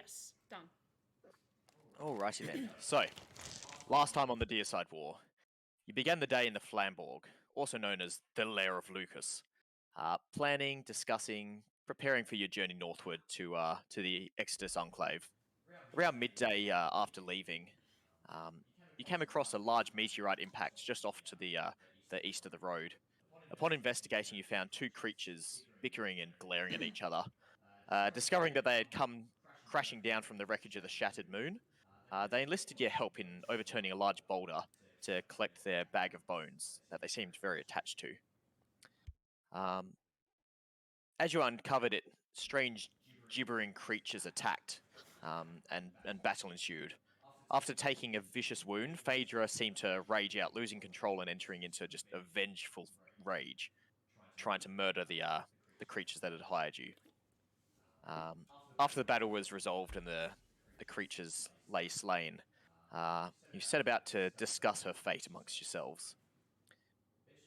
Yes, done. Alrighty then. So, last time on the Deicide War, you began the day in the Flambourg, also known as the Lair of Lucas, planning, discussing, preparing for your journey northward to the Exodus Enclave. Around midday after leaving, you came across a large meteorite impact just off to the east of the road. Upon investigating, you found two creatures bickering and glaring at each other. Discovering that they had come crashing down from the wreckage of the shattered moon, they enlisted your help in overturning a large boulder to collect their bag of bones that they seemed very attached to. As you uncovered it, strange gibbering creatures attacked, and battle ensued. After taking a vicious wound, Phaedra seemed to rage out, losing control and entering into just a vengeful rage, trying to murder the creatures that had hired you. After the battle was resolved and the creatures lay slain, you set about to discuss her fate amongst yourselves.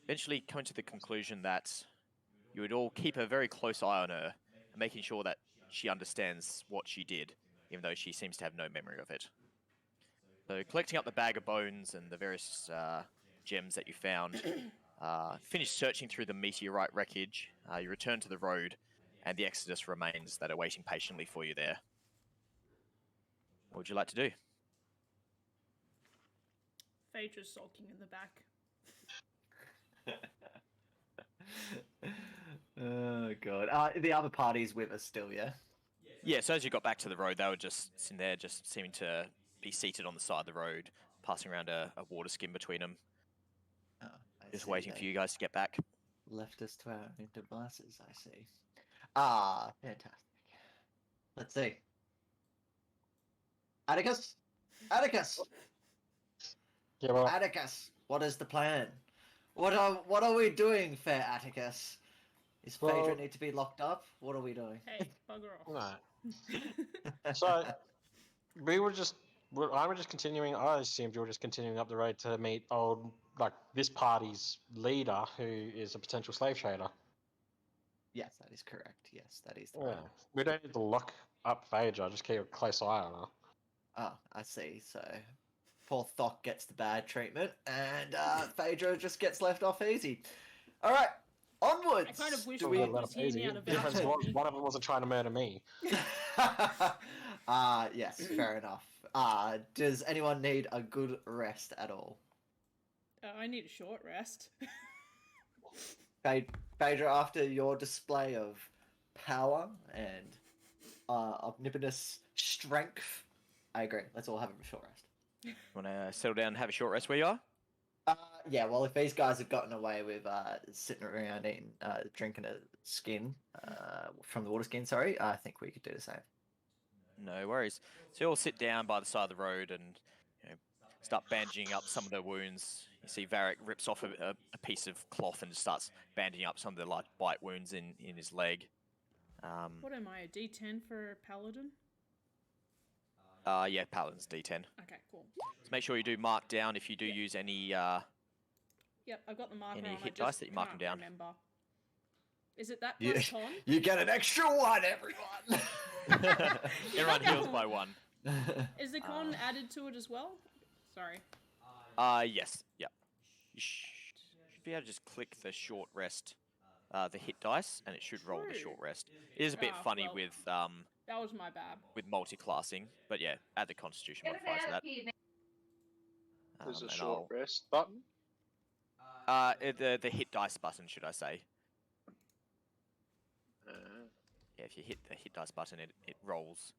Eventually coming to the conclusion that you would all keep a very close eye on her, and making sure that she understands what she did, even though she seems to have no memory of it. So collecting up the bag of bones and the various gems that you found, finished searching through the meteorite wreckage, you return to the road, and the Exodus remains that are waiting patiently for you there. What would you like to do? Phaedra's sulking in the back. Oh god. The other party's with us still, yeah? Yeah, so as you got back to the road, they were just sitting there, just seeming to be seated on the side of the road, passing around a water skin between them. Oh, just waiting for you guys to get back. Left us to our own devices, I see. Ah, fantastic. Let's see. Atticus? Atticus! Yeah, well, Atticus, what is the plan? What are we doing, fair Atticus? Is Phaedra Well- need to be locked up? What are we doing? Hey, bugger off. no. So I were just continuing. I assumed you were just continuing up the road to meet this party's leader, who is a potential slave trader. Yes, that is correct. Yes, that is the Yeah, plan. we don't need to lock up Phaedra. Just keep a close eye on her. Oh, I see. So, poor Thok gets the bad treatment, and Phaedra just gets left off easy. All right, onwards. I kind of wish Do we we? was here now to The difference vouch for was me. one of them wasn't trying to murder me. Yes, fair enough. Does anyone need a good rest at all? I need a short rest. Phaedra, after your display of power and omnipotence strength, I agree. Let's all have a short rest. You want to settle down and have a short rest where you are? Yeah, well, if these guys have gotten away with sitting around eating, drinking a skin from the water skin, sorry, I think we could do the same. No worries. So you all sit down by the side of the road and start bandaging up some of the wounds. You see Vharik rips off a piece of cloth and starts bandaging up some of the large bite wounds in his leg. What am I, a D10 for Paladin? Yeah, Paladin's D10. Okay, cool. So make sure you do mark down if you do use any Yep, I've got the marker any on. hit I dice just that you mark them can't down. remember. Is it that plus con? You get an extra one, everyone! Everyone heals by 1. Is the con added to it as well? Sorry. Yes. Yep. You should be able to just click the short rest, the hit dice, and it should roll the True. short rest. It is a bit Ah, funny well. with That was my bad. multi-classing, but yeah, add the Constitution modifier to that. There's a and short I'll- rest button. the hit dice button, should I say? Yeah, if you hit the hit dice button, it rolls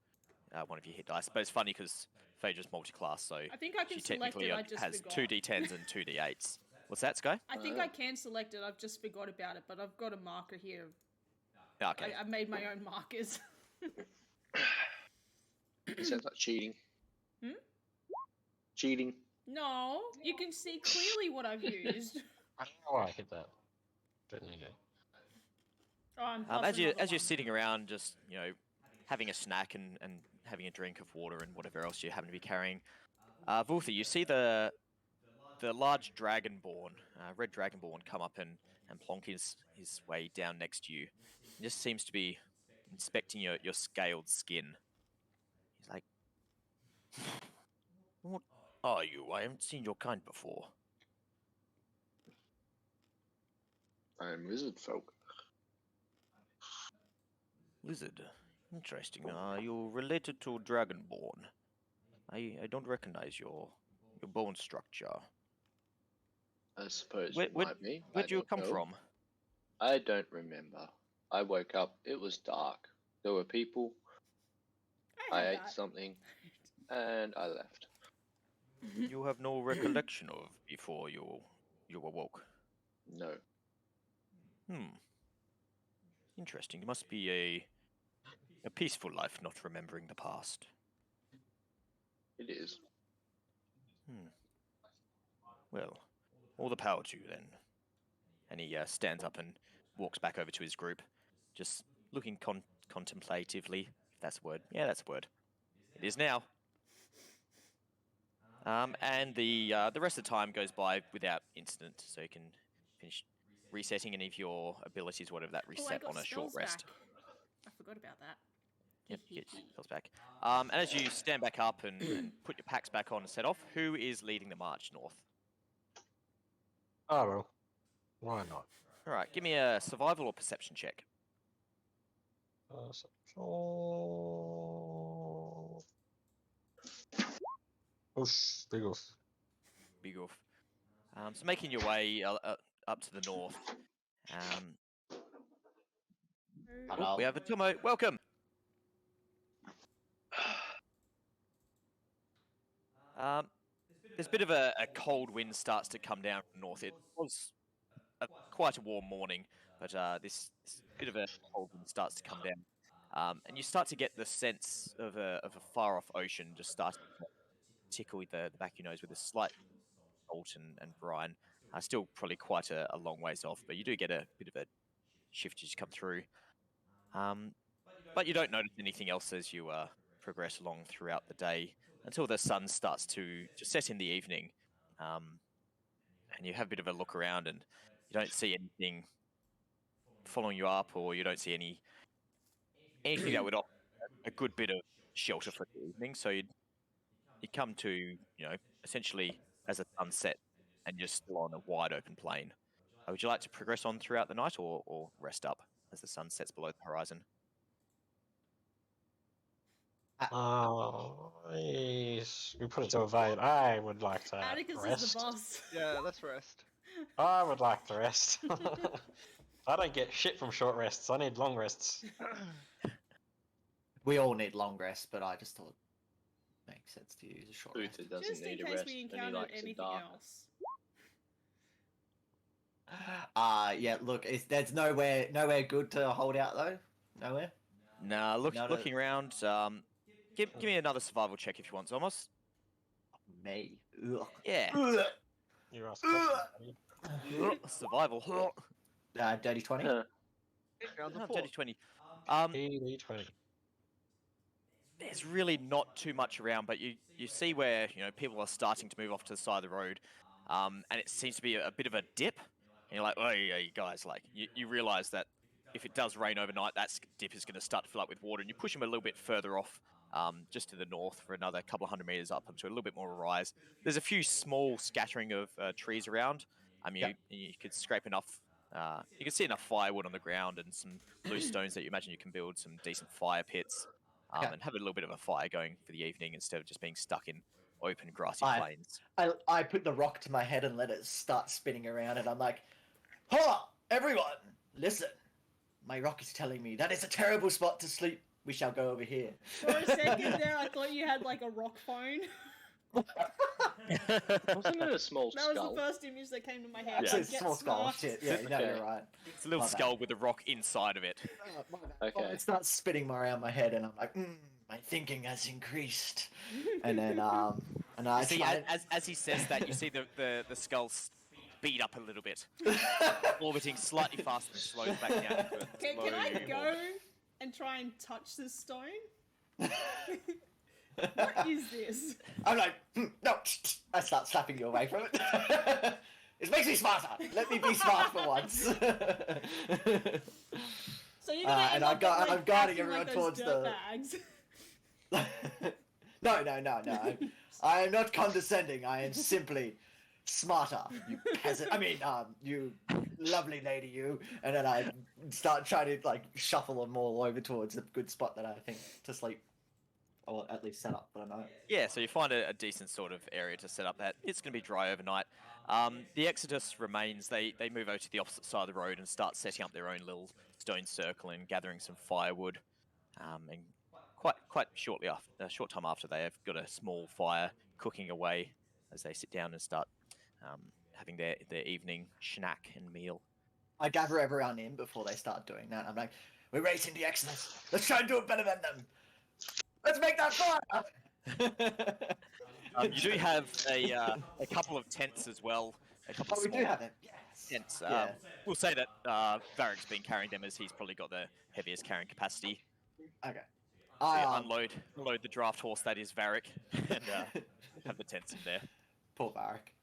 one of your hit dice. But it's funny because Phaedra's multi-class, so I think I can she select technically it, I just has forgot. 2 d10s and 2 d8s. What's that, Sky? I think I can select it, I've just forgot about it, but I've got a marker here. Okay. I've made my own markers. It sounds like cheating. Hmm? Cheating. No, you can see clearly what I've used. I don't know why I hit that. Don't need it. Oh, I'm As you're one. sitting around, just having a snack and having a drink of water and whatever else you happen to be carrying, Vutha, you see the large dragonborn, red dragonborn, come up and plonk his way down next to you. He just seems to be inspecting your scaled skin. Like, what are you? I haven't seen your kind before. I am Lizardfolk. Lizard. Interesting. Are you related to Dragonborn? I don't recognize your bone structure. I suppose Where- you where- might be. Where'd I you don't come know. from? I don't remember. I woke up. It was dark. There were people. I had ate that. something, and I left. You have no recollection of before you awoke. No. Interesting. It must be a peaceful life, not remembering the past. It is. Well, all the power to you then. And he stands up and walks back over to his group, just looking contemplatively. If that's a word. Yeah, that's a word. It is now. And the rest of the time goes by without incident, so you can finish resetting any of your abilities, whatever that Oh, I reset got on a short spells rest. back. I forgot about that. Yep, get yourselves back. And as you stand back up and put your packs back on and set off, who is leading the march north? Oh well. Why not? All right, give me a survival or perception check. Oosh, big oof. Big off. So making your way up to the north. Hello. We have a Tomo. Welcome. There's a bit of a cold wind starts to come down from the north. It was quite a warm morning, but this bit of a cold wind starts to come down. And you start to get the sense of a far-off ocean just starting to tickle the back of your nose with a slight salt and brine. Still probably quite a long ways off, but you do get a bit of a shift as you come through. But you don't notice anything else as you progress along throughout the day until the sun starts to set in the evening. And you have a bit of a look around and you don't see anything following you up, or you don't see anything that would offer a good bit of shelter for the evening. So you come to, essentially as a sunset and you're still on a wide open plain. Would you like to progress on throughout the night or rest up as the sun sets below the horizon? Yes. We put it to a vote. I would like to Atticus rest. is the boss. Yeah, let's rest. I would like to rest. I don't get shit from short rests. I need long rests. We all need long rests, but I just thought it makes sense to use a short rest. Vutha doesn't Just in need a case rest, we and he encountered likes it anything dark. else. Yeah, look, there's nowhere good to hold out though. Nowhere. Nah, Not a- looking around. Give me another survival check if you want, Zolmos. Me. Ugh. Yeah, Ugh. You asked questions, buddy. survival. Dirty 20. Round No, of four. dirty 20. PD20. There's really not too much around, but you see where people are starting to move off to the side of the road, and it seems to be a bit of a dip. And you're like, oh yeah, you guys, like you realise that if it does rain overnight, that dip is going to start to fill up with water, and you push them a little bit further off, just to the north for another couple of 100 meters up into a little bit more of a rise. There's a few small scattering of trees around. You could scrape enough. You can see enough firewood on the ground and some loose stones that you imagine you can build some decent fire pits, and have a little bit of a fire going for the evening instead of just being stuck in open grassy plains. I put the rock to my head and let it start spinning around, and I'm like, "Ha! Everyone, listen! My rock is telling me that is a terrible spot to sleep. We shall go over here." For a second there, I thought you had like a rock phone. Wasn't it a small That was skull? the first image that came to my head. It's Like, a get small skull. smart. Shit, yeah, no, you're right. It's a little My bad. skull with a rock inside of it. My bad. Okay. It starts spinning around my head, and I'm like, my thinking has increased. And then, and I See, try. as he says that, you see the skull speed up a little bit, orbiting slightly faster and slows back down. To a Can I slow go orbit. and try and touch this stone? What is this? I'm like, no. I start slapping you away from it. It makes me smarter. Let me be smart for once. So you're gonna end and up I'm guarding acting everyone like towards those the. dirtbags. No. I am not condescending. I am simply smarter. You peasant. I mean, you lovely lady, you. And then I start trying to like shuffle them all over towards a good spot that I think to sleep, or at least set up for the night. Yeah, so you find a decent sort of area to set up that. It's going to be dry overnight. The Exodus remains. They move over to the opposite side of the road and start setting up their own little stone circle and gathering some firewood. And quite shortly after, a short time after, they have got a small fire cooking away as they sit down and start having their evening snack and meal. I gather everyone in before they start doing that. I'm like, we're racing the Exodus. Let's try and do it better than them. Let's make that fire. You do have a couple of tents as well. A couple of We small do have it. Yes. tents. Yeah. We'll say that Vharik's been carrying them as he's probably got the heaviest carrying capacity. Okay. So yeah, unload the draft horse that is Vharik, and have the tents in there. Poor Vharik.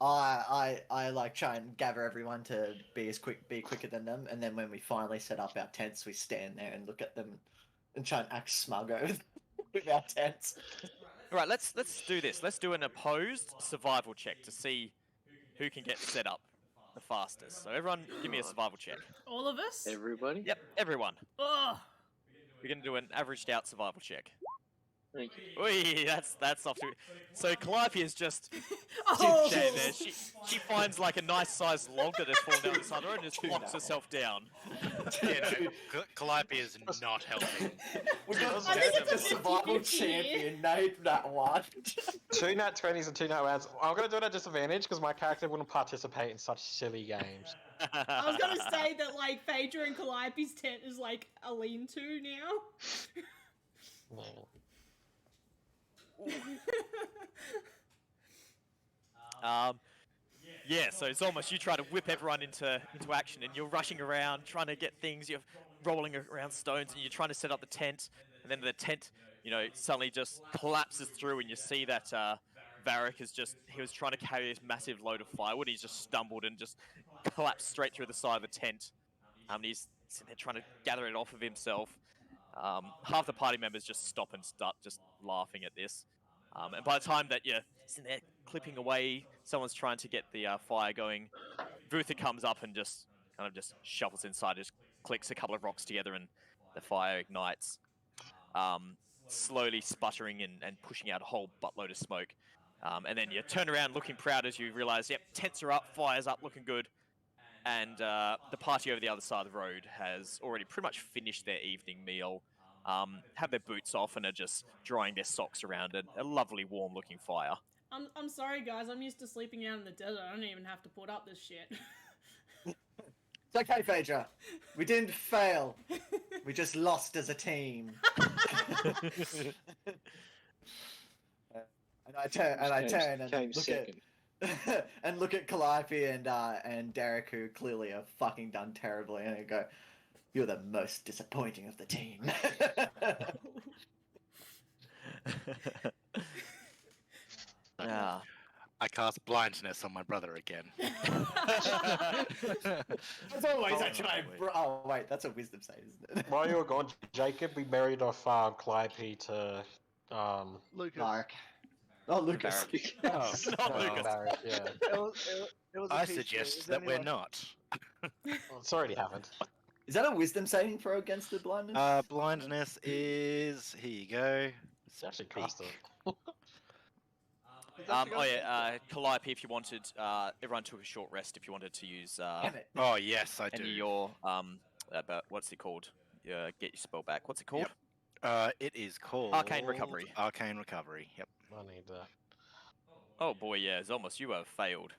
I like try and gather everyone to be quicker than them, and then when we finally set up our tents, we stand there and look at them and try and act smug over with our tents. All right, let's do this. Let's do an opposed survival check to see who can get set up the fastest. So everyone, give me a survival check. All of us? Everybody? Yep, everyone. Ugh. We're gonna do an averaged out survival check. Thank you. Oi, that's off to. So Calliope is just Oh. there. She finds like a nice sized log that has fallen down the side of the road and just plops herself down. Yeah, no, Calliope is not helping. We got I think it's the a survival 50-50. champion named that one. 2 nat 20s and 2 nat rounds. I'm going to do it at disadvantage because my character wouldn't participate in such silly games. I was gonna say that like Phaedra and Calliope's tent is like a lean-to now. Yeah, so Zolmos, you try to whip everyone into action, and you're rushing around trying to get things. You're rolling around stones, and you're trying to set up the tent, and then the tent, suddenly just collapses through, and you see that Vharik he was trying to carry this massive load of firewood. He's just stumbled and just collapsed straight through the side of the tent. He's sitting there trying to gather it off of himself. Half the party members just stop and start just laughing at this. And by the time that you're sitting there clipping away, someone's trying to get the fire going, Vutha comes up and just kind of just shuffles inside, just clicks a couple of rocks together, and the fire ignites, slowly sputtering and pushing out a whole buttload of smoke. And then you turn around looking proud as you realise, yep, tents are up, fire's up, looking good. And the party over the other side of the road has already pretty much finished their evening meal, have their boots off, and are just drying their socks around a lovely warm-looking fire. I'm sorry guys, I'm used to sleeping out in the desert. I don't even have to put up this shit. It's okay, Phaedra. We didn't fail. We just lost as a team. And I turn and Came look second. at and look at Calliope and Derek, who clearly are fucking done terribly, and I go, "You're the most disappointing of the team." Yeah. I cast blindness on my brother again. As always, I try. Oh wait, that's a wisdom save, isn't it? While you were gone, Jacob, we married off Calliope to Lucas. Mark. Oh, Lucas. Oh, Not Lucas. Barrett, yeah. It was a I peaceful- suggest it that was we're only not. Well, it's already happened. Is that a wisdom saving throw against the blindness? Blindness is... Here you go. It's actually cast it. Calliope, if you wanted, everyone took a short rest if you wanted to use Damn it. Oh, yes, I do. any of your, what's it called? Get your spell back. What's it called? It is called... Arcane Recovery. Arcane Recovery, yep. I need that. Oh boy, yeah, Zolmos, you have failed.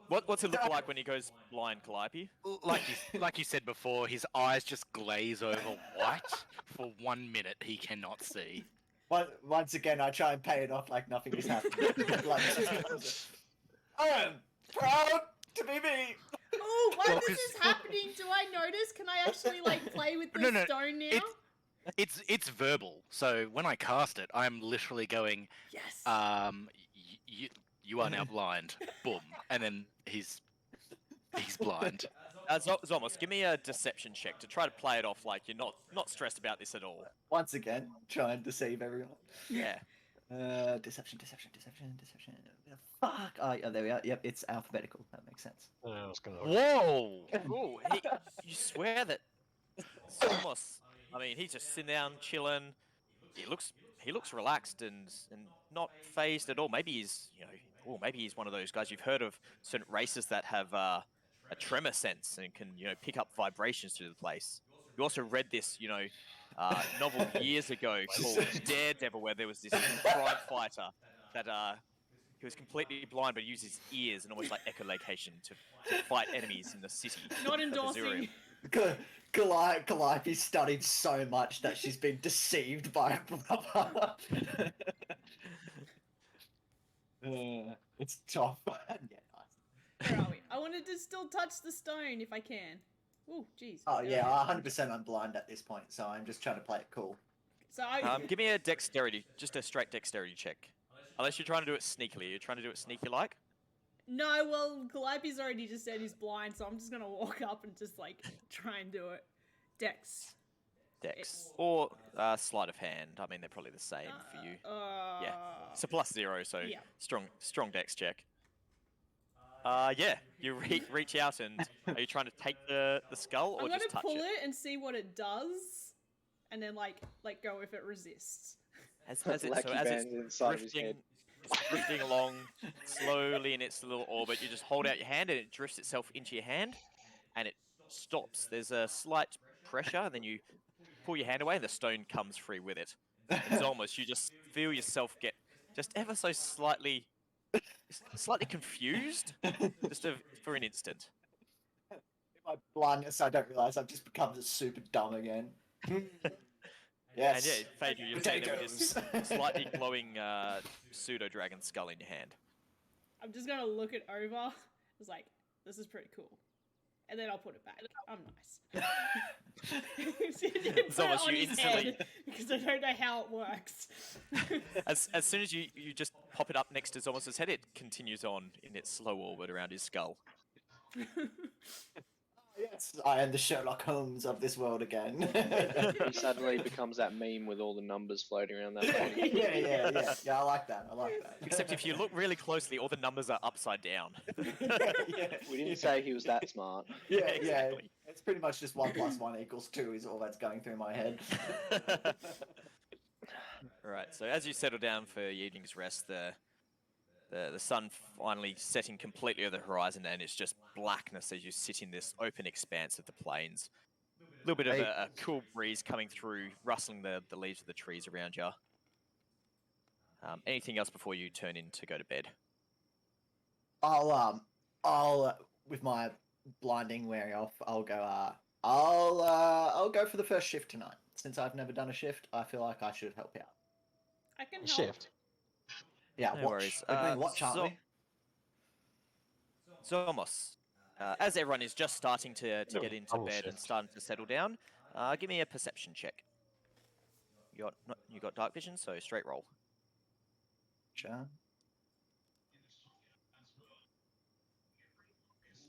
What's it look like when he goes blind, Calliope? Like you said before, his eyes just glaze over white. For 1 minute, he cannot see. Once again, I try and pay it off like nothing is happening. Like, I am proud to be me. Oh, while Well, this is happening, do I notice? Can I actually like play with the No, stone now? It's verbal. So when I cast it, I'm literally going, Yes. you are now blind. Boom. And then he's blind. Zolmos, give me a deception check to try to play it off like you're not stressed about this at all. Once again, try and deceive everyone. Yeah. Deception. Fuck. Oh, yeah, there we are. Yep, it's alphabetical. That makes sense. I was gonna. Whoa! Ooh, you swear that Zolmos, I mean, he's just sitting down, chilling. He looks relaxed and not phased at all. Maybe he's maybe he's one of those guys you've heard of, certain races that have a tremor sense and can pick up vibrations through the place. You also read this novel years ago called Daredevil, where there was this crime fighter that he was completely blind but used his ears and almost like echolocation to fight enemies in the city. Not of endorsing. Azurium. Calliope studied so much that she's been deceived by her brother. It's tough. Yeah, nice. Where are we? I wanted to still touch the stone if I can. Ooh, jeez. Oh yeah, 100% I'm blind at this point, so I'm just trying to play it cool. So I. Give me a dexterity, just a straight dexterity check. Unless you're trying to do it sneakily. You're trying to do it sneaky-like? No, well, Calliope's already just said he's blind, so I'm just gonna walk up and just like try and do it. Dex. Dex. Or sleight of hand. I mean, they're probably the same for you. Yeah. It's a +0, so Yeah. strong dex check. Yeah. You reach out and are you trying to take the skull or I'm gonna just touch pull it? it and see what it does, and then like let go if it resists. As Lucky it's band inside of his head. drifting along slowly in its little orbit, you just hold out your hand and it drifts itself into your hand, and it stops. There's a slight pressure, and then you pull your hand away, and the stone comes free with it. It's almost you just feel yourself get just ever so slightly confused, for an instant. In my blindness, I don't realise I've just become super dumb again. Yes. And yeah, Phaedra, you're standing there with this slightly glowing pseudo-dragon skull in your hand. I'm just gonna look it over. It's like, this is pretty cool. And then I'll put it back. I'm nice. Put it Zolmos, on you his instantly- head, because I don't know how it works. As soon as you just pop it up next to Zolmos' head, it continues on in its slow orbit around his skull. Yes, I am the Sherlock Holmes of this world again. He suddenly becomes that meme with all the numbers floating around that page. yeah. I like that. Except if you look really closely, all the numbers are upside down. yeah, We didn't say he was that smart. yeah, exactly. It's pretty much just 1 + 1 = 2 is all that's going through my head. Right, so as you settle down for your evening's rest, the sun finally setting completely over the horizon, and it's just blackness as you sit in this open expanse of the plains. A little bit of a cool breeze coming through, rustling the leaves of the trees around you. Anything else before you turn in to go to bed? I'll with my blinding wearing off, I'll go for the first shift tonight. Since I've never done a shift, I feel like I should help out. I can help. Shift. Yeah, No watch. worries. We're doing watch, aren't we? Zolmos, as everyone is just starting to get into double bed and shift. starting to settle down, give me a perception check. You got dark vision, so straight roll. Sure.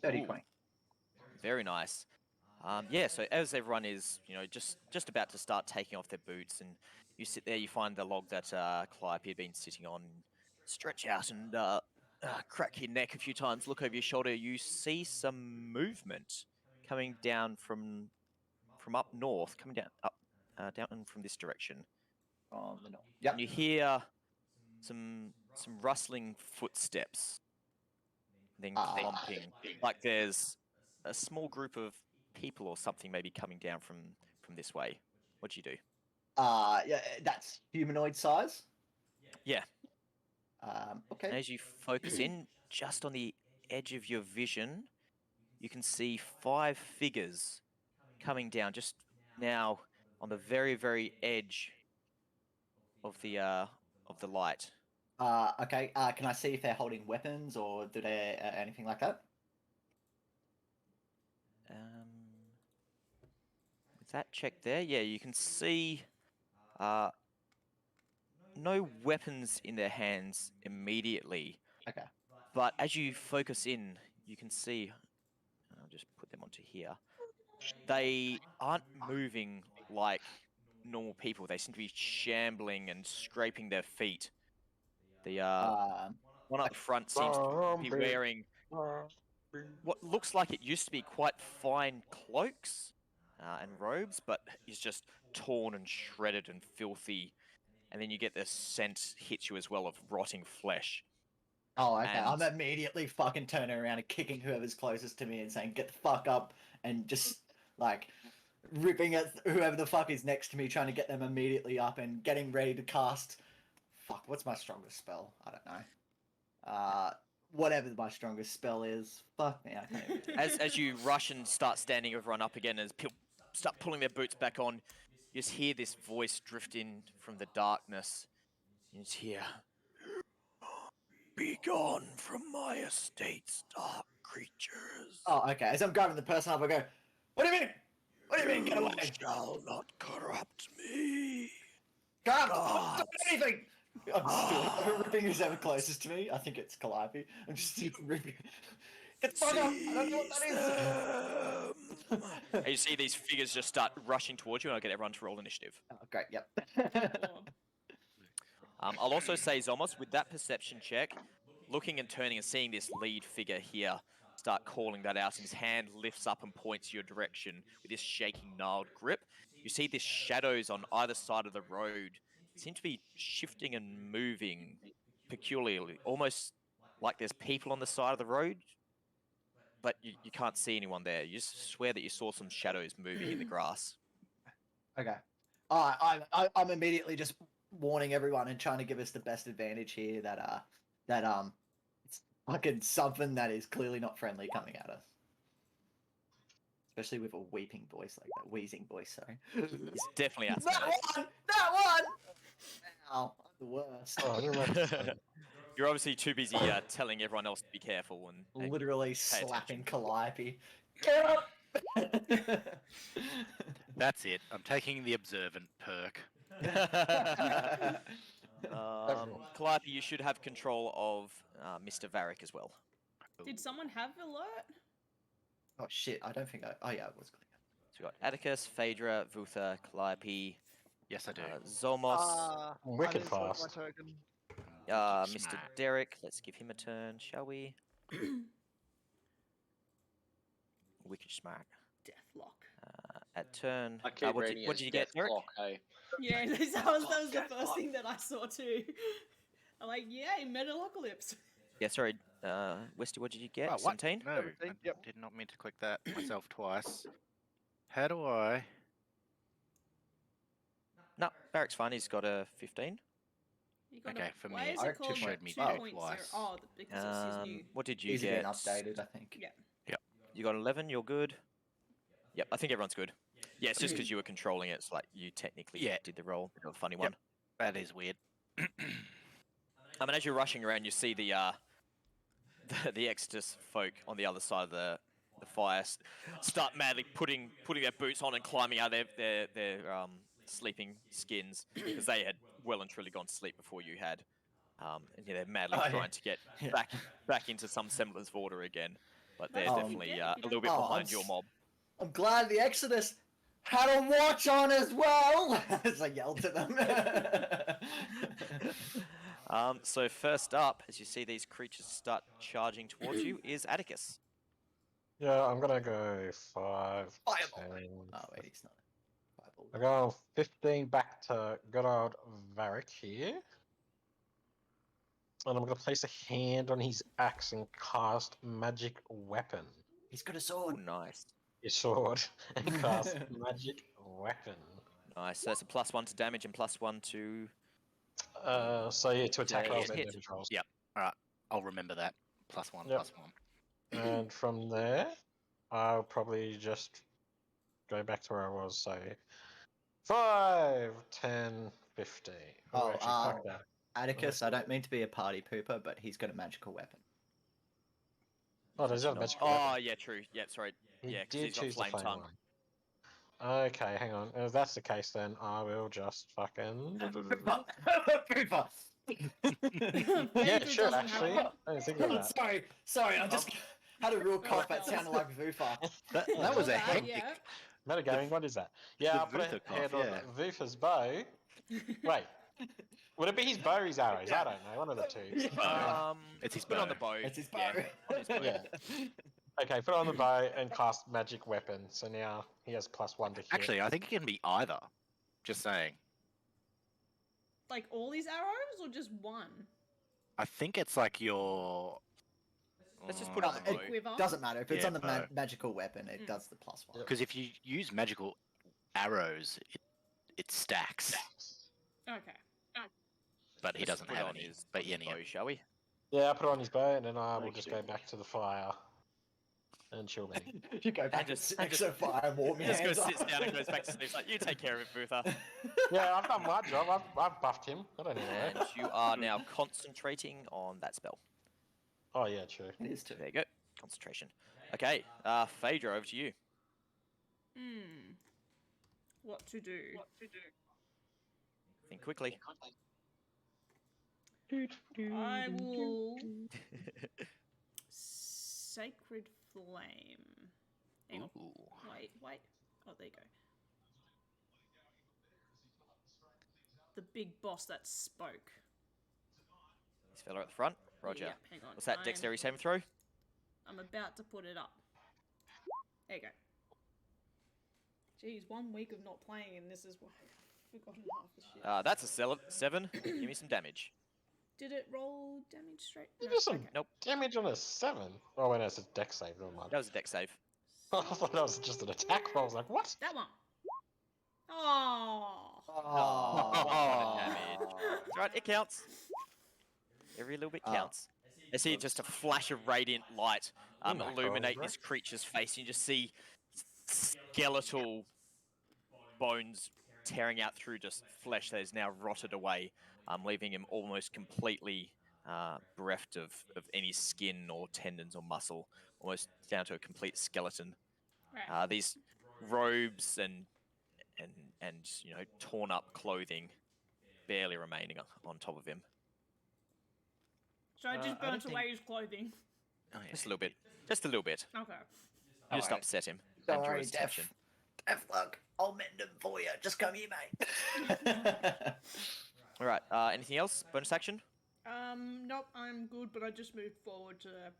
30, Ooh. 20. Very nice. Yeah, so as everyone is, just about to start taking off their boots, and you sit there, you find the log that Calliope had been sitting on, stretch out and crack your neck a few times, look over your shoulder, you see some movement coming down from up north, coming down from this direction. From the north. Yep. And you hear some rustling footsteps, then clomping, like there's a small group of people or something maybe coming down from this way. What do you do? Yeah, that's humanoid size. Yeah. And Okay. as you focus in, just on the edge of your vision, you can see 5 figures coming down just now on the very, very edge of the light. Okay. Can I see if they're holding weapons or do they anything like that? With that check there, yeah, you can see no weapons in their hands immediately. Okay. But as you focus in, you can see. I'll just put put them onto here. They aren't moving like normal people. They seem to be shambling and scraping their feet. The one up front seems to be wearing what looks like it used to be quite fine cloaks and robes, but is just torn and shredded and filthy. And then you get the scent hit you as well of rotting flesh. Oh, okay. And- I'm immediately fucking turning around and kicking whoever's closest to me and saying, "Get the fuck up," and just like ripping at whoever the fuck is next to me, trying to get them immediately up and getting ready to cast. Fuck, what's my strongest spell? I don't know. Whatever my strongest spell is. Fuck me, I can't even. As you rush and start standing everyone up again, as people start pulling their boots back on, you just hear this voice drift in from the darkness. You just hear, "Be gone from my estates, dark creatures. Oh, okay. As I'm grabbing the person up, I go, "What do you mean? What do you mean? Get away! You shall not corrupt me." God, I'm not doing anything!" I'm still ripping who's ever closest to me. I think it's Calliope. I'm just ripping. Get the fuck up! I don't know what that is! And you see these figures just start rushing towards you, and I'll get everyone to roll initiative. Oh, great, yep. I'll also say, Zolmos, with that perception check, looking and turning and seeing this lead figure here start calling that out, and his hand lifts up and points your direction with this shaking, gnarled grip. You see these shadows on either side of the road seem to be shifting and moving peculiarly, almost like there's people on the side of the road, but you can't see anyone there. You just swear that you saw some shadows moving in the grass. Okay. I'm immediately just warning everyone and trying to give us the best advantage here that it's fucking something that is clearly not friendly coming at us. Especially with a weeping voice like that. Wheezing voice, sorry. It's definitely That Aasimar. one! That one! Ow, I'm the worst. Oh, I didn't realize- You're obviously too busy telling everyone else to be careful and Literally attention. slapping Calliope. Get up! That's it. I'm taking the observant perk. Calliope, you should have control of Mr. Vharik as well. Did someone have alert? Oh shit, I don't think I... Oh yeah, it was clear. So we've got Atticus, Phaedra, Vutha, Calliope, Yes, I do. Zolmos, Wicked I didn't select fast. my token. Mr. Smack. Derek. Let's give him a turn, shall we? Wicked smart. Deathlock. At turn, I keep what reading did you get, Derek? Dethklok, hey. Yeah, that was the first thing that I saw too. I'm like, yay, Metalocalypse. Yeah, sorry, Westy, what did you get? Oh, what? 17? No, 17, I yep. did not mean to click that myself twice. How do I? No, Vharik's fine. He's got a 15. You got Okay, for why me, is I it called showed me 2.0? twice. Oh, because it's his new. What did you He's get? been updated, I think. Yeah. You got 11. You're good. Yep, I think everyone's good. Yeah, it's just because you were controlling it. It's like you technically Yeah. did the roll. Bit of a funny Yep. one. That is weird. I mean, as you're rushing around, you see the the Exodus folk on the other side of the fire start madly putting their boots on and climbing out of their sleeping skins because they had well and truly gone to sleep before you had. And yeah, they're madly Oh, yeah. trying to get Yeah. back into some semblance of order again. But they're That's Oh. definitely Yeah, a little bit Oh, behind I'm your s- mob. I'm glad the Exodus had a watch on as well! As I yelled to them. So first up, as you see these creatures start charging towards you, is Atticus. Yeah, I'm gonna go 5, Fireball. 10. Oh, wait, he's not. Fireball. I go 15 back to good old Vharik here. And I'm gonna place a hand on his axe and cast magic weapon. He's got a Oh, sword. nice. His sword and cast magic weapon. Nice. So that's a +1 to damage and +1 to... So yeah, to attack Yeah, rolls hit. and damage rolls. Yep. Alright, I'll remember that. +1, Yep. +1. And from there, I'll probably just go back to where I was, say 5, 10, 15. Oh, Actually, fuck that. Atticus, I don't mean to be a party pooper, but he's got a magical weapon. Oh, does he have a magical weapon? Oh, yeah, true. Yeah, sorry. He Yeah, 'cause did he's got choose the flame flame tongue. one. Okay, hang on. If that's the case, then I will just fucking. Pooper! Yeah, Phaedra sure. doesn't have Actually, one. I didn't think of that. Sorry, I just Had a real cough that sounded like Vutha. That was a That, hectic. yeah. Metagaming, what is that? Yeah, the I'll put Vutha a cough, head yeah. on Vutha's bow. Wait, would it be his bow or his arrows? Yeah. I don't know, one of the two. Yeah. It's his put on bow. the bow. It's his Yeah, bow. on his bow. Yeah. Okay, put on the bow and cast magic weapon. So now he has +1 to hit. Actually, I think it can be either. Just saying. Like all these arrows or just one? I think it's like your. Let's just put it on the it bow. Quiver. Doesn't matter. If it's Yeah, on the bow. magical weapon, it does the +1. Because if you use magical arrows, it stacks. Okay. But he Let's doesn't put have on any. his But yeah, bow, shall we? Yeah, I'll put on his bow and then I will Thank just you. go back to the fire and chill me. You go back and just- sit and next to the fire and warm your Just hands goes, up. sits down and goes back to sleep. It's like, you take care of it, Vutha. Yeah, I've done my job. I've buffed him. I don't need to And worry. you are now concentrating on that spell. Oh yeah, true. It is too. There you go. Concentration. Okay, Phaedra, over to you. What to do? Think quickly. I will Sacred Flame. Hang on. Ooh. Wait. Oh, there you go. The big boss that spoke. This fella at the front. Roger. Yep, hang on. What's that, dexterity saving throw? I'm about to put it up. There you go. Jeez, 1 week of not playing and this is why I've forgotten half the shit. That's a 7. Give me some damage. Did it roll damage straight? You No, do some okay. Nope. damage on a 7. Oh, wait, no, it's a dex save. Never mind. That was a dex save. I thought that was just an attack roll. I was like, what? That one. Oh. Oh, damage. It's right, it counts. Every little bit counts. I see just a flash of radiant light Oh my illuminate God, this creature's face. You just see skeletal bones tearing out through just flesh that is now rotted away, leaving him almost completely bereft of any skin or tendons or muscle, almost down to a complete skeleton. Right. These robes and you know, torn up clothing barely remaining on top of him. So I just I don't burnt think- away his clothing. Oh, yeah. Just a little bit. Just a little bit. Okay. You just Alright. upset him Don't and drew worry, his attention. Dethklok. I'll mend them for you. Just come here, mate. All right. Anything else? Bonus action? Nope, I'm good, but I just moved forward to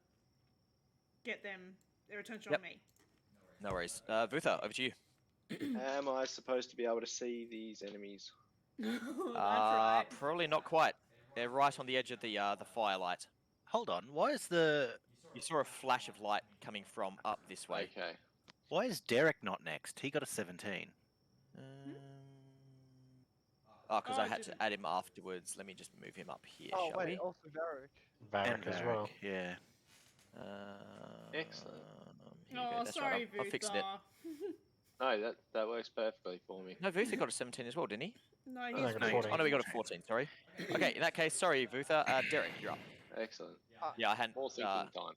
get their attention Yep. on me. No worries. Vutha, over to you. Am I supposed to be able to see these enemies? That's right. Probably not quite. They're right on the edge of the firelight. Hold on. Why is You saw a flash of light coming from up this way. Okay. Why is Derek not next? He got a 17. Because Oh, I I had to didn't. add him afterwards. Let me just move him up here, Oh shall wait, we? also Vharik. Vharik as well. Yeah. Excellent. Here you go, Oh, that's sorry, right. I fixed it. Vutha. No, that works perfectly for me. No, Vutha got a 17 as well, didn't he? No, I he's got a No, 14. oh no, we got a 14. Sorry. Okay, in that case, sorry, Vutha. Derek, you're up. Excellent. Yeah, I hadn't. More thinking time.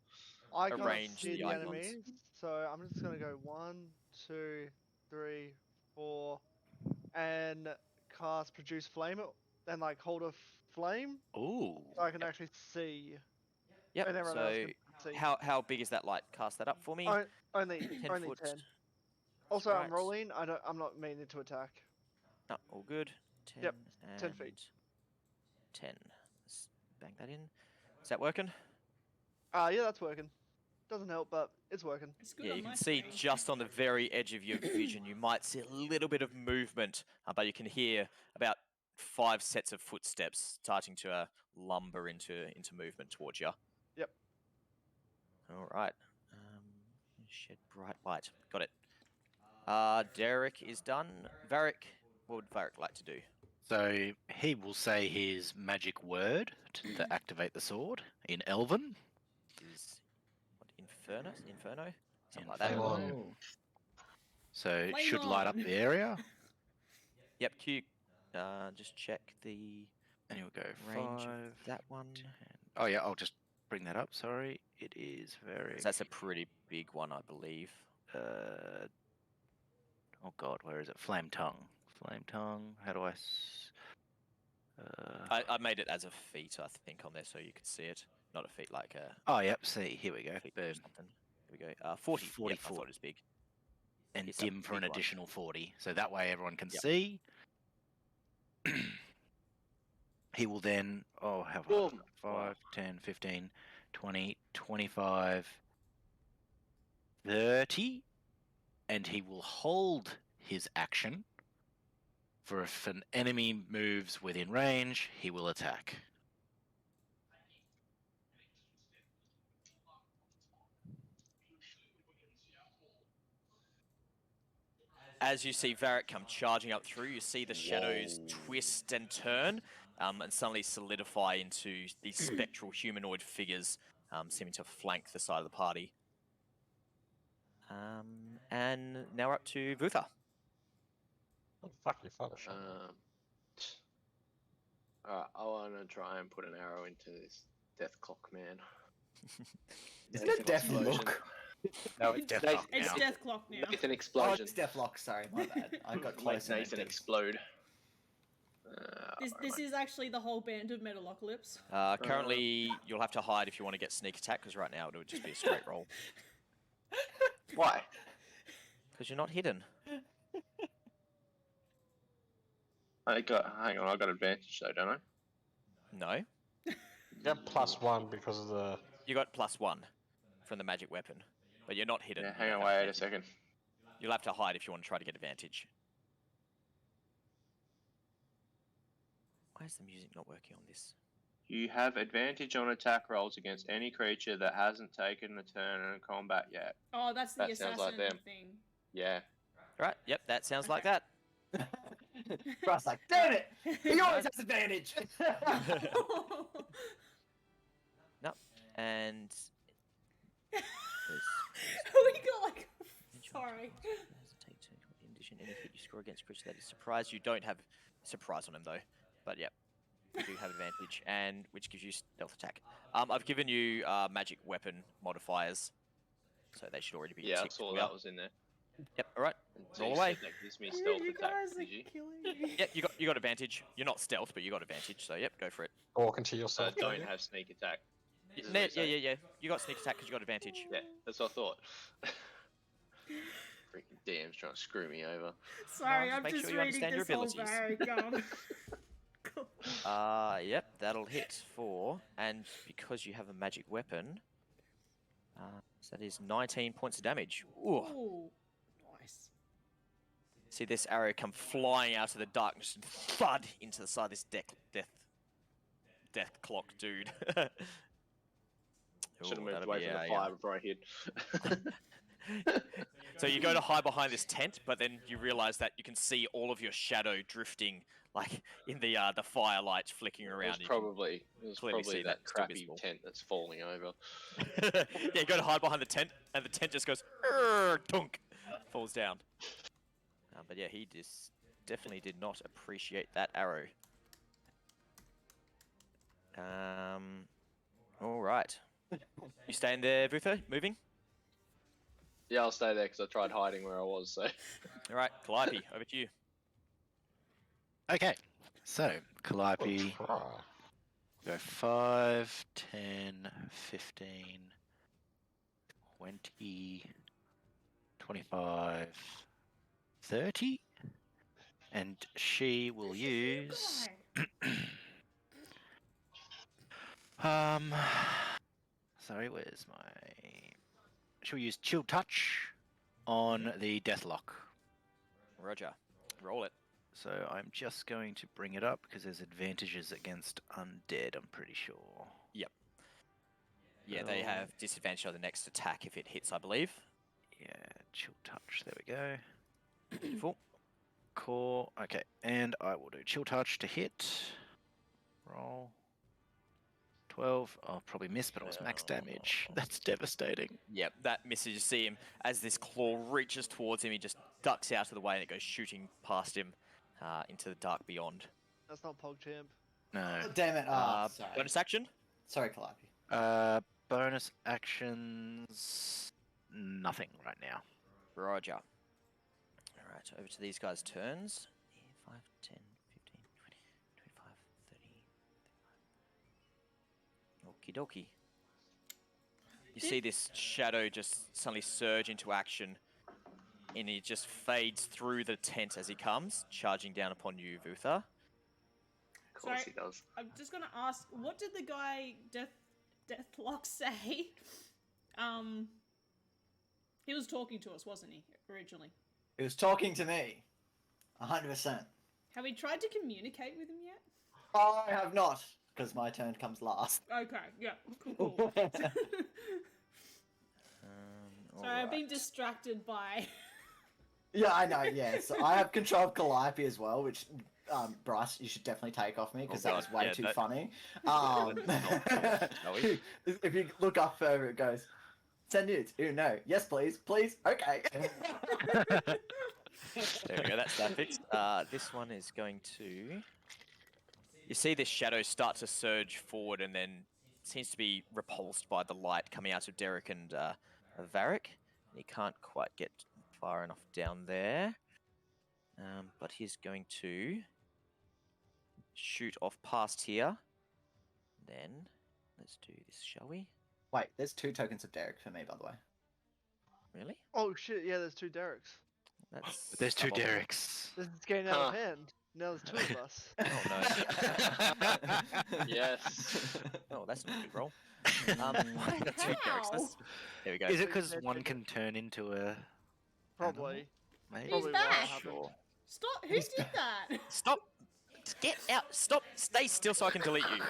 I can't arrange see the the icons. enemies, so I'm just gonna go 1, 2, 3, 4, and cast produce flame, and like hold a flame, Ooh. so I can actually see. Yep. And everyone else So, can see. how big is that light? Cast that up for me. Only 10 only foot. 10. Also, Right. I'm rolling. I'm not meaning to attack. No, all good. 10 Yep, and 10 feet. 10. Let's bang that in. Is that working? Yeah, that's working. Doesn't help, but it's working. It's good Yeah, on you my can see screen. just on the very edge of your vision, you might see a little bit of movement, but you can hear about 5 sets of footsteps starting to lumber into movement towards you. Yep. All right. Shed bright light. Got it. Derek is done. Vharik, what would Vharik like to do? So he will say his magic word to activate the sword in Elven. Is what Inferno? Something like that. Inferno. So it Flame should light up on. the area. Yep. Q. Just check the And he'll go range 5. of that one. Oh yeah, I'll just bring that up. Sorry, it is very. That's a pretty big one, I believe. Oh god, where is it? Flame tongue. Flame tongue. How do I? I made it as a feat, I think, on there so you could see it. not a feat like a Oh, yep. See, here we go. feat or Boom. something. Here we go. 40. 40 Yep, I thought foot. it was big. And It's a dim for an big one. additional 40. So that way everyone can Yep. see. He will then, oh, how Boom. far? 5, 10, 15, 20, 25, 30. And he will hold his action for if an enemy moves within range, he will attack. As you see Vharik come charging up through, you see the shadows twist and turn, and suddenly solidify into these spectral humanoid figures, seeming to flank the side of the party. And now we're up to Vutha. Oh, fuck you, Photoshop. Alright, I want to try and put an arrow into this Dethklok man. Isn't Nathan it Deathlock? explosion. No, it's Nathan- Dethklok It's now. Dethklok now. Nathan Oh, explosion. it's Deathlock. Sorry, my bad. I got Make close. and Nathan it did. explode. This is actually the whole band of Metalocalypse. Currently, you'll have to hide if you want to get sneak attack, because right now it would just be a straight roll. Why? Because you're not hidden. Hang on, I got advantage though, don't I? No. You get +1 because of the. You got +1 from the magic weapon, but you're not hidden. Yeah, You hang don't on, have wait a advantage. second. You'll have to hide if you want to try to get advantage. Why is the music not working on this? You have advantage on attack rolls against any creature that hasn't taken a turn in combat yet. Oh, that's the That sounds assassin like them. thing. Yeah. Right, yep, that sounds like that. Bryce like, damn it! He always has advantage. And... we got like. Sorry. In addition, any hit you score against creature that is surprised. You don't have surprise on him though, but yep, you do have advantage, and which gives you stealth attack. I've given you magic weapon modifiers, so they should already be. Yeah, I ticked saw well. that was in there. Yep. All right. And Roll you away. said that gives me stealth You attack, guys are did you? killing me. Yep. You got advantage. You're not stealth, but you got advantage. So yep, go for it. Walk into So I yourself. don't have sneak attack. This is what Yeah, you're saying? yeah. You got sneak attack because you got advantage. Yeah, that's what I thought. Freaking DM's trying to screw me over. Sorry, just I'm make just sure you reading understand your this whole abilities. Vharik. Yep, that'll hit for, and because you have a magic weapon, so that is 19 points of damage. Ooh. Ooh, nice. See this arrow come flying out of the darkness and thud into the side of this Dethklok dude. Should have Ooh, moved that'll away be from the a, fire before I hid. So you go to hide behind this tent, but then you realise that you can see all of your shadow drifting, like in the firelight flicking around. It was clearly probably see that that still crappy visible. tent that's falling over. Yeah, you go to hide behind the tent, and the tent just goes tunk, falls down. But yeah, he just definitely did not appreciate that arrow. All right. You staying there, Vutha? Moving? Yeah, I'll stay there because I tried hiding where I was. So All right, Calliope, over to you. Okay, so Calliope, go 5, 10, 15, 20, 25, 30, and she will use sorry, where's my... She'll use Chill Touch on the Dethklok. Roger. Roll it. So I'm just going to bring it up because there's advantages against undead, I'm pretty sure. Yeah, they have disadvantage on the next attack if it hits, I believe. Yeah, Chill Touch, there we go. Beautiful. Core, okay, and I will do Chill Touch to hit. Roll. 12, I'll probably miss, but it was max damage. That's devastating. Yep, that misses. You see him as this claw reaches towards him. He just ducks out of the way and it goes shooting past him into the dark beyond. That's not PogChamp. No. Oh, damn it! Sorry. Bonus action? Sorry, Calliope. Bonus actions, nothing right now. Roger. Alright, over to these guys' turns. 5, 10, 15, 20, 25, 30, 35. Okie dokie. You see this shadow just suddenly surge into action, and he just fades through the tent as he comes, charging down upon you, Vutha. Of course Sorry. he does. I'm just gonna ask, what did the guy Dethklok say? He was talking to us, wasn't he, originally? He was talking to me. 100%. Have we tried to communicate with him yet? I have not, because my turn comes last. Okay, yeah, cool. Sorry, I've been Alright. distracted by... Yeah, I know, yeah. So I have control of Calliope as well, which, Bryce, you should definitely take off me, because Oh that was God, way yeah, too that- funny. Shall we? If you look up further, it goes, send nudes. Ew, no. Yes, please. Please. Okay. There we go, that's that fixed. This one is going to... You see this shadow start to surge forward and then seems to be repulsed by the light coming out of Derek and Vharik. He can't quite get far enough down there. But he's going to shoot off past here. Then, let's do this, shall we? Wait, there's 2 tokens of Derek for me, by the way. Really? Oh shit! Yeah, there's 2 Dereks. That's There's 2 suboptimal. Derek's. This is getting out of Huh. hand. Now there's 2 of us. Oh no. Yes. Oh, that's not a good roll. Why the 2 Dereks? That's... There we go. Is it because one can turn into a... Probably. Maybe? He's Probably back. what happened. Sure. Stop! Who did that? Stop! Get out! Stop! Stay still so I can delete you.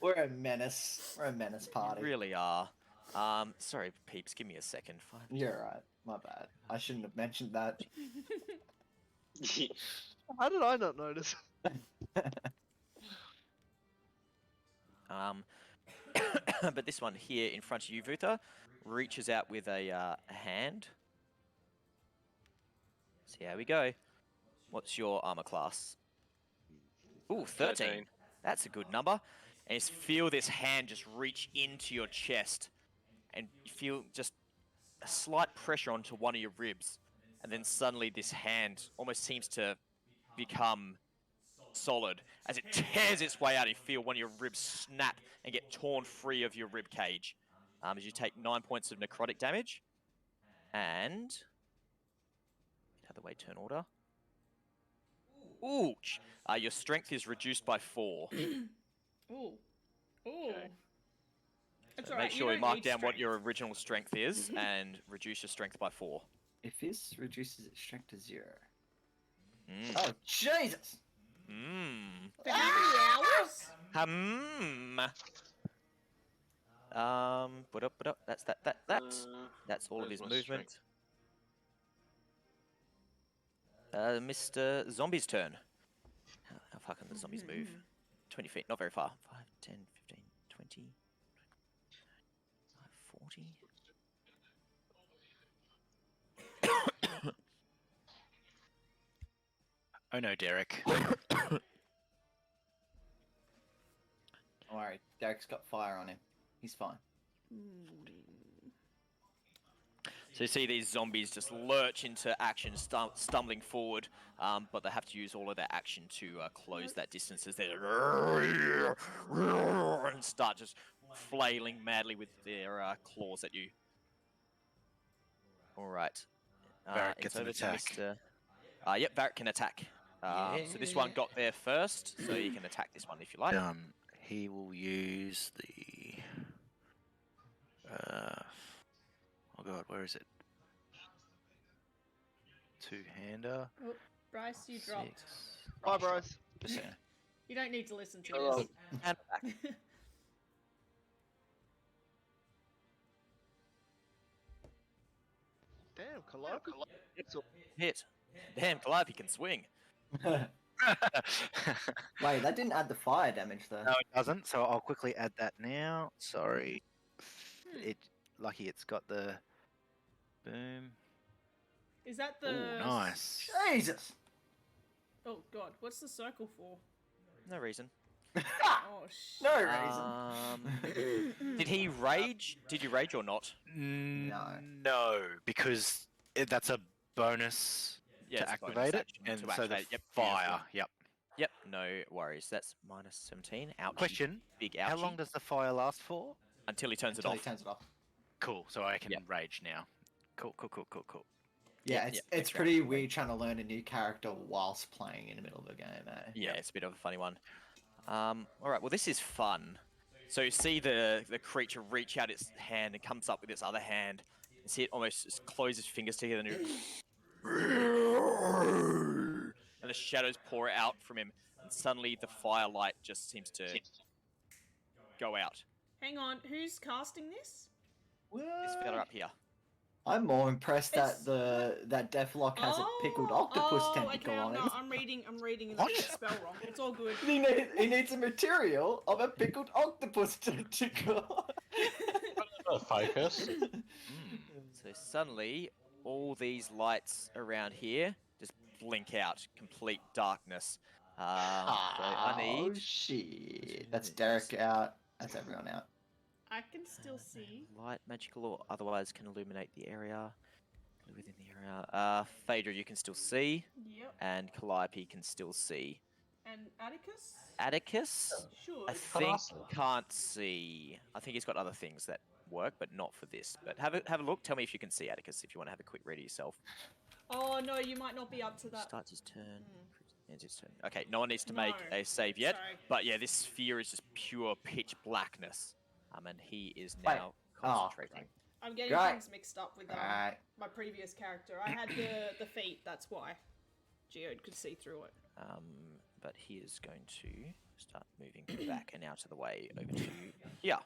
We're a menace. We're a menace party. You really are. Sorry, peeps. Give me a second. You're right. My bad. I shouldn't have mentioned that. How did I not notice? But this one here in front of you, Vutha, reaches out with a hand. See how we go. What's your armor class? Ooh, 13. That's a good number. And you feel this hand just reach into your chest, and you feel just a slight pressure onto one of your ribs, and then suddenly this hand almost seems to become solid as it tears its way out. And you feel one of your ribs snap and get torn free of your rib cage, as you take 9 points of necrotic damage. And other way, turn order. Ooh, your strength is reduced by 4. Ooh. Ooh. Okay. It's So alright, make you sure you don't mark need down what strength. your original strength is and reduce your strength by 4. If this reduces its strength to 0. Mm. Oh, Jesus! Mm. For how many hours? Put up. That's that. That's all of his where's my movement. strength? Mr. Zombie's turn. How far can the zombies move? 20 feet, not very far. 5, 10, 15, 20, 40. Oh no, Derek. Don't worry, Derek's got fire on him. He's fine. So you see these zombies just lurch into action, stumbling forward, but they have to use all of their action to close that distance as they and start just flailing madly with their claws at you. All right. Vharik It's gets an over to attack. Mr. Yep, Vharik can attack. So this one got there first, so you can attack this one if you like. He will use the... oh god, where is it? 2-hander. Oh, Bryce, you dropped. 6. Bye, Bryce. Just saying. You don't need to listen to Hello. this. And attack. Damn, Calliope. Hit. Damn, Calliope can swing. Wait, that didn't add the fire damage though. No, it doesn't. So I'll quickly add that now. Sorry. It lucky it's got the boom. Is that the... Ooh, nice. Jesus! Oh god, what's the circle for? No reason. Oh shit. No reason. Did he rage? Did you rage or not? No, because that's a bonus Yeah, to it's a bonus activate it, action and to so the activate. Yep, fire. beautiful. Yep. Yep, no worries. That's minus 17. Ouch. Question: Big ouchie. How long does the fire last for? Until he turns until it he off. turns it off. Cool. So I can Yep. rage now. Cool. Yeah, Yep, it's yep, pretty exactly. weird trying to learn a new character whilst playing in the middle of a game, eh? Yeah, it's a bit of a funny one. All right, well, this is fun. So you see the creature reach out its hand and comes up with its other hand. You see it almost just close its fingers together and and the shadows pour out from him. And suddenly the firelight just seems to go out. Hang on, who's casting this? This fella up here. I'm more impressed It's- that Dethklok has a pickled octopus tentacle okay, on it. I'm reading What? the spell wrong. It's all good. He needs a material of a pickled octopus tentacle. Focus. So suddenly, all these lights around here just blink out. Complete darkness. So I Oh need shit! That's Derek out. That's everyone out. I can still see. light, magical, or otherwise can illuminate the area. Within the area. Phaedra, you can still see, Yep. and Calliope can still see. And Atticus? Atticus, Sure. I think can't see. I think he's got other things that work, but not for this. But have a look. Tell me if you can see Atticus. If you want to have a quick read of yourself. Oh no, you might not be up to that. Starts his turn. Ends his turn. Okay, no one needs to make No. a save yet. Sorry. But yeah, this sphere is just pure pitch blackness. And he is Wait. now concentrating. right. I'm getting Great. things mixed up with Alright. my previous character. I had the feet, that's why. Geode could see through it. But he is going to start moving back and out of the way over to here.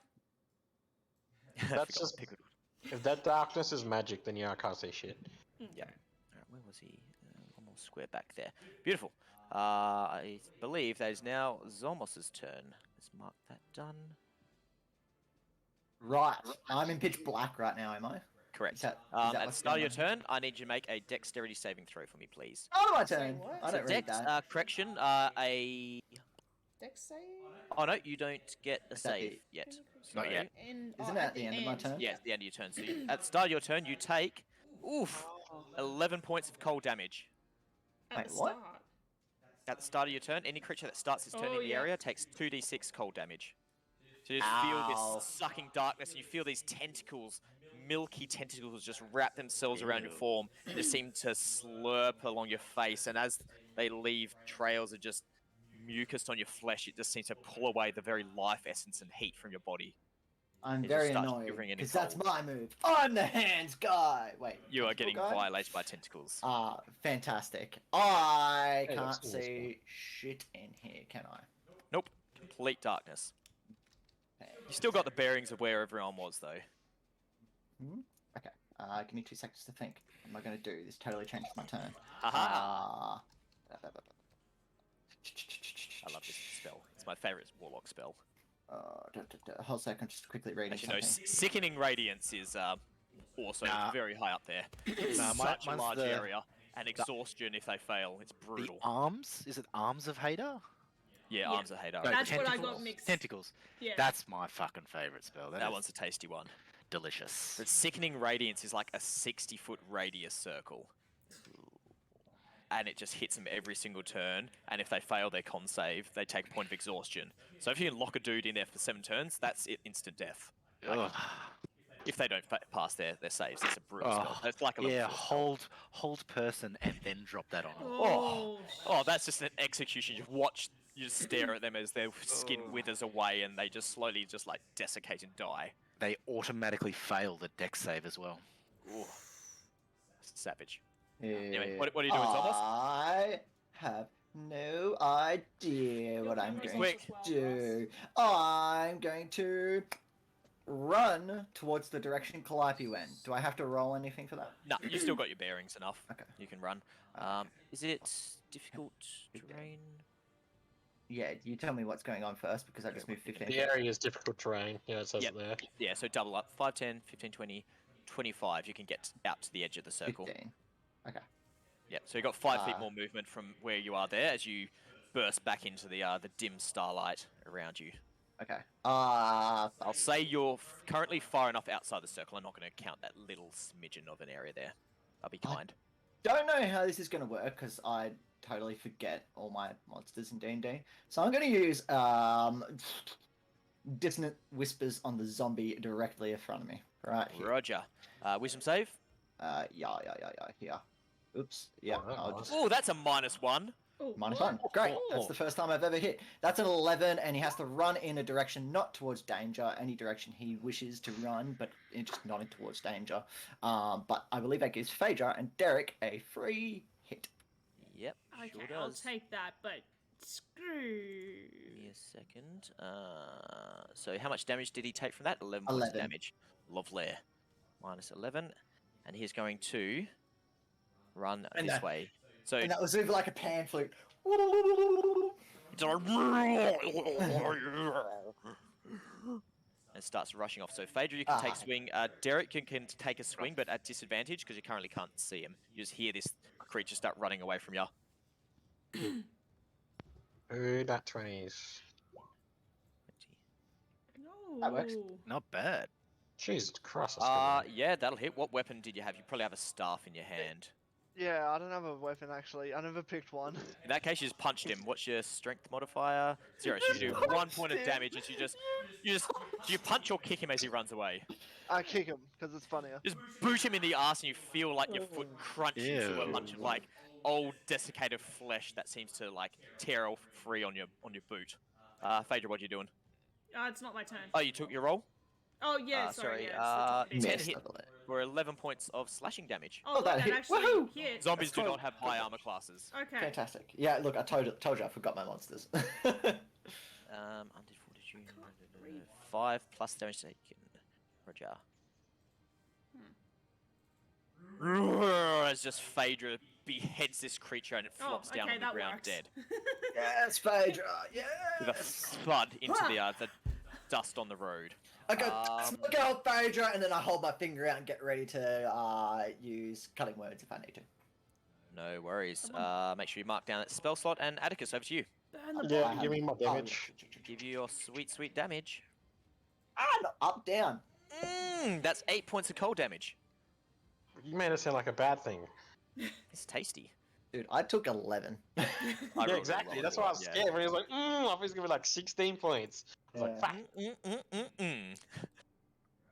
That's just if that darkness is magic, then yeah, I can't see shit. Yeah. Alright, where was he? One more square back there. Beautiful. I believe that is now Zolmos' turn. Let's mark that done. Right, I'm in pitch black right now, am I? Correct. Is that At the what's start of your going on? turn, I need you to make a dexterity saving throw for me, please. Oh, my Say turn. what? I don't read Dex, that. correction, a... Dex save? Oh no, you don't get a Is that save the- yet. Not So- yet. Isn't it at the end of my turn? Yeah, it's the end of your turn. So at the start of your turn, you take, 11 points of cold damage. At Wait, the what? start. At the start of your turn, any creature that starts its turn Oh, in the yeah. area takes 2d6 cold damage. So you just feel Ow. this sucking darkness, and you feel these tentacles, milky tentacles, just wrap themselves around your form. And just seem to slurp along your face, and as they leave trails of just mucus on your flesh, it just seems to pull away the very life essence and heat from your body. I'm It just very starts annoyed shivering in because the that's cold. my move. I'm the hands guy. Wait, You are tentacle getting guy? violated by tentacles. Fantastic. I Hey, can't that's always see shit in here, can I? Nope, complete darkness. You still got the bearings of where everyone was, though. Okay. Give me 2 seconds to think. What am I going to do? This totally changes my turn. Aha! I I love this spell. It's my favourite Warlock spell. Hold a second, just quickly reading Actually, no, something. Sickening Radiance is also Nah. very high up there. It's Nah, such a mine's large the- area, and exhaustion if they fail. It's The brutal. arms? Is it arms of Hader? Yeah, Yeah. Arms of Hadar. No, That's what I tentacles. got mixed. Tentacles. Yeah. That's my fucking favorite spell. That is one's a tasty one. delicious. But Sickening Radiance is like a 60-foot radius circle. And it just hits them every single turn, and if they fail their con save, they take a point of exhaustion. So if you can lock a dude in there for 7 turns, that's it, instant death. Ugh. If they don't pass their saves, it's a brutal spell. Oh, It's like a level yeah, 4 spell. hold person and then drop that on. Oh, Oh, that's just an execution. You just stare at them as their skin withers away, and they just slowly just like desiccate and die. They automatically fail the dex save as well. Ooh. Savage. Anyway, what are you doing, Ah. Zolmos? I have no idea what I'm cameras going Quick. as well, to do. I'm going to run towards the direction Calliope went. Do I have to roll anything for that? No, you still got your bearings enough. Okay. You can run. Is it difficult terrain? Yeah, you tell me what's going on first because I just moved 15. The area is difficult terrain. Yeah, it says Yep. it there. Yeah, so double up. 5, 10, 15, 20, 25. You can get out to the edge of the circle. 15. Okay. Yep, so you got 5 feet Ah. more movement from where you are there as you burst back into the dim starlight around you. Okay. I'll say you're currently far enough outside the circle. I'm not going to count that little smidgen of an area there. I'll be kind. Don't know how this is going to work because I totally forget all my monsters in D&D. So I'm going to use dissonant whispers on the zombie directly in front of me. Right here. Roger. Wisdom save. Yeah. Here. Oops. Yeah. Oh, I'll nice. just Oh, that's a -1. Oh, -1. Great. That's the first time I've ever hit. That's an 11, and he has to run in a direction not towards danger, any direction he wishes to run, but just not towards danger. But I believe that gives Phaedra and Derek a free hit. Yep. Okay, Sure I'll does. take that, but screw. Give me a second. So how much damage did he take from that? 11 points of 11. damage. Lovely. -11. And he's going to run And this that- way. So And that was over like a pan flute. and starts rushing off. So Phaedra, you can take Ah. swing. Derek, you can take a swing, but at disadvantage because you currently can't see him. You just hear this creature start running away from you. Ooh, that 20s. No. That works. Not bad. Jesus Christ. That's good, man. Yeah, that'll hit. What weapon did you have? You probably have a staff in your hand. Yeah, I don't have a weapon actually. I never picked one. In that case, you just punched him. What's your strength modifier? 0. So you do 1 point of damage as you punch or kick him as he runs away. I kick him because it's funnier. Just boot him in the ass and you feel like your foot crunch into a Ew. bunch of like old desiccated flesh that seems to like tear off free on your boot. Phaedra, what are you doing? It's not my turn. Oh, you took your roll? Oh yeah, sorry, Yeah, it's the 10 Missed, hit I believe. for 11 points of slashing damage. Oh, that that hit. actually Woohoo! hit. Zombies do That's not have high armor classes. Okay. Fantastic. Yeah, look, I told you, I forgot my monsters. Undead fortitude. read. 5 plus damage taken. Roger. As just Phaedra beheads this creature and it flops down okay, on the that ground works. dead. Yes, Phaedra, With a yes! thud into the dust on the road. I go, "Smoke out, Phaedra," and then I hold my finger out and get ready to use cutting words if I need to. No worries. Make sure you mark down that spell slot. And Atticus, over to you. Burn the Yeah, body. give me my Oh, damage. Give you your sweet, sweet damage. no, up, down. That's 8 points of cold damage. You made it sound like a bad thing. It's tasty. Dude, I took 11. I Yeah, rolled a exactly. roll That's as why I well, was yeah. scared when he was like, I thought he was gonna be like 16 points. I was like, Yeah. fuck.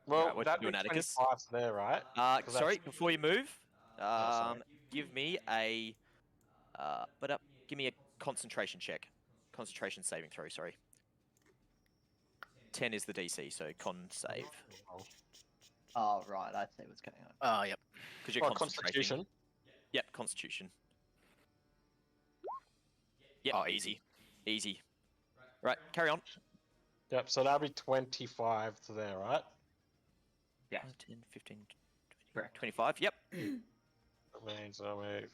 Well, Well, what that'd you be doing, Atticus? 25 there, right? 'Cause Sorry, that's- before you move, sorry. give me a, give me a concentration check. Concentration saving throw, sorry. 10 is the DC, so con save. Oh, right, I see what's going on. Oh, yep. Because you're Oh, concentrating. Constitution. Yep, Constitution. Yep, Oh, easy. Easy. Right, carry on. Yep, so that'll be 25 to there, right? Yeah. 10, 15, 20, Correct. 25, yep. That means I'll move.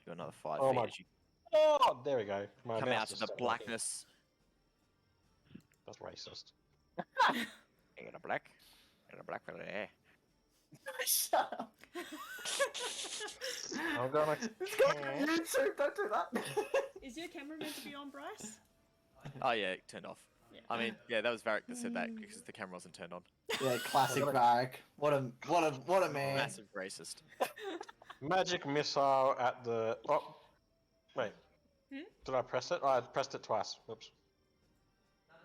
Got another 5 Oh feet my- as you Oh, there we go. My come mouse out of just the stopped working. blackness. That's racist. You got a black? You got a black fella there. Shut up. I'm gonna. It's going on YouTube, don't do that. Is your camera meant to be on, Bryce? Oh yeah, it turned off. Yeah. I mean, yeah, that was Vharik that said that because the camera wasn't turned on. Yeah, classic Vharik. What a man. Massive racist. Magic missile at the. Oh, wait. Hmm? Did I press it? Oh, I pressed it twice. Oops.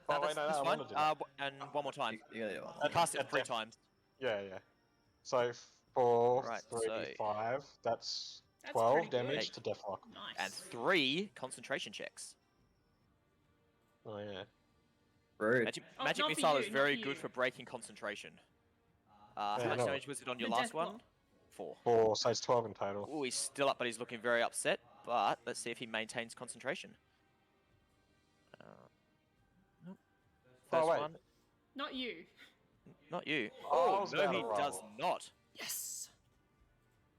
Oh, wait, no, that's I fine. wanted to do that. And one more time. You gotta do one. You cast it That's 3 it. times. Yeah, yeah. So 4, Right, 3, so- 5. That's That's 12 pretty good. damage to Dethklok. Nice. And 3 concentration checks. Oh yeah. Rude. Magic, Oh, magic not for missile you, is not very for good you. for breaking concentration. How Yeah, I much know. damage was it on your The last Dethklok. one? 4. 4, so it's 12 in total. Oh, he's still up, but he's looking very upset. But let's see if he maintains concentration. Nope. Oh, First wait. one, Not you. not you. Oh, I Oh, was no, about he to does roll. not. Yes.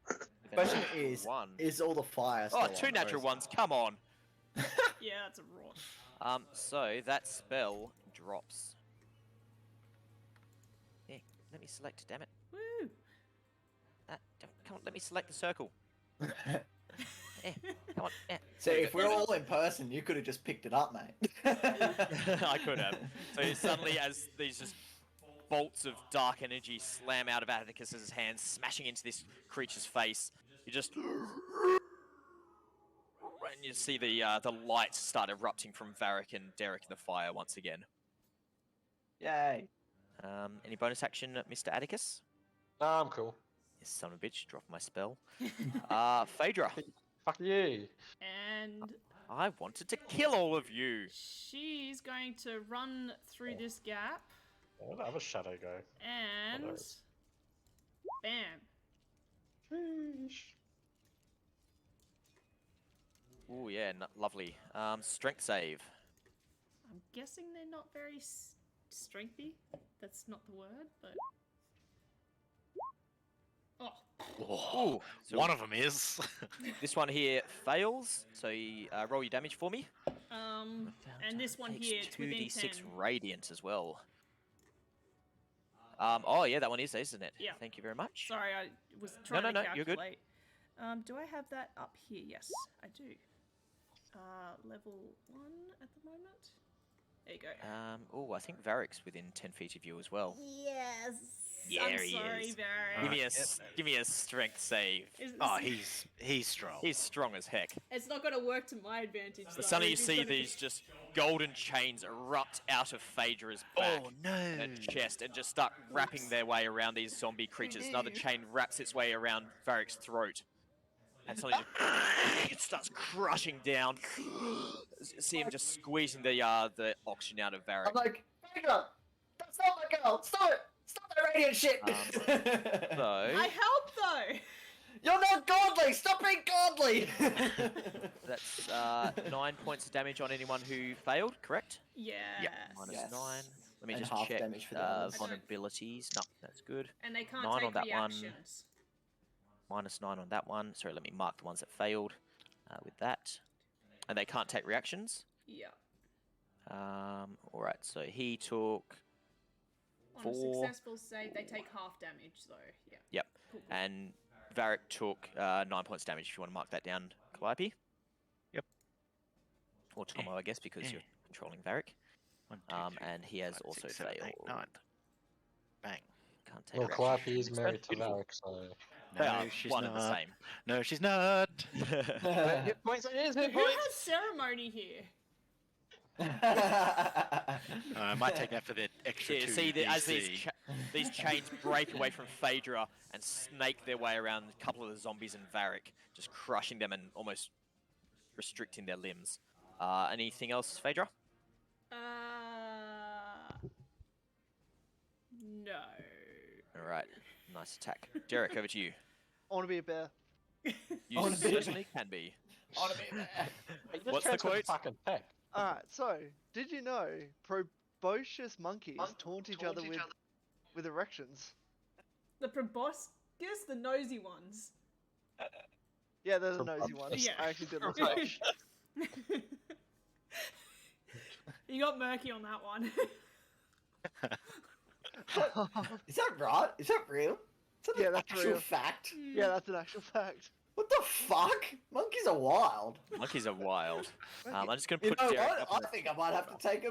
With a Question natural is, 1. is all the fire still Oh, on, 2 or natural is- ones. Come on. Yeah, that's a rot. So that spell drops. Yeah, let me select. Damn it. Woo. Come on, let me select the circle. Yeah, come on. Yeah. So There you if go. we're all in person, you could have just picked it up, mate. I could have. So suddenly, as these just bolts of dark energy slam out of Atticus's hands, smashing into this creature's face, you just and you see the lights start erupting from Vharik and Derek in the fire once again. Yay. Any bonus action, Mr. Atticus? No, I'm cool. Yes, son of a bitch, drop my spell. Phaedra, Fuck you. And I wanted to kill all of you. she's going to run through this gap Where did the other shadow go? and is. bam. Sheesh. Oh yeah, lovely. Strength save. I'm guessing they're not very strengthy. That's not the word, but Oh, So- one of them is. This one here fails, so you, roll your damage for me. and this one Takes here, it's within 2d6 10. radiant as well. Oh yeah, that one is, isn't it? Yeah. Thank you very much. Sorry, I was trying no, to no, calculate. you're good. Do I have that up here? Yes, I do. Level 1 at the moment. There you go. Oh, I think Vharik's within 10 feet of you as well. Yes. Yeah, I'm he sorry, is. Barry. Give me a strength save. Oh, he's strong. He's strong as heck. It's not going to work to my advantage. But though. suddenly you He's see gonna be- these just golden chains erupt out of Phaedra's back Oh no! and chest and just start wrapping their way around these zombie creatures. Another chain wraps its way around Varric's throat. And suddenly it starts crushing down. See him just squeezing the oxygen out of Vharik. I'm like, Phaedra, that's not my girl. Stop it. Stop that radiant shit. So, I helped though. You're not godly. Stop being godly. that's 9 points of damage on anyone who failed, correct? Yeah. Minus Yes. 9. Let me And just half check damage for the others. vulnerabilities. No, that's good. And they can't 9 take on that one. reactions. Minus 9 on that one. Sorry, let me mark the ones that failed with that. And they can't take reactions. Yeah. Alright, so he took On 4. a successful save, they take half damage though. Yeah. Yep. Cool, cool. And Vharik took 9 points damage if you want to mark that down, Calliope. Yep. Or Tomo, I guess, because you're controlling Vharik. 1, 2, 3, And he has 5, also 6, 7, 8, failed. 9. Bang. Can't take Well, reactions. Calliope is married to Beautiful. Vharik, so. They No, are she's one not. and the same. No, she's not. Hit points, it is hit Who points! has ceremony here? I might take that for the extra Yeah, 2 see, as DC. these chains break away from Phaedra and snake their way around a couple of the zombies and Vharik, just crushing them and almost restricting their limbs. Anything else, Phaedra? No. All right, nice attack. Derek, over to you. I want to be a bear. You wanna be- certainly can be. Hey, just What's the transfer quote? Fucking heck. Alright, so, did you know proboscis monkeys taunt each other with erections? The proboscis, the nosy ones. Yeah, they're the nosy ones. Yeah. I actually did look it up. You got murky on that one. Is that right? Is that real? Is that Yeah, an that's actual real. fact? Yeah, that's an actual fact. What the fuck? Monkeys are wild. Monkeys are wild. I'm just gonna You put know Derek what? up on I think I might have to take a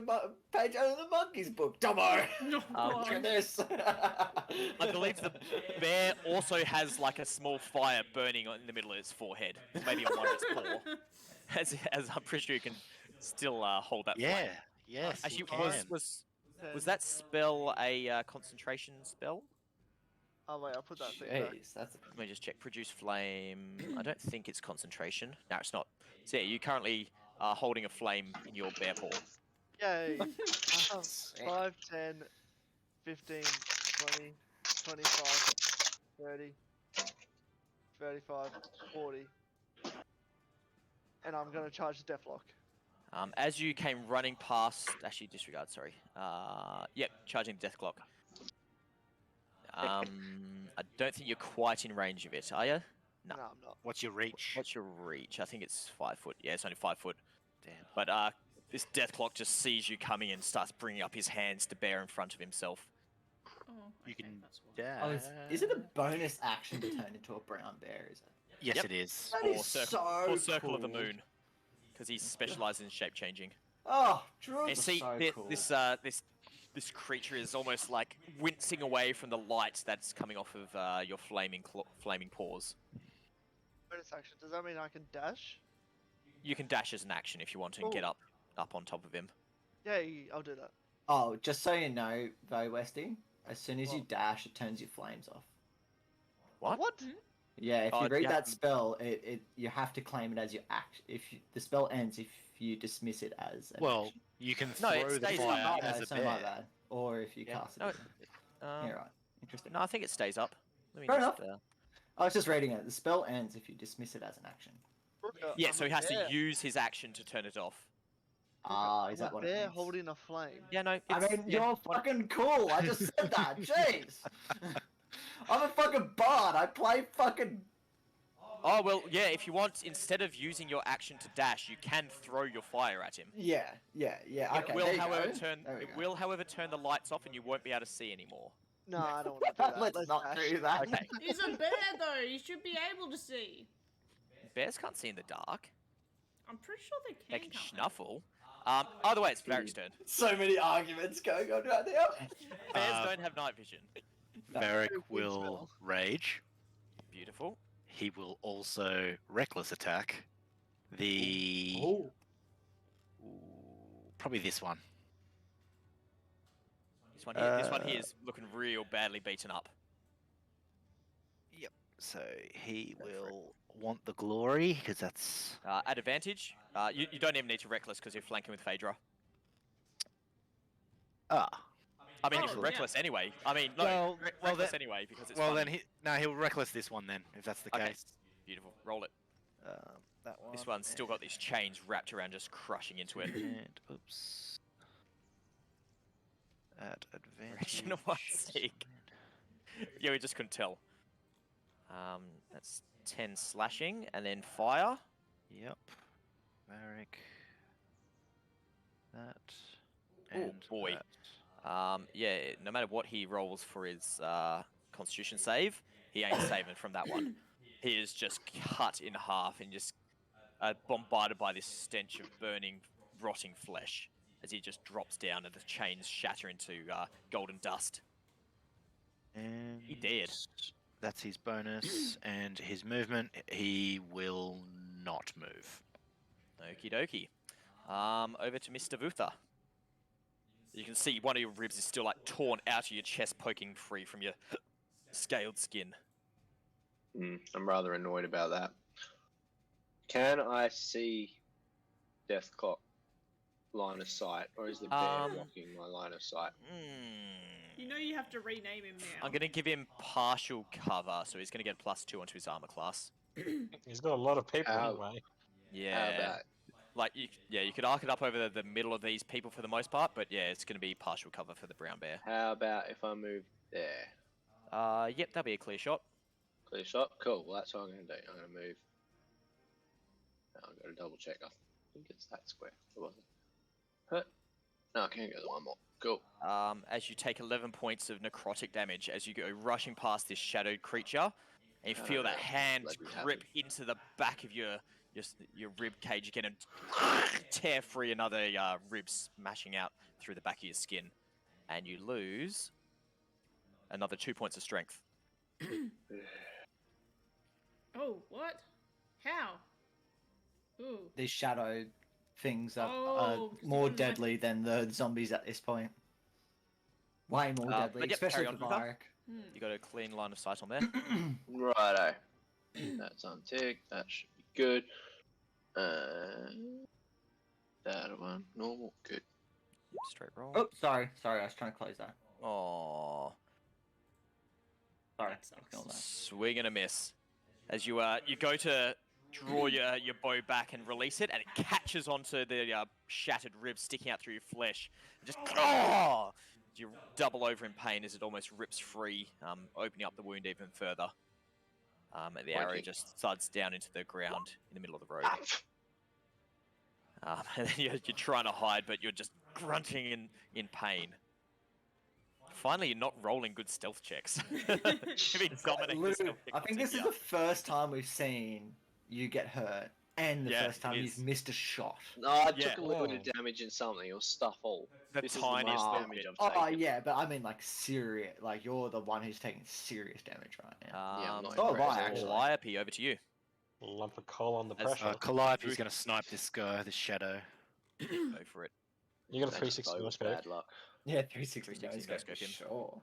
page out of the monkeys book. Dumbo! Look at this. I believe the bear also has like a small fire burning in the middle of its forehead, maybe on one of its paw. As I'm pretty sure you can still hold that. Yeah. flame. Yes. Actually, you can. was that spell a concentration spell? Oh wait, I'll put that thing back. Jeez, that's Let me just check. Produce flame. I don't think it's concentration. No, it's not. So yeah, you currently are holding a flame in your bear paw. Yay! 5, 10, 15, 20, 25, 30, 35, 40. And I'm gonna charge the Dethklok. As you came running past, actually disregard. Sorry. Yep, charging the Dethklok. I don't think you're quite in range of it, are you? No. No, I'm not. What's your reach? What's your reach? I think it's 5 foot. Yeah, it's only 5 foot. Damn. But this Dethklok just sees you coming and starts bringing up his hands to bear in front of himself. Oh, You okay, can that's why. Oh, is it a bonus action to turn into a brown bear, is it? Yes, Yep. it is. That Or is circle, so Circle of the cool. Moon, because he specializes in shape changing. Oh, Druid And is see, so thi- cool. this creature is almost like wincing away from the light that's coming off of your flaming paws. Bonus action. Does that mean I can dash? You can dash as an action if you want and get Ooh. up on top of him. Yay! I'll do that. Oh, just so you know, though, Westy, as soon as you dash, it turns your flames off. What? What? Yeah, if Oh, you read you that have to- spell, you have to claim it as your action. The spell ends if you dismiss it as an Well, action. you can No, it throw the stays Oh, up. fire no, as a so my bear. bad. Or if you Yeah. cast it. No, Yeah, right. Interesting. No, I think it stays up. Let me Fair just, I was just reading it. The spell ends if you dismiss it as an action. Yeah, I'm so a he has bear. to use his action to turn it off. Ah, is I'm that a what bear it means? holding a flame. Yeah, no. I It's, mean, yeah, you're fucking cool. I just said that. Jeez. I'm a fucking bard. I play fucking. Oh well, yeah. If you want, instead of using your action to dash, you can throw your fire at him. Yeah. Okay. It will, there you however, go. turn. There we It go. will, however, turn the lights off, and you won't be able to see anymore. No, I don't want to do that. Let's not dash. do that. Okay. He's a bear though. You should be able to see. Bears can't see in the dark. I'm pretty sure they They can. can can't schnuffle. Either way, it's Vharik's turn. So many arguments going on right now. Bears don't have night vision. Vharik Good will spell. rage. Beautiful. He will also reckless attack. The Oh. probably this one. This one here is looking real badly beaten up. So he will want the glory because that's At advantage, you don't even need to reckless because you're flanking with Phaedra. ah. I mean, Oh, you're yeah. reckless anyway. I mean, no, Well, reckless then- anyway because it's Well, funny. then he'll reckless this one then if that's the Okay. case. Beautiful. Roll it. That one. This one's still got these chains wrapped around, just crushing into it. And oops. At advantage. Direction of one seek. Yeah, we just couldn't tell. That's 10 slashing, and then fire. Yep. Vharik. That. Ooh, And boy. that. Yeah, no matter what he rolls for his Constitution save, he ain't saving from that one. He is just cut in half and just bombarded by this stench of burning, rotting flesh as he just drops down and the chains shatter into golden dust. And He did. That's his bonus, and his movement. He will not move. Okie dokie. Over to Mr. Vutha. You can see one of your ribs is still like torn out of your chest, poking free from your scaled skin. I'm rather annoyed about that. Can I see Dethklok line of sight, or is the bear blocking my line of sight? You know you have to rename him now. I'm going to give him partial cover, so he's going to get +2 onto his armor class. He's got a lot of people Ow. anyway. Yeah. How about Like, you could arc it up over the middle of these people for the most part, but yeah, it's going to be partial cover for the brown bear. if I move there? Yep, that'll be a clear shot. Clear shot? Cool, well that's what I'm going to do. I'm going to move. I've got to double check. I think it's that square. It wasn't. Huh? No, I can't go the one more. Cool. As you take 11 points of necrotic damage as you go rushing past this shadowed creature, and you feel that hand Let me have grip into the back of your rib cage again and tear free another rib smashing out through the back of your skin, and you lose another 2 points of strength. Oh, what? How? Ooh. These shadow things are Oh, more one of my- deadly than the zombies at this point. Way more deadly, but yep, especially carry for on, Vutha. Vharik. You got a clean line of sight on there. Righto. That's unticked. That should be good. That one. Normal. Good. Straight roll. Oh, sorry, I was trying to close that. Oh, Sorry, That sucks. ignore that. swing and a miss. As you go to draw your bow back and release it, and it catches onto the shattered ribs sticking out through your flesh. And just you double over in pain as it almost rips free, opening up the wound even further. And the arrow Pointy. just thuds down into the ground in the middle of the road. And then you're trying to hide, but you're just grunting in pain. Finally, you're not rolling good stealth checks. You've been dominating the Lou, stealth I check think this is yeah. the first time we've seen you get hurt, and the Yeah, first time it you've is. missed a shot. No, I Yeah. took a little bit of damage in something. It was stuff all. The This tiniest is the little most damage bit. I've Oh taken. yeah, but I mean like serious. Like you're the one who's taking serious damage right now. Yeah, I'm not Oh, impressed right, at all. actually. Calliope, over to you. Lump of coal on the As- pressure. Calliope's going to snipe this guy, this shadow. Go for it. You got a That's 360 both no speed. bad luck. Yeah, 360 360 no scope, no-scope him. sure.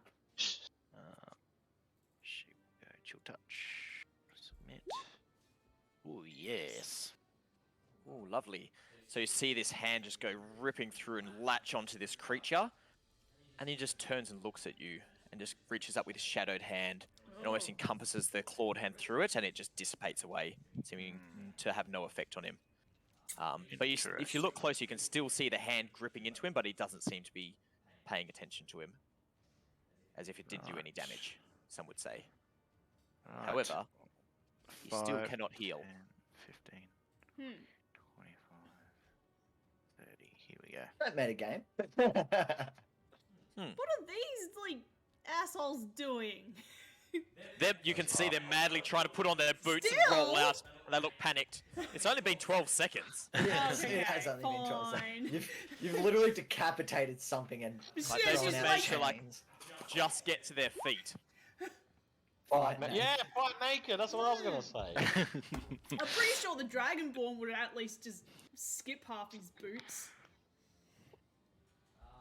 Shoot, go chill touch. Submit. Oh yes. Ooh, lovely. So you see this hand just go ripping through and latch onto this creature, and he just turns and looks at you and just reaches up with his shadowed hand and almost Oh. encompasses the clawed hand through it, and it just dissipates away, seeming to have no effect on him. But if you look close, you can still see the hand gripping into him, but he doesn't seem to be paying attention to him, as if it didn't do any damage, some would say. Right. However, he still 5, cannot heal. 10, 15, Hmm. 25, 30. Here we go. That metagame. What are these like assholes doing? You can see them madly trying to put on their boots and roll Still? out, and they look panicked. It's only been 12 seconds. Yes, Okay, it has only been 12 fine. seconds. You've literally decapitated something and Like, Yeah, they she's just thrown out managed to, like, chains. just get to their feet. Fight now. Yeah, fight naked. That's what I was gonna say. I'm pretty sure the Dragonborn would at least just skip half his boots.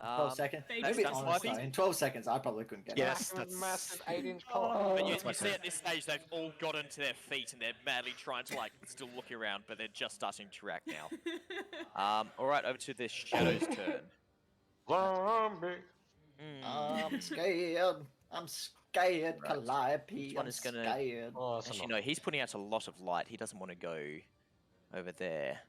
12 seconds. they Maybe just- honestly, in 12 seconds, I probably couldn't get Yes, it. that's Massive 8-inch But cock. you see at this stage, they've all gotten to their feet and they're madly trying to, like, still look around, but they're just starting to react now. Alright, over to the Shadow's turn. Zombie. I'm scared. I'm scared, Right. Calliope. This one I'm is gonna- scared. Oh, that's Actually, enough. no, he's putting out a lot of light. He doesn't want to go over there.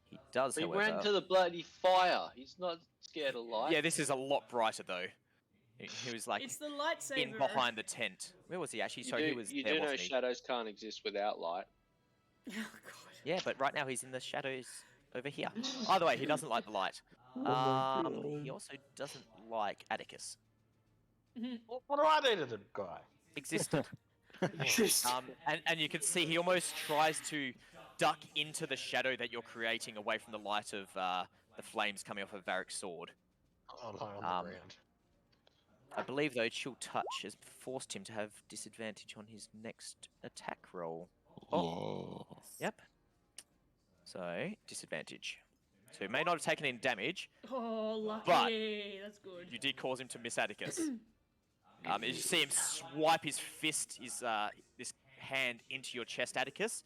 He does, He however. went to the bloody fire. He's not scared of light. Yeah, this is a lot brighter, though. He was, like, It's the lightsaber. in behind the tent. Where was he, actually? You Sorry, do, he was you there, do know wasn't he? shadows can't exist without light. Oh god. Yeah, but right now he's in the shadows over here. Either way, he doesn't like the light. He also doesn't like Atticus. What do I do to the guy? Existed. And you can see he almost tries to duck into the shadow that you're creating away from the light of the flames coming off of Vharik's sword. Oh no, on Um, the ground. I believe, though, Chill Touch has forced him to have disadvantage on his next attack roll. Oh, yep. So, disadvantage. So he may not have taken any damage. Oh, lucky. But- That's good. You did cause him to miss Atticus. As you see him swipe his fist, this hand into your chest, Atticus,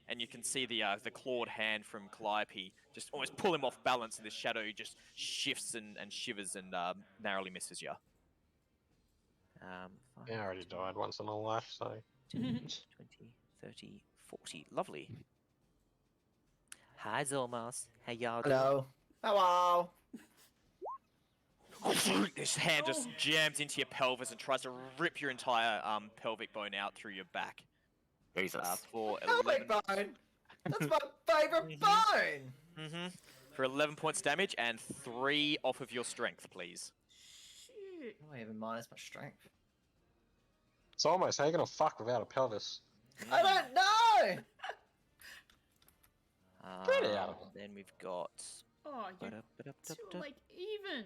and you can see the clawed hand from Calliope just almost pull him off balance, and the shadow just shifts and shivers and narrowly misses you. Yeah, I already died once in my life, so. 10, 20, 30, 40. Lovely. Hi, Zolmos. How y'all doing? Hello. Hello. This hand just jams into your pelvis and tries to rip your entire pelvic bone out through your back. Jesus. For Pelvic 11. bone. That's my favorite bone. For 11 points damage and 3 off of your strength, please. Shit. Oh, I even minus my strength. It's almost, how you gonna fuck without a pelvis? I don't know. Get it out of it. Then we've got. Oh, you're too, like, even.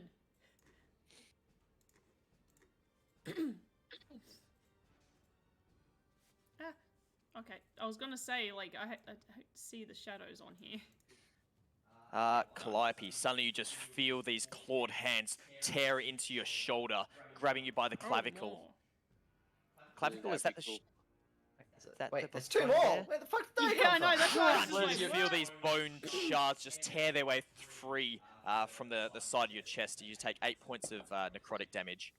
Okay, I was gonna say, like, I see the shadows on here. Calliope, suddenly you just feel these clawed hands tear into your shoulder, grabbing you by the clavicle. Oh, Clavicle, is that the? That Wait, the there's two bone more. there? Where the fuck did more. they Yeah, I come know, from? that's why I was Suddenly just you like, feel "What?" these bone shards just tear their way free from the side of your chest. You take 8 points of necrotic damage.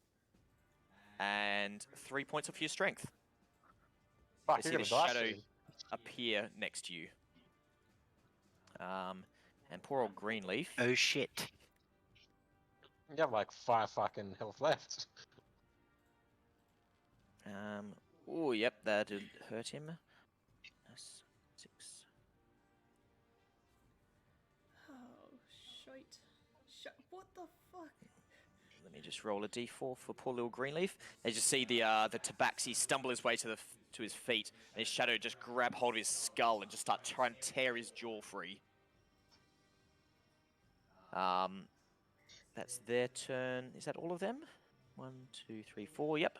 And 3 points of your strength. Fuck, You see you're the gonna die shadow soon. appear next to you. And poor old Greenleaf. Oh shit. You have like 5 fucking health left. Oh, yep, that did hurt him. That's 6. Oh, shite. What the fuck? Let me just roll a d4 for poor little Greenleaf. As you see the Tabaxi stumble his way to his feet, and his shadow just grab hold of his skull and just start trying to tear his jaw free. That's their turn. Is that all of them? 1, 2, 3, 4. Yep.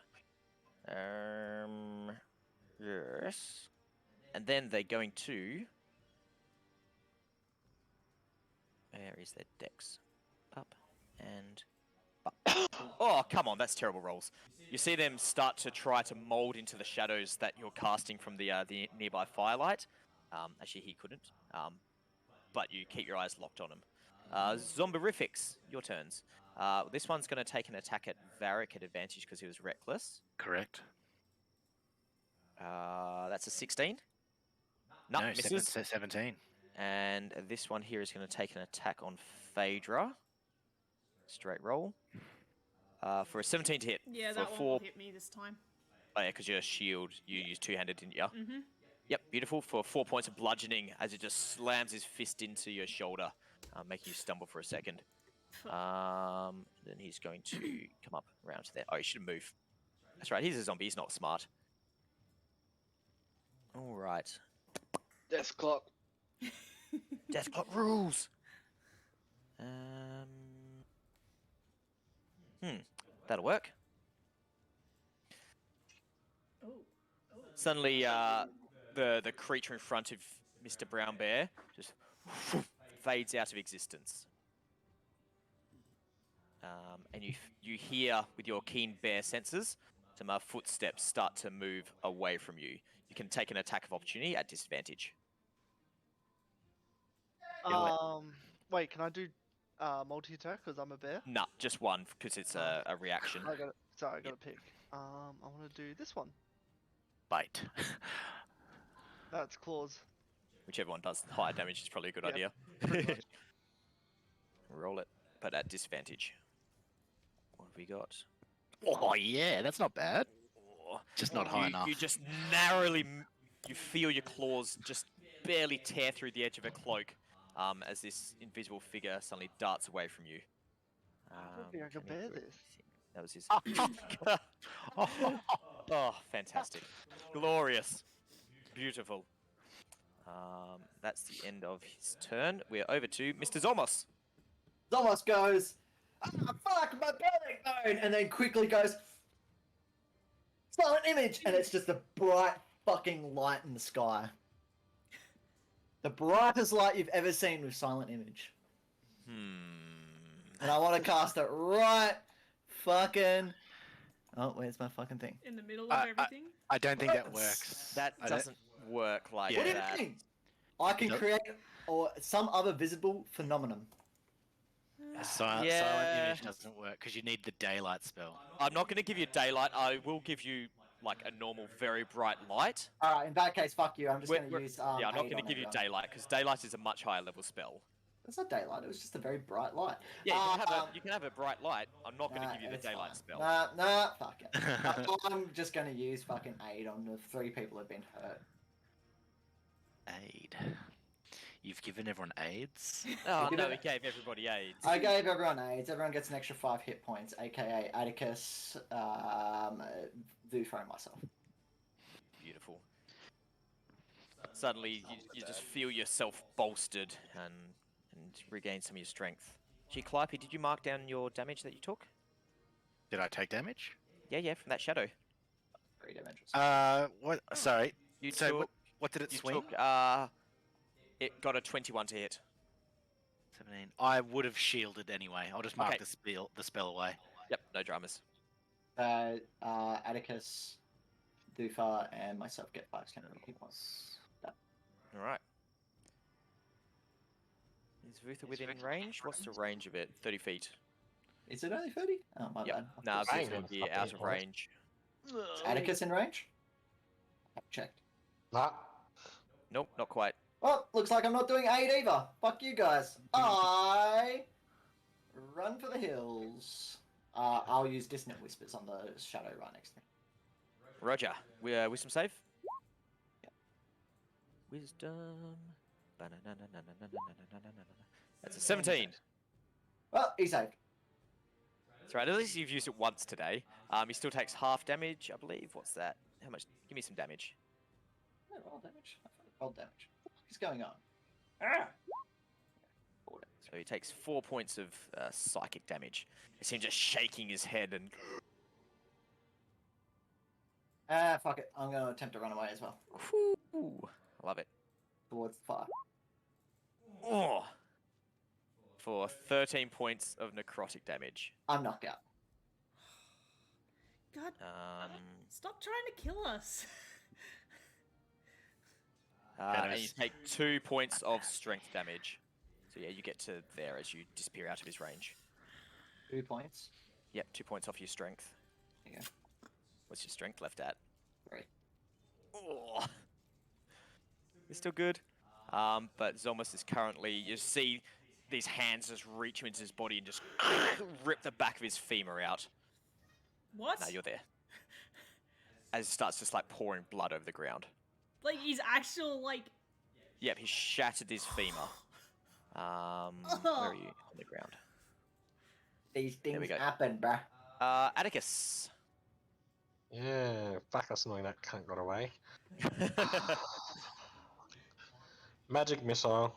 Yes. And then they're going to. Where is their dex? Up And oh, come on, that's terrible rolls. You see them start to try to mold into the shadows that you're casting from the nearby firelight. Actually, he couldn't. But you keep your eyes locked on him. Zomborifics, your turns. This one's going to take an attack at Vharik at advantage because he was reckless. Correct. That's a 16. No, misses. 17. And this one here is going to take an attack on Phaedra. Straight roll. For a 17 to hit. Yeah, for that one 4... will hit me this time. Oh yeah, because your shield, you used two-handed, didn't you? Mm-hmm. Yep, beautiful. For 4 points of bludgeoning as it just slams his fist into your shoulder, making you stumble for a second. Then he's going to come up around to there. Oh, he should move. That's right, he's a zombie, he's not smart. All right. Dethklok. Dethklok rules! That'll work. Oh. Suddenly, the creature in front of Mr. Brown Bear just fades out of existence. And you hear, with your keen bear senses, some footsteps start to move away from you. You can take an attack of opportunity at disadvantage. Wait, can I do multi-attack because I'm a bear? Nah, just one, because it's a reaction. I gotta pick. I want to do this one. Bite. That's claws. Whichever one does higher damage is probably a good Yep, idea. pretty much. Roll it, but at disadvantage. What have we got? Oh yeah, that's not bad. Just not high enough. You just narrowly, you feel your claws just barely tear through the edge of a cloak as this invisible figure suddenly darts away from you. I don't think I can bear this. That was his. Oh, fantastic. Glorious. Beautiful. That's the end of his turn. We're over to Mr. Zolmos. Zolmos goes, "Ah, fuck, my belly bone!" And then quickly goes, "Silent image!" And it's just a bright fucking light in the sky. The brightest light you've ever seen with silent image. And I want to cast it right fucking... Oh, where's my fucking thing? In the middle of everything? I don't think that works. That doesn't work like What do you that. mean? I can create or some other visible phenomenon. Silent image doesn't work because you need the daylight spell. I'm not going to give you daylight. I will give you like a normal, very bright light. Alright, in that case, fuck you. I'm just going to use... yeah, I'm not aid going on to give you everyone. daylight because daylight is a much higher level spell. That's not daylight, it was just a very bright light. Yeah, you can have a bright light. I'm not going to give you the it's daylight fine. spell. Nah, fuck it. I'm just going to use fucking aid on the 3 people who've been hurt. Aid. You've given everyone AIDS? Oh no, we gave everybody AIDS. I gave everyone AIDS. Everyone gets an extra 5 hit points, aka Atticus, Vutha, and myself. Beautiful. Suddenly, you just feel yourself bolstered and regain some of your strength. Gee, Calliope, did you mark down your damage that you took? Did I take damage? Yeah, from that shadow. 3 damage. What? Sorry. You So took, what did it you swing? took, it got a 21 to hit. 17. I would have shielded anyway. I'll just mark Okay. the spell away. Yep, no dramas. Atticus, Vutha, and myself get 5 hit points. Alright. Is Vutha within range? What's the range of it? 30 feet. Is it only 30? Oh, my Yep. bad. Nah, Bang. Vutha would be out of range. Is Atticus in range? I've checked. Nah. Nope, not quite. Well, looks like I'm not doing aid either. Fuck you guys. I run for the hills. I'll use Dissonant Whispers on the shadow right next to me. Roger. Wisdom save? Yep. Wisdom. That's a 17. Well, he saved. That's right, at least you've used it once today. He still takes half damage, I believe. What's that? How much? Give me some damage. Yeah, roll damage. I thought roll damage. What the fuck is going on? Ah! So he takes 4 points of psychic damage. You see him just shaking his head and... Fuck it. I'm going to attempt to run away as well. Ooh, I love it. Towards the fire. Oh! for 13 points of necrotic damage. I'm knocked out. God, Um, stop trying to kill us. and you take 2 points of strength damage. So yeah, you get to there as you disappear out of his range. 2 points. Yep, 2 points off your strength. There you go. What's your strength left at? 3. Oh. It's still good. But Zolmos is currently, you see these hands just reach him into his body and just rip the back of his femur out. What? No, you're there. As it starts just like pouring blood over the ground. Like he's actual like. Yep, he shattered his femur. Where are you on the ground? These we things go. happen, bruh. Atticus. Yeah, fuck us knowing that cunt got away. Magic missile.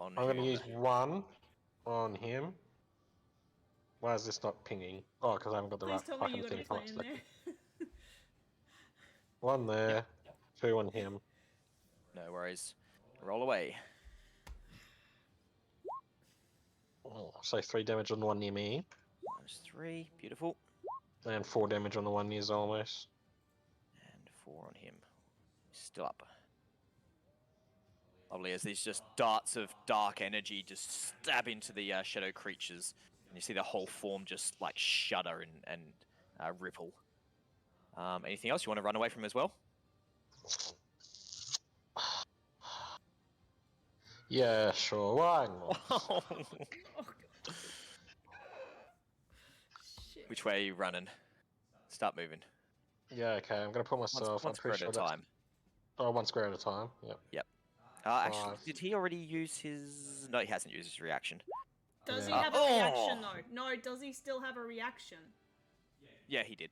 I'm going to use one on him. Why is this not pinging? Oh, because I haven't got the Please right tell me fucking you got thing a plan selected. there. One there, 2 on him. No worries. Roll away. Oh, so 3 damage on the one near me, -3, beautiful. and 4 damage on the one near Zolmos. And 4 on him. Still up. Lovely, as these just darts of dark energy just stab into the shadow creatures. And you see the whole form just like shudder and ripple. Anything else you want to run away from as well? Yeah, sure, why not? Oh, God. Shit. Which way are you running? Start moving. Yeah, okay, I'm going to put myself... One I'm square pretty at sure a that's... time. Oh, 1 square at a time, yep. Actually, 5. did he already use his... No, he hasn't used his reaction. Does he Yeah. have a reaction though? No, does he still have a reaction? Yeah, he did.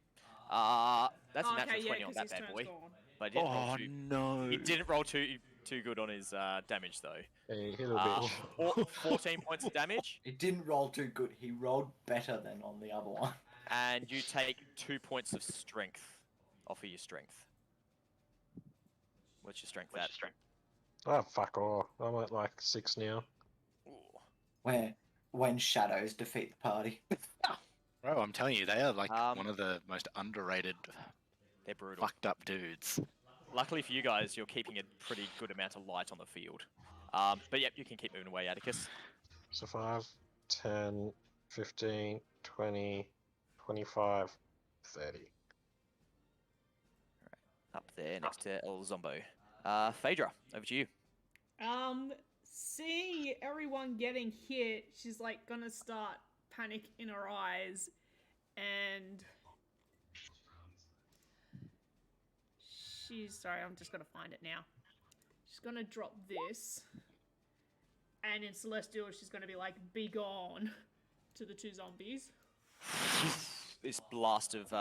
That's a Oh, natural okay, 20 yeah, on 'cause that his bad turn's boy. gone. But he didn't roll Oh too... no! He didn't roll too good on his damage though. Hey, little bitch. 14 points of damage, He didn't roll too good. He rolled better than on the other one. and you take 2 points of strength off of your strength. What's your strength at? Oh, fuck off. I'm at like 6 now. Ooh. When shadows defeat the party. Bro, I'm telling you, they are like Um, one of the most underrated, They're brutal. fucked up dudes. Luckily for you guys, you're keeping a pretty good amount of light on the field. But yep, you can keep moving away, Atticus. So 5, 10, 15, 20, 25, 30. Up there next to El Zombo. Phaedra, over to you. Seeing everyone getting hit, she's like gonna start panic in her eyes, and sorry, I'm just gonna find it now. She's gonna drop this, and in Celestial, she's gonna be like, "Be gone," to the 2 zombies. This blast of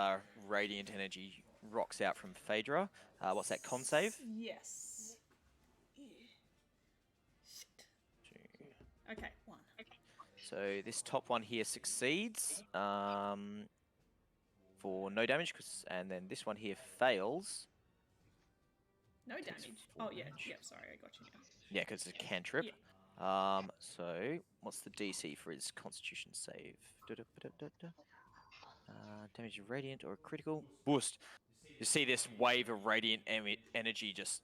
radiant energy rocks out from Phaedra. What's that, con save? Yes. Shit. Okay, 1. So this top one here succeeds for no damage, and then this one here fails. No Takes damage. 4 Oh yeah, damage. yeah. Sorry, I got you now. Yeah, because it's a cantrip. Yeah. So what's the DC for his Constitution save? Damage of radiant or critical boost. You see this wave of radiant energy just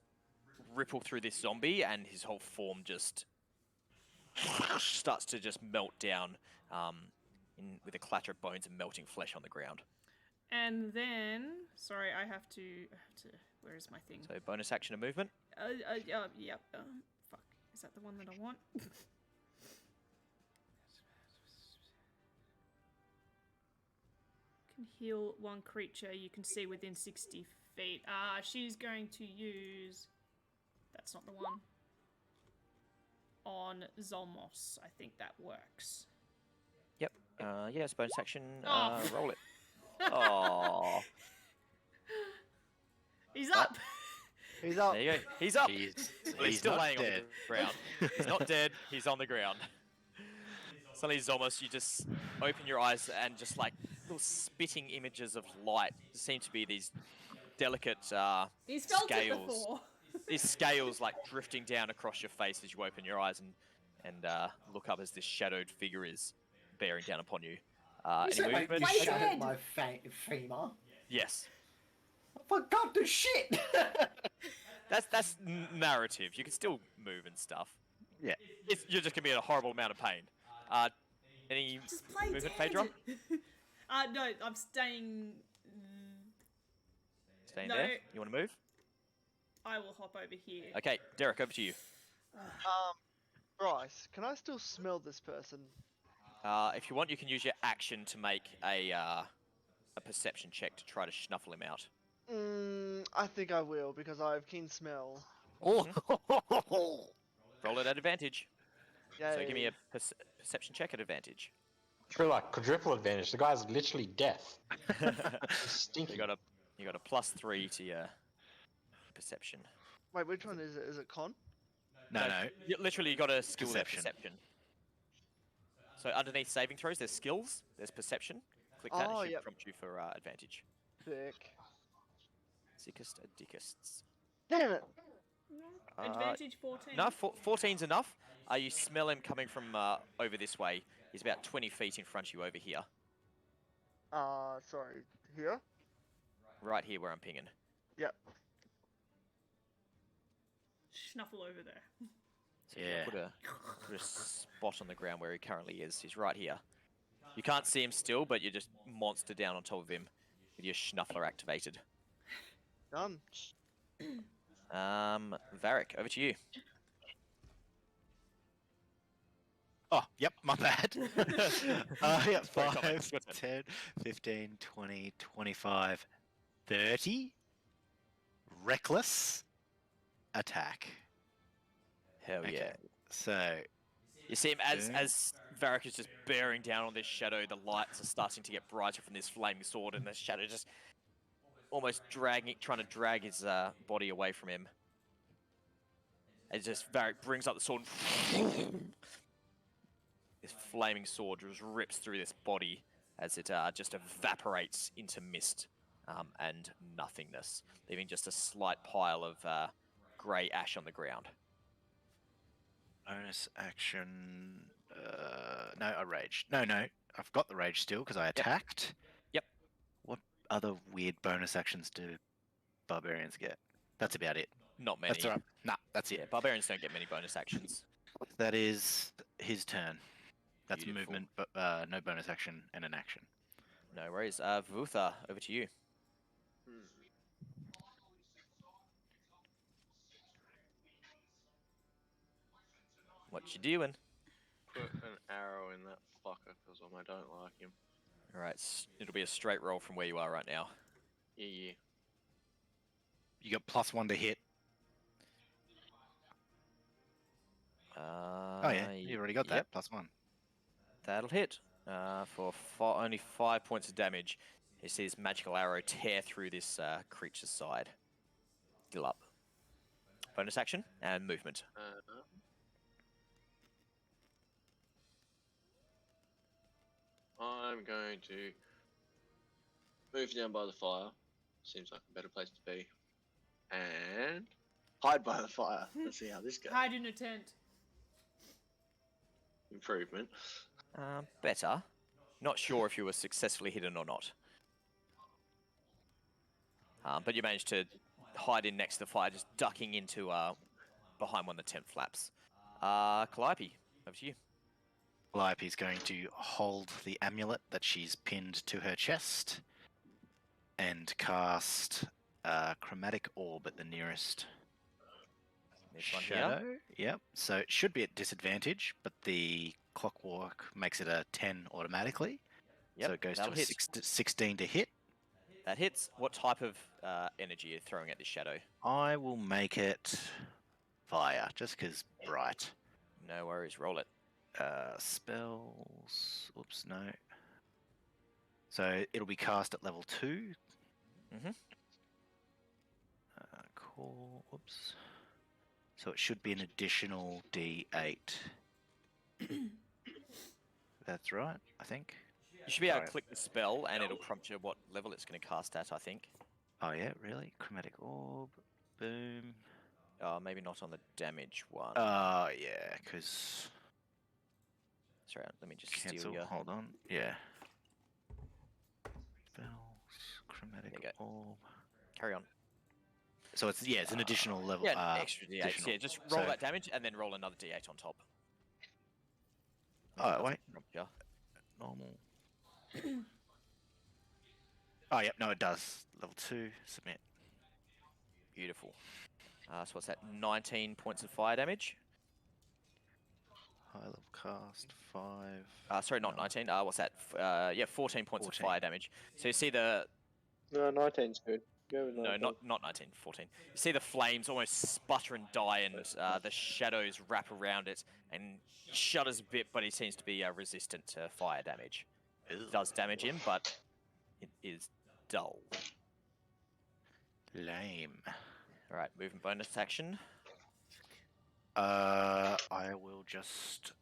ripple through this zombie, and his whole form just starts to just melt down with a clatter of bones and melting flesh on the ground. And then, sorry, I have to. Where is my thing? So bonus action of movement. Yep. Fuck. Is that the one that I want? Can heal 1 creature you can see within 60 feet. She's going to use. That's not the one. On Zolmos, I think that works. Yep. Yes, bonus action. Oh. Roll it. Oh. He's up. He's up. There you go. He's up. Well, he's still not laying dead. on the ground. He's not dead. He's on the ground. Suddenly, Zolmos, you just open your eyes and just like little spitting images of light seem to be these delicate He's felt it scales. before. These scales like drifting down across your face as you open your eyes, and and look up as this shadowed figure is bearing down upon you. You Any said like, movement? you Wait, shattered head. my femur. Yes. For God, the shit! That's narrative. You can still move and stuff. Yeah. You're just gonna be in a horrible amount of pain. Any Just play movement, dead. Phaedra? No, I'm staying. Staying No. there. You want to move? I will hop over here. Okay, Derek, over to you. Bryce, can I still smell this person? If you want, you can use your action to make a perception check to try to snuffle him out. I think I will because I have keen smell. Oh, Roll it at advantage. Yeah. So give me a perception check at advantage. True, like quadruple advantage. The guy's literally death. Stinky. You got a +3 to your perception. Wait, which one is it? Is it con? no. Literally, you got a skill there, Perception. perception. So underneath saving throws, there's skills, there's perception. Click that, Oh, and it should yep. prompt you for advantage. Thick. Sickest Atticus. Damn it! Advantage 14. No, 14's enough. You smell him coming from over this way. He's about 20 feet in front of you over here. Sorry. Here? Right here where I'm pinging. Yep. Snuffle over there. So yeah. Put a spot on the ground where he currently is. He's right here. You can't see him still, but you're just monster down on top of him with your Schnuffler activated. Done. Vharik, over to you. Oh, yep, my bad. Yeah, Sorry, Tom, 5, your turn. 10, 15, 20, 25, 30. Reckless attack. Hell Okay. yeah. So, You see him as Vharik is just bearing down on this shadow. The lights are starting to get brighter from this flaming sword, and the shadow just almost trying to drag his body away from him. As just Vharik brings up the sword. This flaming sword just rips through this body as it just evaporates into mist and nothingness, leaving just a slight pile of grey ash on the ground. bonus action. No, I raged. No, I've got the rage still because I attacked. Yep. What other weird bonus actions do barbarians get? That's about it. Not many. That's all right. Nah, that's Yeah, it. barbarians don't get many bonus actions. That is his turn. That's Beautiful. movement, but no bonus action and an action. No worries. Vutha, over to you. What you doing? Put an arrow in that fucker because I don't like him. Alright, it'll be a straight roll from where you are right now. Yeah. You got +1 to hit. Oh yeah, you already got that. Yep, +1. that'll hit. For only 5 points of damage. You see this magical arrow tear through this creature's side. Heal up. Bonus action and movement. I'm going to move down by the fire. Seems like a better place to be. And hide by the fire. Let's see how this goes. Hide in a tent. Improvement. Better. Not sure if you were successfully hidden or not. But you managed to hide in next to the fire, just ducking into behind one of the tent flaps. Calliope, over to you. Calliope's going to hold the amulet that she's pinned to her chest and cast Chromatic Orb at the nearest This one here. shadow. Yep. So it should be at disadvantage, but the clockwork makes it a 10 automatically. Yep, So it goes to that'll a hit. 16 to hit. That hits. What type of energy are you throwing at this shadow? I will make it fire, just because bright. No worries, roll it. Spells. Oops, no. So it'll be cast at level 2. Mhm. Cool. Oops. So it should be an additional D8. That's right, I think. You should be able to Alright. click the spell and it'll prompt you what level it's going to cast at, I think. Oh yeah, really? Chromatic Orb. Boom. Maybe not on the damage one. Yeah, because sorry. Let me just Cancel. steal your. Hold on. Yeah. Spells. Chromatic There you go. orb. Carry on. So it's it's an additional level. Yeah, extra D8. additional. Yeah, just roll So- that damage and then roll another D8 on top. Oh wait. Yeah. Normal. Oh yep. No, it does. Level 2. Submit. Beautiful. So what's that? 19 points of fire damage. High level cast. 5. Sorry, not 19. What's that? Yeah, 14 points 14. of fire damage. So you see the No, 19's good. Go with 19. no, not 19, 14. You see the flames almost sputter and die, and the shadows wrap around it, and shudders a bit, but he seems to be resistant to fire damage. It does damage him, but it is dull. Lame. All right, movement bonus action. I will just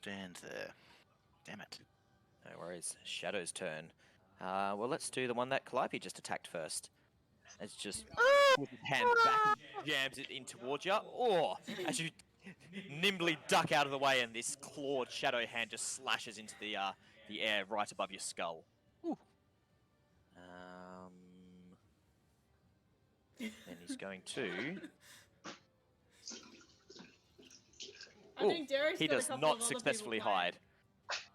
stand there. Damn it. No worries. Shadow's turn. Well, let's do the one that Calliope just attacked first. It's just with his hand back and jams it in towards you. Or as you nimbly duck out of the way, and this clawed shadow hand just slashes into the air right above your skull. Ooh. Then he's going to. I think Derek's He got a does couple of not other successfully people playing.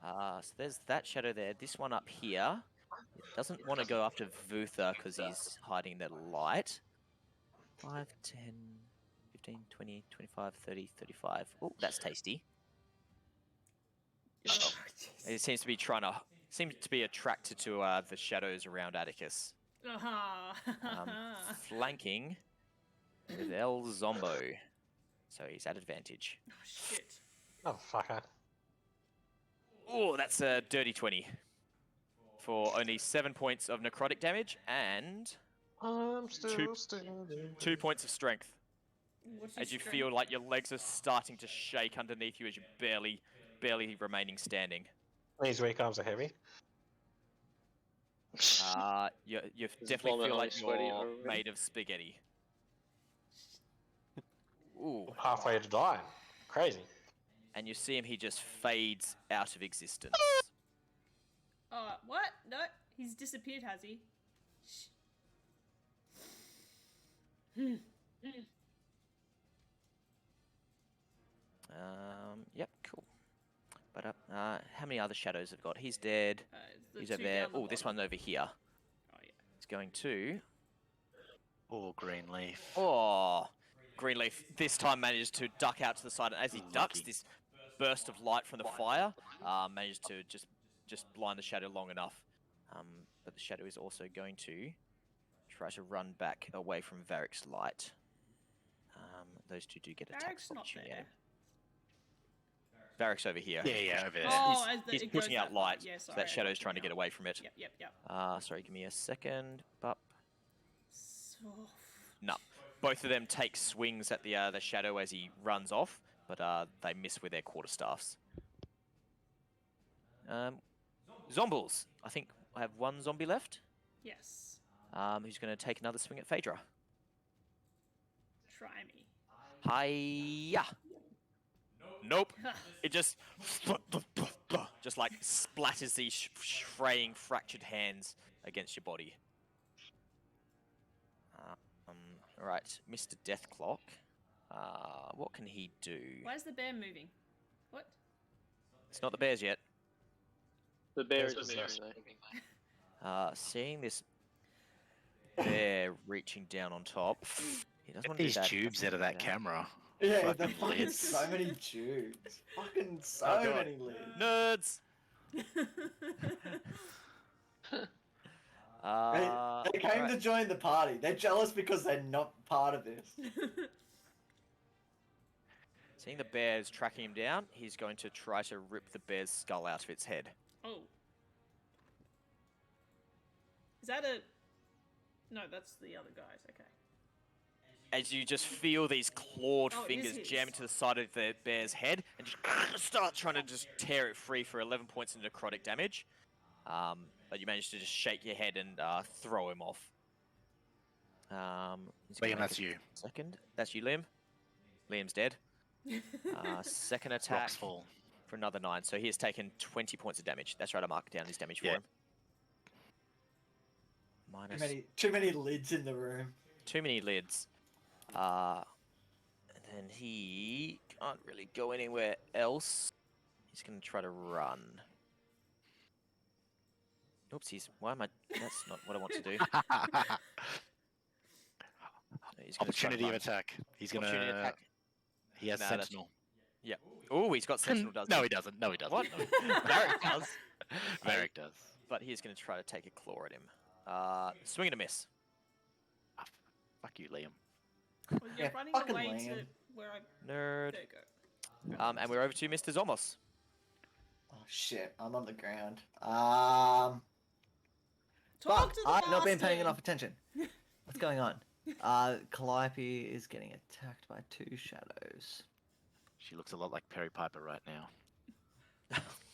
hide. So there's that shadow there. This one up here doesn't want to go after Vutha because he's hiding in the light. 5, 10, 15, 20, 25, 30, 35. Oh, that's tasty. Oh, It seems to be attracted to the shadows around Atticus. Flanking with El Zombo. So he's at advantage. Oh, shit. Oh, fucker. Oh, that's a dirty 20. For only 7 points of necrotic damage and I'm still standing. 2 points of strength. What's As his you strength? feel like your legs are starting to shake underneath you as you're barely remaining standing. These weak arms are heavy. You Is definitely vomit feel on like his sweaty you're already? made of spaghetti. Ooh. Halfway to die. Crazy. And you see him, he just fades out of existence. What? No, he's disappeared, has he? Shh. Yep, cool. But how many other shadows have got? He's dead. It's the He's two over there. down the Oh, this bottom. one over here. Oh, yeah. It's going to. Or green leaf. Oh, Greenleaf this time manages to duck out to the side, and as he ducks, Lucky. this burst of light from the fire managed to just blind the shadow long enough. But the shadow is also going to try to run back away from Vharik's light. Those two do get attacks Vharik's not opportunity. there. Vharik's over here. Yeah, over there. Oh, as He's it goes pushing out that far. light, Yeah, so sorry, that I shadow's got trying to you. get away from it. Yep. Sorry, give me a second. Bup. So... No. Both of them take swings at the shadow as he runs off, but they miss with their quarterstaffs. Zombies. I think I have one zombie left. Yes. Who's going to take another swing at Phaedra? Try me. Hiya. Nope. It just like splatters these fraying, fractured hands against your body. Right, Mr. Dethklok. What can he do? Why is the bear moving? What? It's not the bears yet. The bear Yes, is the bear's moving though. Seeing this bear reaching down on top, he doesn't Get want to do these that. tubes out of that camera. Yeah, the Fucking fucking lids. so many tubes. Fucking so Oh, God. many lids. Nerds. They came right. to join the party. They're jealous because they're not part of this. Seeing the bears tracking him down, he's going to try to rip the bear's skull out of its head. Oh. Is that a... No, that's the other guys. Okay. As you just feel these clawed Oh, it is fingers his. jam into the side of the bear's head and just start trying to just tear it free for 11 points of necrotic damage. But you manage to just shake your head and throw him off. He's gonna Liam, make that's a you. Second. That's you, Liam. Liam's dead. Second attack Rocks fall. for another 9. So he has taken 20 points of damage. That's right, I marked down his damage for Yeah. him. Minus Too many lids in the room. too many lids. And then he can't really go anywhere else. He's going to try to run. Oopsies. Why am I... That's not what I want to do. He's gonna try to Opportunity of run. attack. He's gonna. Opportunity attack. He has Nah, that's- sentinel. Oh, he's got Sentinel, does No, he? he doesn't. No, he doesn't. What? No. Vharik does. Vharik does. But he is going to try to take a claw at him. Swing and a miss. Ah, fuck you, Liam. Well, you're Yeah, running fucking away Liam. to where I... Nerd. There you go. And we're over to Mr. Zolmos. Oh shit, I'm on the ground. Talk to the I've not been bastard. paying enough attention. What's going on? Calliope is getting attacked by 2 shadows. She looks a lot like Perry Piper right now.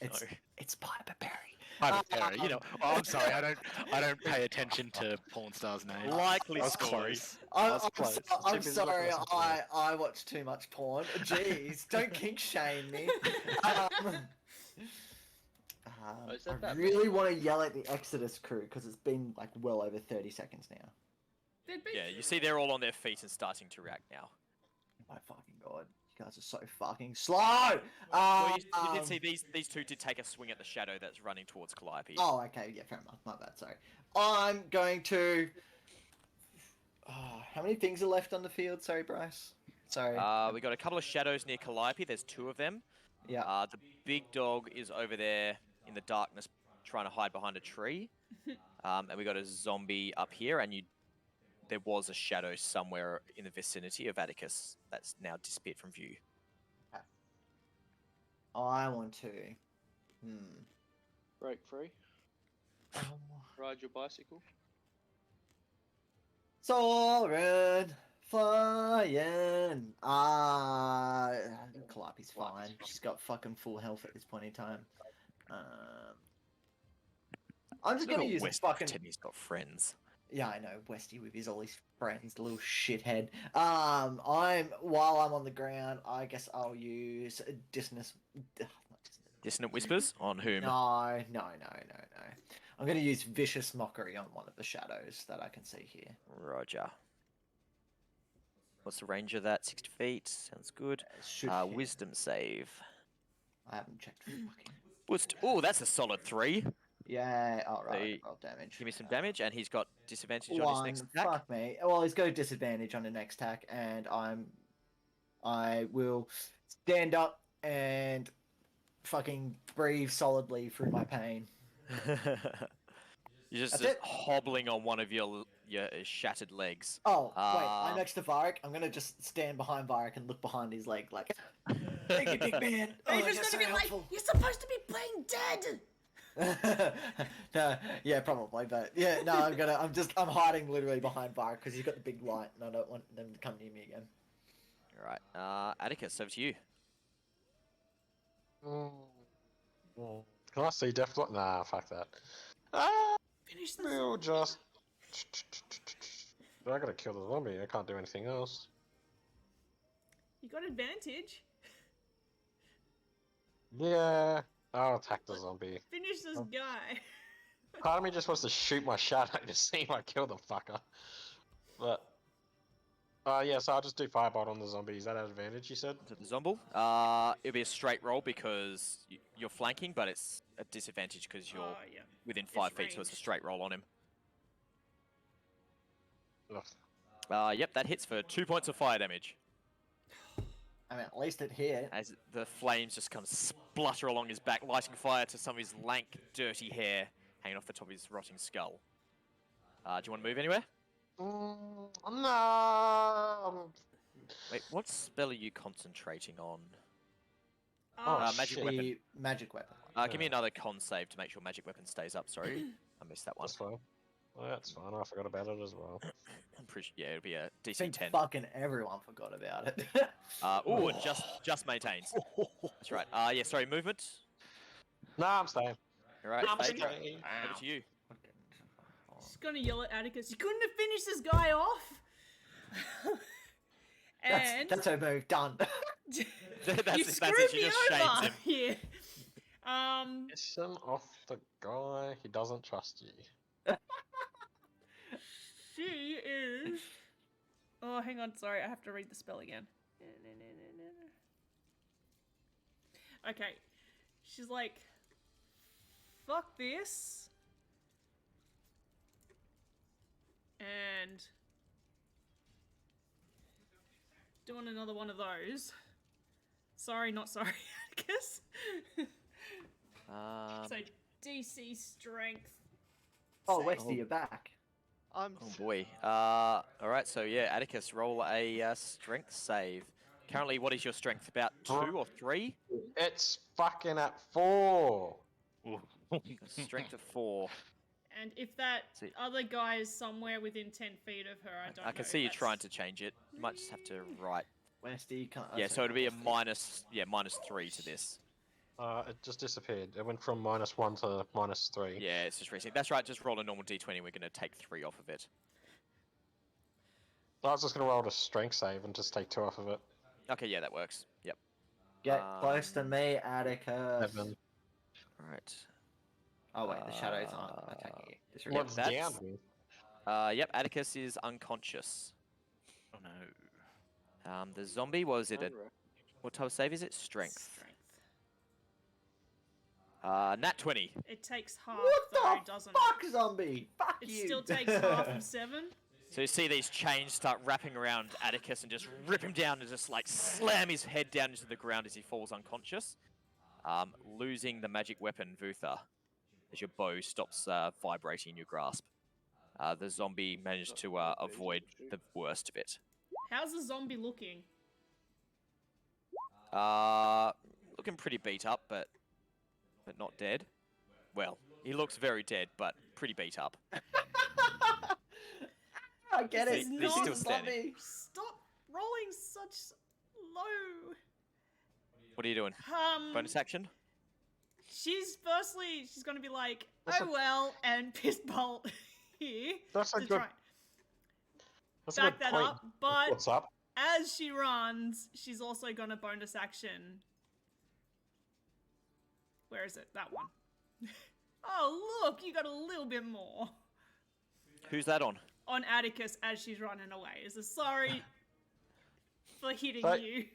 It's No. it's Piper Perry. Piper Perry, you know. Oh, I'm sorry. I don't pay attention to porn stars' names. Likely I was story. close. I I'm, was I'm, close. so- Too I'm busy sorry, looking at some porn. I watch too much porn. Jeez, don't kink shame me. Oh, is that I that really want to yell at the Exodus crew because it's been like well over 30 seconds now. They'd be- Yeah, you see they're all on their feet and starting to react now. My fucking god, you guys are so fucking slow. Well, you did see these two did take a swing at the shadow that's running towards Calliope. Oh, okay, yeah, fair enough. My bad. Sorry. I'm going to. How many things are left on the field? Sorry, Bryce. Sorry. We got a couple of shadows near Calliope. There's 2 of them. Yeah. The big dog is over there in the darkness trying to hide behind a tree. And we got a zombie up here, and there was a shadow somewhere in the vicinity of Atticus that's now disappeared from view. I want to. Break free. Ride your bicycle. Soaring, flying. Calliope's fine. She's got fucking full health at this point in time. I'm just gonna use a fucking. He's got friends. Yeah, I know, Westy with all his friends, the little shithead. While I'm on the ground, I guess I'll use dissonance. Dissonant whispers on whom? No. I'm gonna use vicious mockery on one of the shadows that I can see here. Roger. What's the range of that? 60 feet. Sounds good. Should hit. Wisdom save. I haven't checked. Fucking. Oh, that's a solid 3. Yeah. All right. Hey, Roll damage. Give me some damage, and he's got disadvantage on his next attack. Fuck me. Well, he's got a disadvantage on the next attack, and I will stand up and fucking breathe solidly through my pain. You're just That's it. hobbling on one of your shattered legs. Oh, wait, I'm next to Vharik. I'm gonna just stand behind Vharik and look behind his leg like, thank you, big man. Oh, You're just you're so gonna be helpful. like, you're supposed to be playing dead. No, yeah, probably, but yeah, no, I'm hiding literally behind Vharik because he's got the big light and I don't want them to come near me again. Alright, Atticus, over to you. Can I see Dethklok? Nah, fuck that. Finish this. We'll just. I gotta kill the zombie. I can't do anything else. You got advantage. Yeah, I'll attack the zombie. Finish this guy. Part of me just wants to shoot my shadow to see if I kill the fucker. But. Yeah, so I'll just do firebolt on the zombie. Is that an advantage, you said? To the zomble. It'll be a straight roll because you're flanking, but it's a disadvantage because you're Yeah. within 5 feet, so it's a ranged. straight roll on him. Ugh. Yep, that hits for 2 points of fire damage. I mean, at least it hit. As the flames just kind of splutter along his back, lighting fire to some of his lank, dirty hair hanging off the top of his rotting skull. Do you want to move anywhere? No. Wait, what spell are you concentrating on? Oh, magic shit. weapon. The magic weapon. Give me another con save to make sure magic weapon stays up. Sorry, I missed that one. That's fine. Well, that's fine. I forgot about it as well. I'm pretty yeah, it'll be a I DC think 10. fucking everyone forgot about it. Oh, it just maintains. That's right. Yeah, sorry, movement. Nah, I'm staying. All right, I'm Phaedra, staying. over to you. Just gonna yell at Atticus. You couldn't have finished this guy off. And That's her move. Done. You That's screwed it. She me just shames over him. here. Listen off the guy. He doesn't trust you. She is. Oh, hang on. Sorry, I have to read the spell again. Okay. She's like, fuck this. And doing another one of those. Sorry, not sorry, Atticus. So DC strength. Oh, save. Westy, you're back. I'm Oh boy. All right. So yeah, Atticus, roll a strength save. Currently, what is your strength? About 2 or 3? It's fucking at 4. Strength of 4. And if that See. other guy is somewhere within 10 feet of her, I don't know. I can see you trying to change it. You might just have to write. Westy, can't. Yeah, so it'll be a -3 to this. It just disappeared. It went from -1 to -3. Yeah, it's just resetting. That's right. Just roll a normal d20. We're going to take 3 off of it. I was just going to roll a strength save and just take 2 off of it. Okay, yeah, that works. Yep. Get close to me, Atticus. 7. All right. Oh wait, the shadows aren't attacking you. Disregard. What's that's- down here? Yep, Atticus is unconscious. Oh no. The zombie, what type of save is it? Strength. Nat 20. It takes half, What though, the doesn't fuck, zombie? Fuck it? It you. still takes half of 7. So you see these chains start wrapping around Atticus and just rip him down and just like slam his head down into the ground as he falls unconscious. Losing the magic weapon, Vutha, as your bow stops vibrating in your grasp. The zombie managed to avoid the worst of it. How's the zombie looking? Looking pretty beat up, but not dead. Well, he looks very dead, but pretty beat up. I get This it. is This not is zombie. Stop rolling such low. What are you doing? Bonus action? She's going to be like, That's oh well, and piss bolt here. That's a to good. try That's a back good that point. up, but What's up? as she runs, she's also going to bonus action. Where is it? That one. Oh, look, you got a little bit more. Who's that on? On Atticus as she's running away. Is a sorry for hitting But- you.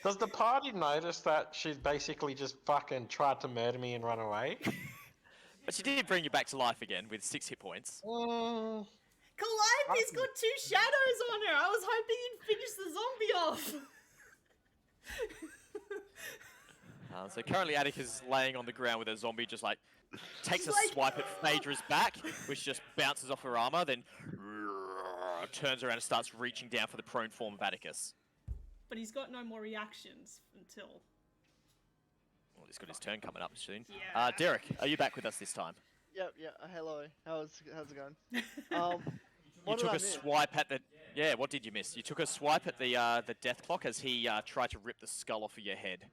Does the party notice that she's basically just fucking tried to murder me and run away? But she did bring you back to life again with 6 hit points. Calliope's got 2 shadows on her. I was hoping you'd finish the zombie off. So currently Atticus is laying on the ground with a zombie just like takes She's a like, swipe at Phaedra's back, which just bounces off her armor, then turns around and starts reaching down for the prone form of Atticus. But he's got no more reactions until... Well, he's got his turn coming up soon. Yeah. Derek, are you back with us this time? Yep, yeah. Hello. How's it going? You What took did I a miss? swipe at the... Yeah, what did you miss? You took a swipe at the Dethklok as he tried to rip the skull off of your head.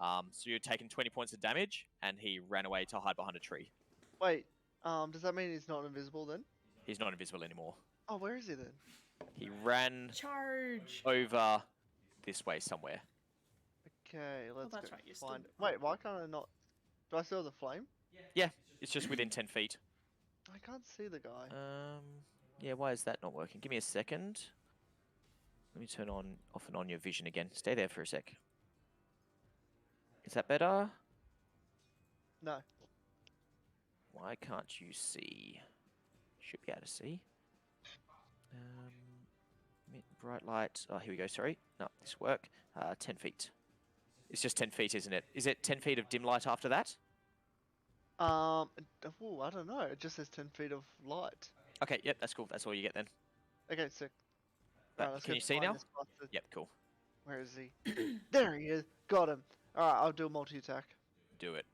So you're taking 20 points of damage, and he ran away to hide behind a tree. Wait, does that mean he's not invisible then? He's not invisible anymore. Oh, where is he then? He ran Charge. over this way somewhere. Okay, let's that's go right, you're still find. Wait, why can't I not? Do I still have the flame? Yeah, it's just within 10 feet. I can't see the guy. Yeah, why is that not working? Give me a second. Let me turn off and on your vision again. Stay there for a sec. Is that better? No. Why can't you see? Should be able to see. Bright light. Oh, here we go. Sorry. No, this work. 10 feet. It's just 10 feet, isn't it? Is it 10 feet of dim light after that? Oh, I don't know. It just says 10 feet of light. Okay, yep, that's cool. That's all you get then. Okay, sick. But Alright, let's can go you see find now? this bastard. Yep, cool. Where is he? There he is. Got him. Alright, I'll do a multi-attack. Do it.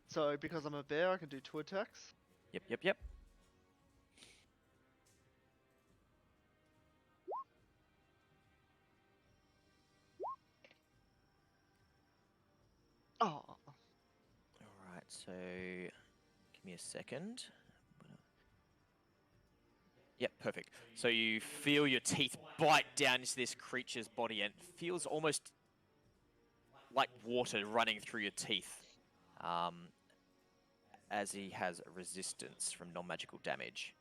So, because I'm a bear, I can do 2 attacks. Yep. Oh, Alright, so give me a second. Yep, perfect. So you feel your teeth bite down into this creature's body, and it feels almost like water running through your teeth, as he has a resistance from non-magical damage.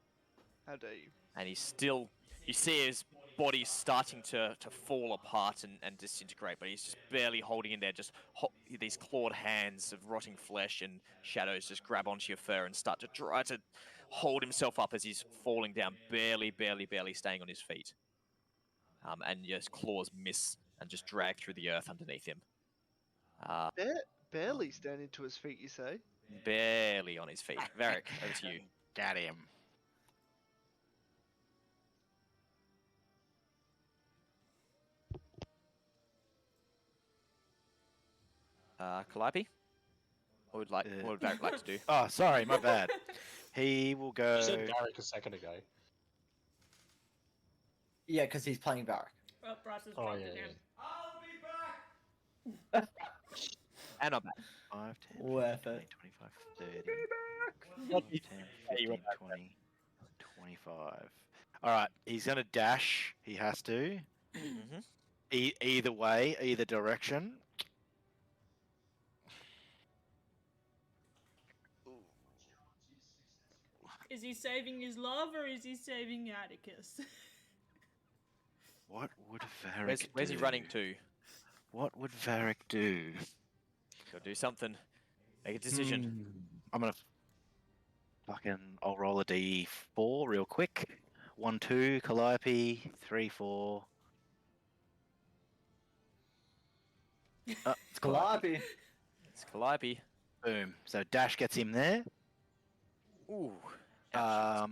How dare you? And he's still, you see his body starting to fall apart and disintegrate, but he's just barely holding in there. Just these clawed hands of rotting flesh and shadows just grab onto your fur and start to try to hold himself up as he's falling down, barely staying on his feet. And your claws miss and just drag through the earth underneath him. Barely standing to his feet, you say? Barely on his feet. Vharik, over to you. Got him. Calliope? What would Vharik like to do? Oh, sorry, my bad. He will go. You said Vharik a second ago. Yeah, because he's playing Vharik. Oh, Bryce has Oh, dropped yeah, it yeah. down. And I'm back. 5, 10, Worth 15, it. 25, 30, What 10, you 15, went back 20, 25. Alright, he's going to dash. He has to. Mhm. Either way, either direction. Is he saving his love or is he saving Atticus? What would Vharik do? Where's he running to? What would Vharik do? Gotta do something. Make a decision. I'm gonna I'll roll a d4 real quick. 1, 2, Calliope. 3, 4. It's Calliope. Calliope. It's Calliope. Boom. So dash gets him there. Ooh. Ouch.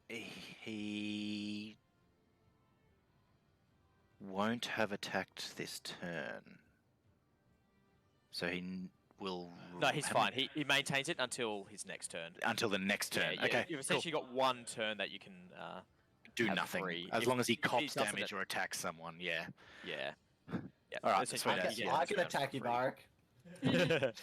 He won't have attacked this turn. So he will. No, he's fine. He maintains it until his next turn. Until the next turn. Yeah, Okay. You've essentially got one turn that you can Do have nothing. free. As If- long as he if he cops doesn't damage or attacks someone, yeah. Yeah. Yeah. All right, essentially sweet you as. get I this can round attack for you, free. Vharik.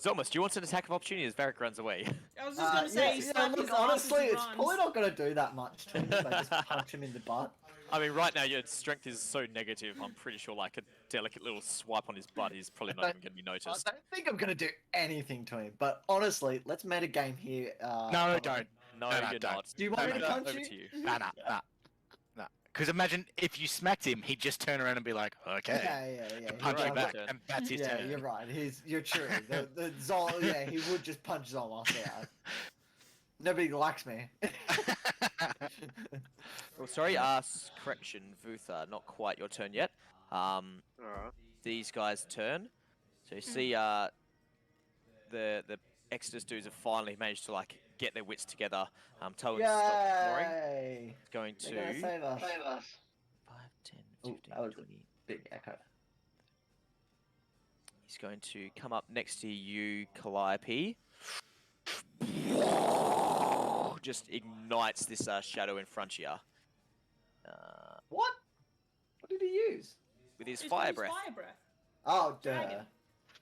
Zolmos, do you want an attack of opportunity as Vharik runs away? I was just gonna say, he slapped his look, arm honestly, as he it's runs. probably not going to do that much to me if I just punch him in the butt. I mean, right now your strength is so negative. I'm pretty sure like a delicate little swipe on his butt is probably not even going to be I noticed. don't think I'm going to do anything to him, but honestly, let's metagame here. No, Paladin. don't. No, No, you're don't. not. Do you want me to Over punch to you? you. Nah. Because imagine if you smacked him, he'd just turn around and be like, okay. Yeah. And punch You're you right, back, turn. and that's his Yeah, turn. you're right. You're true. He would just punch Zolmos out. Nobody likes me. Oh, sorry, correction, Vutha, not quite your turn yet. Alright. These guys' turn. So you see, the Exodus dudes have finally managed to like get their wits together. Tell them to stop snoring. Yay! It's going to They're gonna save us. 5, 10, Ooh, 15, that was 20. a big echo. He's going to come up next to you, Calliope. Just ignites this shadow in front of you. What? What did he use? With his It's fire his breath. Fire breath. Oh, duh. Dragon.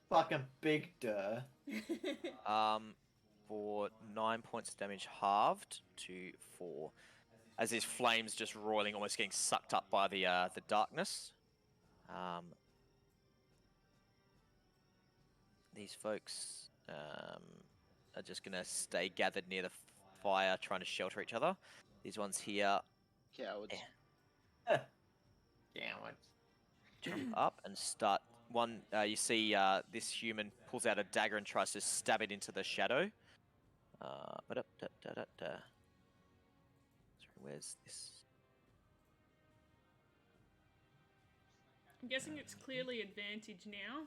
Fucking big duh. For 9 points of damage, halved to 4. As his flames just roiling, almost getting sucked up by the darkness. These folks are just gonna stay gathered near the fire, trying to shelter each other. These ones here Cowards. jump up and start. One, you see this human pulls out a dagger and tries to stab it into the shadow. Sorry, where's this? I'm guessing it's clearly advantage now.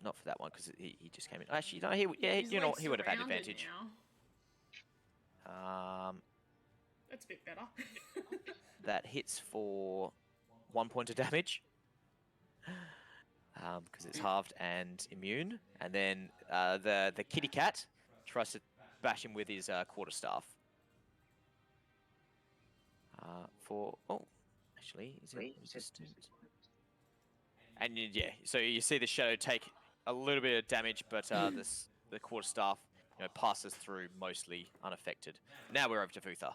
Not for that one because he just came in. Actually, no, he He's, you know like, what, he would have had surrounded advantage. now. That's a bit better. That hits for 1 point of damage. Because it's halved and immune. And then the kitty cat tries to bash him with his quarterstaff. Actually, is it resistant? And yeah, so you see the shadow take a little bit of damage, but the quarterstaff passes through mostly unaffected. Now we're over to Vutha.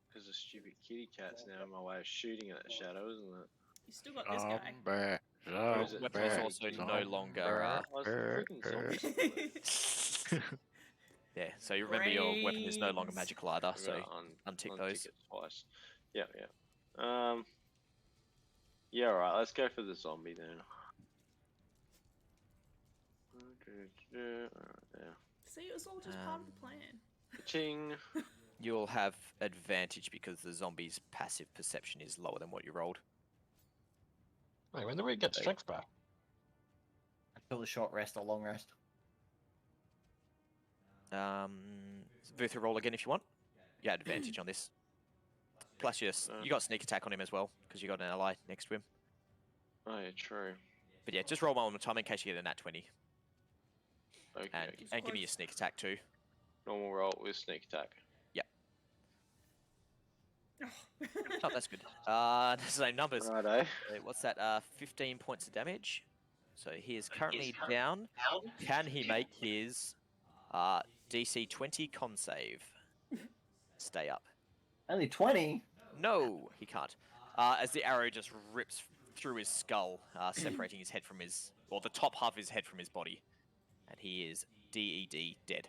Because the stupid kitty cat's now in my way of shooting at that shadow, isn't it? You still got this guy. Or is it Weapon is very also big? no longer. Oh, it's the freaking zombies. Yeah, so you remember your weapon is no longer magical either, I'm so gonna untick untick those. it twice. Yeah. Yeah, alright, let's go for the zombie then. Alright, there. See, it was all just part of the plan. Ching. You'll have advantage because the zombie's passive perception is lower than what you rolled. Wait, when do we get strength back? Until the short rest or long rest. Vutha, roll again if you want. You had advantage on this. Plus, yes, you got sneak attack on him as well because you got an ally next to him. Oh yeah, true. But yeah, just roll one more time in case you get a nat 20. Okay. And give me your sneak attack too. Normal roll with sneak attack. Oh, that's good. Same numbers. Righto. What's that? 15 points of damage. So he is currently down. Can he make his DC 20 con save? Stay up. Only 20? No, he can't. As the arrow just rips through his skull, separating his head from his, or the top half of his head from his body. And he is DED dead.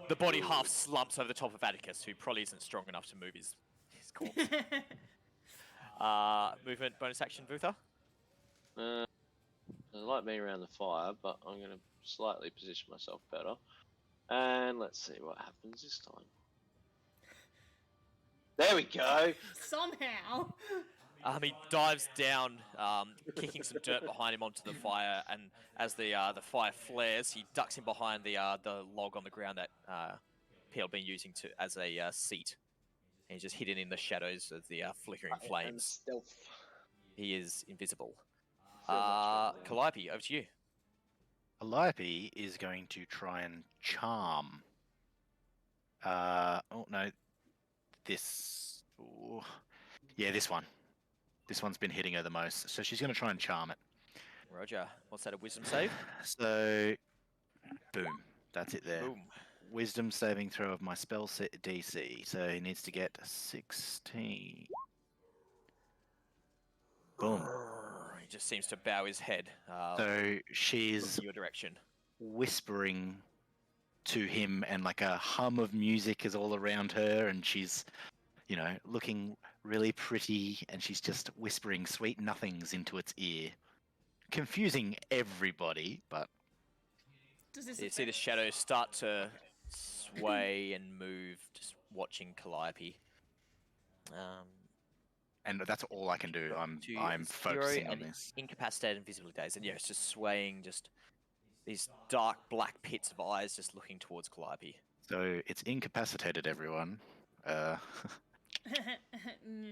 The body half slumps over the top of Atticus, who probably isn't strong enough to move his corpse. Movement bonus action, Vutha? I like being around the fire, but I'm going to slightly position myself better. And let's see what happens this time. There we go! Somehow. He dives down, kicking some dirt behind him onto the fire, and as the fire flares, he ducks in behind the log on the ground that Peel had been using as a seat. And he's just hidden in the shadows of the flickering flames. Stealth. He is invisible. So much better. Calliope, over to you. Calliope is going to try and charm. Oh no, this. Ooh. Yeah, this one. This one's been hitting her the most, so she's going to try and charm it. Roger. What's that, a wisdom save? So, boom. That's it there. Boom. Wisdom saving throw of my spell set DC. So he needs to get 16. Boom. He just seems to bow his head. So she's looking your direction. whispering to him, and like a hum of music is all around her, and she's, looking really pretty, and she's just whispering sweet nothings into its ear. Confusing everybody, but... Does this You see the shadows start to sway and move, just watching Calliope. And that's all I can do. I'm Fury focusing on and this. Incapacitated invisibility days, and yeah, it's just swaying, just these dark black pits of eyes just looking towards Calliope. So it's incapacitated, everyone.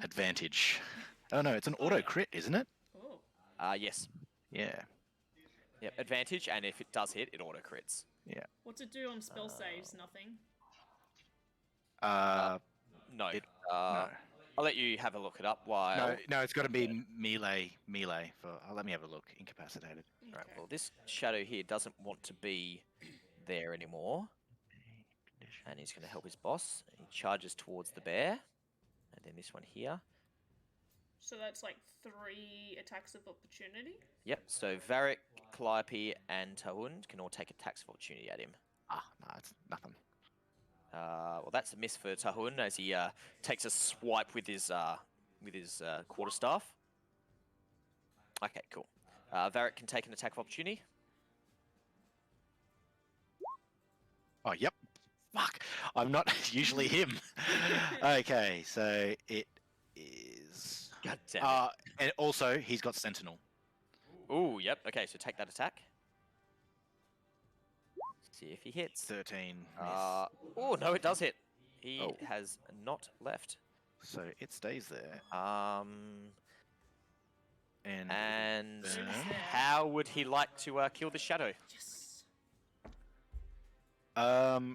Advantage. Oh no, it's an auto crit, isn't it? Oh. Yes. Yeah. Yep, advantage, and if it does hit, it auto crits. Yeah. What's it do on spell saves? Nothing. No. It- no. I'll let you have a look it up while... No, it's got to be melee for... let me have a look. Incapacitated. Right, well, this shadow here doesn't want to be there anymore. And he's going to help his boss. He charges towards the bear. And then this one here. So that's like 3 attacks of opportunity? Yep, so Vharik, Calliope, and Tahun can all take attacks of opportunity at him. No, it's nothing. Well, that's a miss for Tahun as he takes a swipe with his quarterstaff. Okay, cool. Vharik can take an attack of opportunity. Oh, yep. Fuck. I'm not usually him. Okay, so it is... God damn it. And also, he's got Sentinel. Ooh, yep. Okay, so take that attack. See if he hits. 13. Oh, no, it does hit. He has not left. So it stays there. And how would he like to kill the shadow? Yes.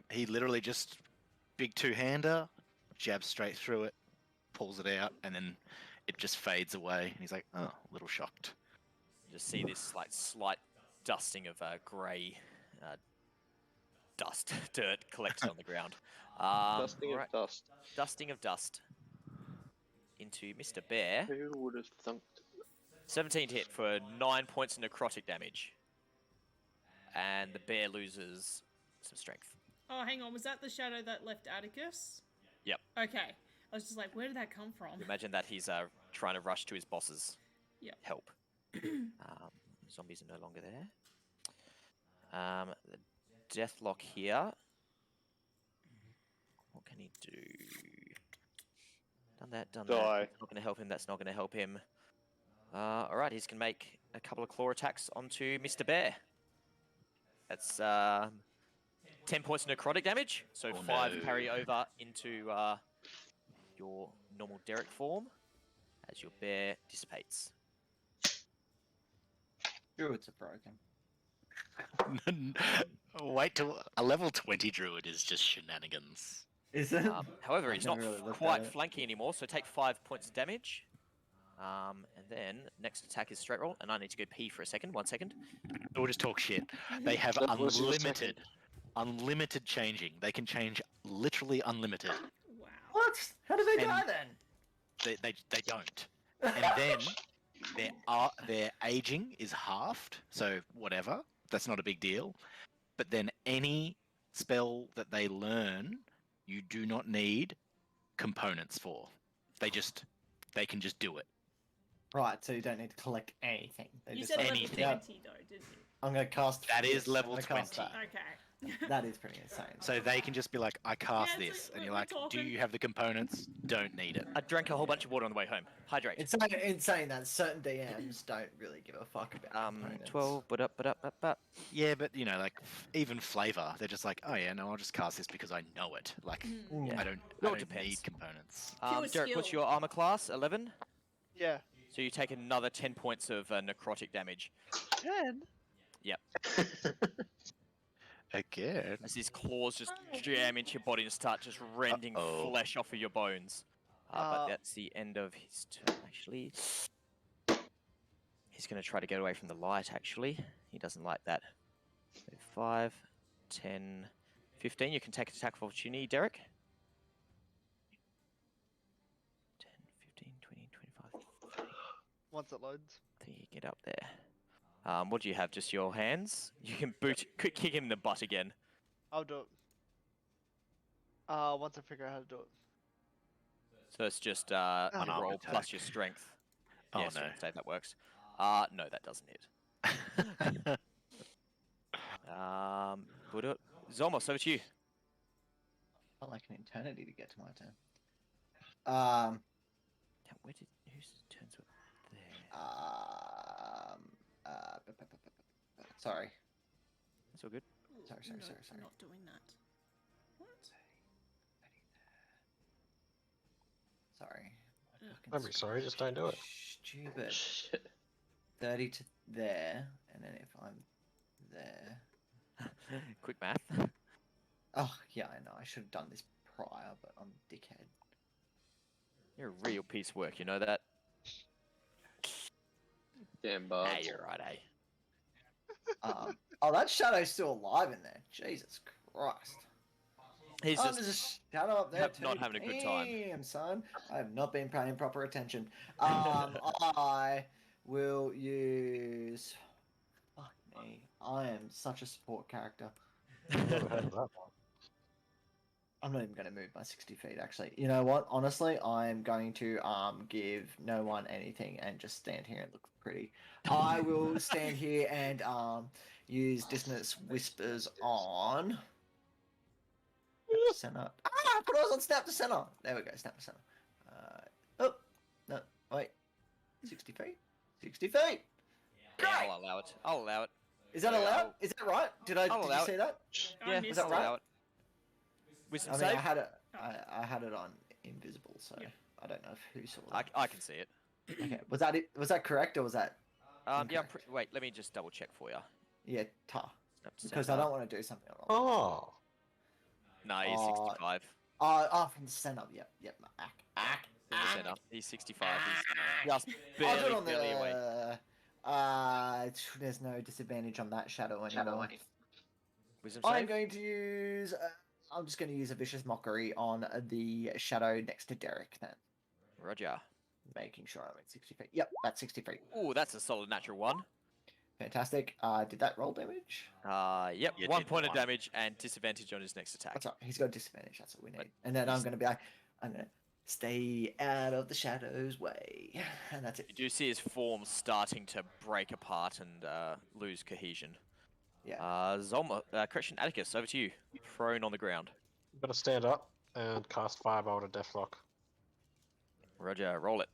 He literally just big two-hander, jabs straight through it, pulls it out, and then it just fades away. And he's like, oh, a little shocked. You just see this like slight dusting of grey dust, dirt collected on the ground. Dusting alright, of dust. dusting of dust into Mr. Bear. Who would have thunked? 17 to hit for 9 points of necrotic damage. And the bear loses some strength. Oh, hang on. Was that the shadow that left Atticus? Yep. Okay. I was just like, where did that come from? You imagine that he's trying to rush to his boss's Yep. help. Zombies are no longer there. The Dethklok here. What can he do? Done that, done that. Die. That's not going to help him, that's not going to help him. Alright, he's going to make a couple of claw attacks onto Mr. Bear. That's 10 points of necrotic damage, so Oh, 5 no. carry over into your normal Derek form as your bear dissipates. Druids are broken. Wait till a level 20 druid is just shenanigans. Is it? However, I've he's not never really looked quite at it. flanking anymore, so take 5 points of damage. And then next attack is straight roll, and I need to go pee for a second. 1 second. Or just talk shit. They have That was your unlimited changing. They can change literally unlimited. Wow. What? How do they And- die then? They don't. And then their aging is halved, so whatever. That's not a big deal. But then any spell that they learn, you do not need components for. They can just do it. Right, so you don't need to collect anything. They You just said like, level anything. yeah, 20 though, didn't you? I'm gonna cast. That is this, I'm level gonna cast 20. that. Okay. That is pretty insane. So they can just be like, I cast Yeah, it's this, like, and you're we're like, do talking. you have the components? Don't need it. I drank a whole bunch of water on the way home. Hydrate. It's insane that certain DMs don't really give a fuck about components. 12, but. Yeah, but you know, like even flavor, they're just like, oh yeah, no, I'll just cast this because I know it. Like, Mm. I don't No, it need depends. components. Pure Derek, what's skill. your armor class? 11? Yeah. So you take another 10 points of necrotic damage 10? Again. as these claws just jam into your body and start just rending Uh-oh. flesh off of your bones. But Uh, that's the end of his turn, actually. He's going to try to get away from the light, actually. He doesn't like that. So 5, 10, 15. You can take an attack of opportunity, Derek. 10, 15, 20, 25. Once it loads. I think you get up there. What do you have? Just your hands? You can kick him in the butt again. I'll do it. Once I figure out how to do it. So it's just An your arm roll attack. plus your strength. Oh yes, no. you can say that works. No, that doesn't hit. We'll do it. Zolmos, over to you. Felt like an eternity to get to my turn. Yeah, whose turns were there? Sorry. That's all good. Sorry. I'm not doing that. What? Sorry. Don't be sorry, just don't do it. Stupid. Shit. 30 to there, and then if I'm there. Quick math. Oh, yeah, I know. I should have done this prior, but I'm a dickhead. You're a real piece of work, you know that? Damn Nah, bards. you're right, eh? Oh, that shadow's still alive in there. Jesus Christ. He's Oh, just there's a shadow up there. not too. having a good time. Damn, son. I have not been paying proper attention. I will use. Fuck me. I am such a support character. Never heard of that one. I'm not even going to move my 60 feet, actually. You know what? Honestly, I'm going to give no one anything and just stand here and look pretty. I will stand here and use Dissonance Whispers on... Center. I put us on Snap to Center. There we go, Snap to Center. Oh, no, wait. 60 feet? 60 feet! Yeah, Great! I'll allow it. I'll allow it. Is that Yeah, allowed? I'll- Is that right? Did I'll you allow see it. that? I Yeah, missed that I'll right? allow it. Wisdom I mean, save? I had it. I had it on invisible, so Yeah. I don't know who saw that. I can see it. Okay, was that it? Was that correct or was that? Yeah, Incorrect. wait, let me just double check for you. Yeah, tar. Snap to Because I center. don't want to do something wrong. Oh. No, he's Oh. 65. From the center. Yep. Ack. From the center. He's 65. He's just I'll do it barely, on barely away. There's no disadvantage on that shadow anymore. Wisdom I'm save? going to use. I'm just going to use a vicious mockery on the shadow next to Derek. Then, Roger. making sure I'm at 60 feet. Yep, that's 60 feet. Ooh, that's a solid natural one. Fantastic. Did that roll damage? Yep, You 1 did point of one. damage and disadvantage on his next attack. That's all. He's got disadvantage. That's what we need. But And then I'm he's- going to be like, I'm going to stay out of the shadows' way, and that's it. You do see his form starting to break apart and lose cohesion. Yeah. Zolmos, correction, Atticus, over to you. Prone on the ground. Gotta stand up and cast Fireball to Dethklok. Roger, roll it.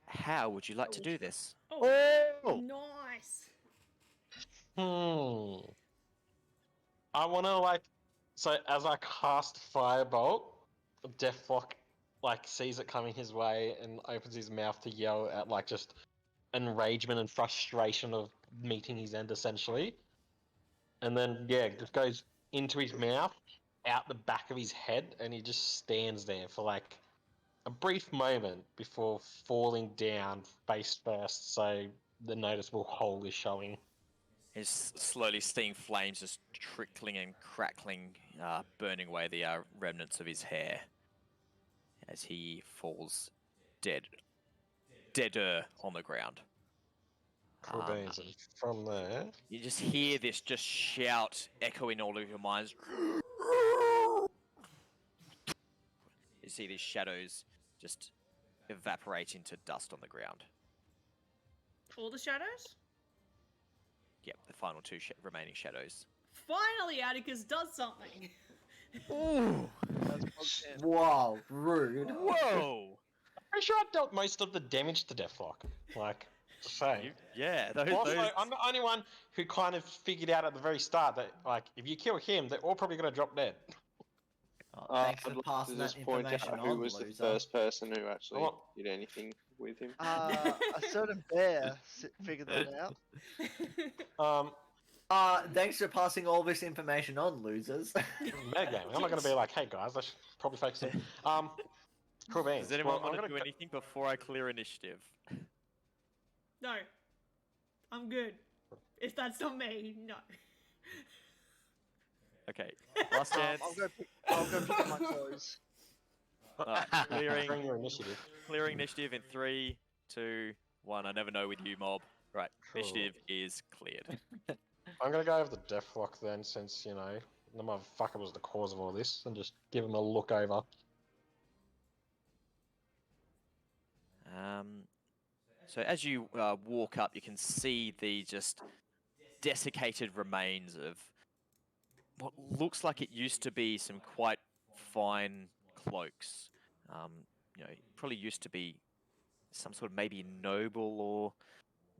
How would you like to do this? Oh, nice. I wanna like, so as I cast Firebolt, Dethklok like sees it coming his way and opens his mouth to yell at like just enragement and frustration of meeting his end essentially. And then yeah, it just goes into his mouth, out the back of his head, and he just stands there for like a brief moment before falling down face first, so the noticeable hole is showing. He's slowly seeing flames just trickling and crackling, burning away the remnants of his hair as he falls deader on the ground. Cool beans. And from there, You just hear this just shout echoing all of your minds. You see these shadows just evaporate into dust on the ground. All the shadows? Yep, the final two remaining shadows. Finally, Atticus does something. Ooh! That's booked in. Wow, rude. Whoa! pretty sure I dealt most of the damage to Dethklok. Like, just saying. Yeah, those, Also, I'm the only one who kind of figured out at the very start that, like, if you kill him, they're all probably going to drop dead. Thanks for I'd like passing to that just point information out who on, was the loser. first person who actually Oh. did anything with him. A certain bear figured that out. Thanks for passing all this information on, losers. Metagaming. I'm not going to be like, hey guys, I should probably focus on. Cool beans. Does anyone Well, I'm want to gonna do anything before I clear initiative? No. I'm good. If that's not me, no. Okay, last chance. I'll go pick up my clothes. Alright, Bring your initiative. clearing initiative in 3, 2, 1. I never know with you, mob. Right, Cool. initiative is cleared. I'm going to go over the Dethklok then, since, you know, the motherfucker was the cause of all this, and just give him a look over. So as you walk up, you can see the just desiccated remains of what looks like it used to be some quite fine cloaks. You know, probably used to be some sort of maybe noble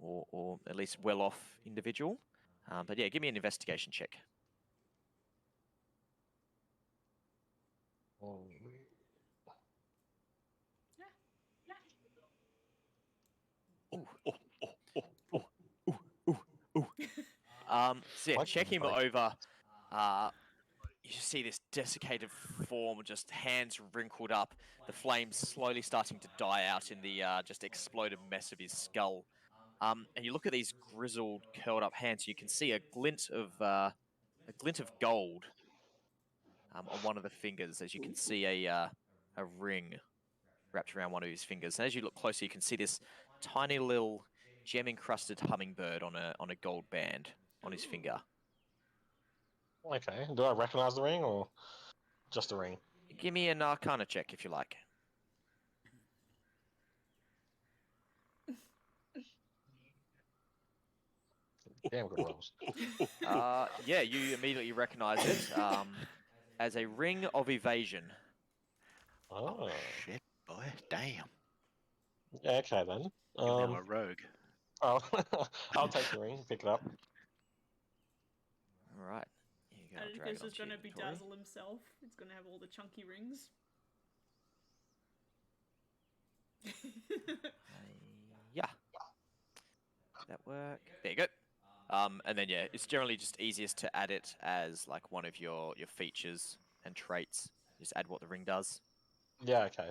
or at least well-off individual. But yeah, give me an investigation check. Ooh, oh, oh, oh, oh, ooh, ooh, ooh. So yeah, Like check him like- over. You see this desiccated form, just hands wrinkled up, the flames slowly starting to die out in the just exploded mess of his skull. And you look at these grizzled, curled up hands. You can see a glint of gold on one of the fingers, as you can see a ring wrapped around one of his fingers. And as you look closer, you can see this tiny little gem-encrusted hummingbird on a gold band on his finger. Okay, do I recognize the ring, or just the ring? Give me an Arcana check if you like. Damn good rolls. Yeah, you immediately recognize it as a ring of evasion. Oh, Shit, boy, damn. yeah, okay then. You're now a rogue. Oh, I'll take the ring, pick it up. All right. Here you go. I'll drag Atticus it is onto your going to inventory. bedazzle himself. It's going to have all the chunky rings. Yeah. Did that work? There you go. And then yeah, it's generally just easiest to add it as like one of your features and traits. Just add what the ring does. Yeah, okay.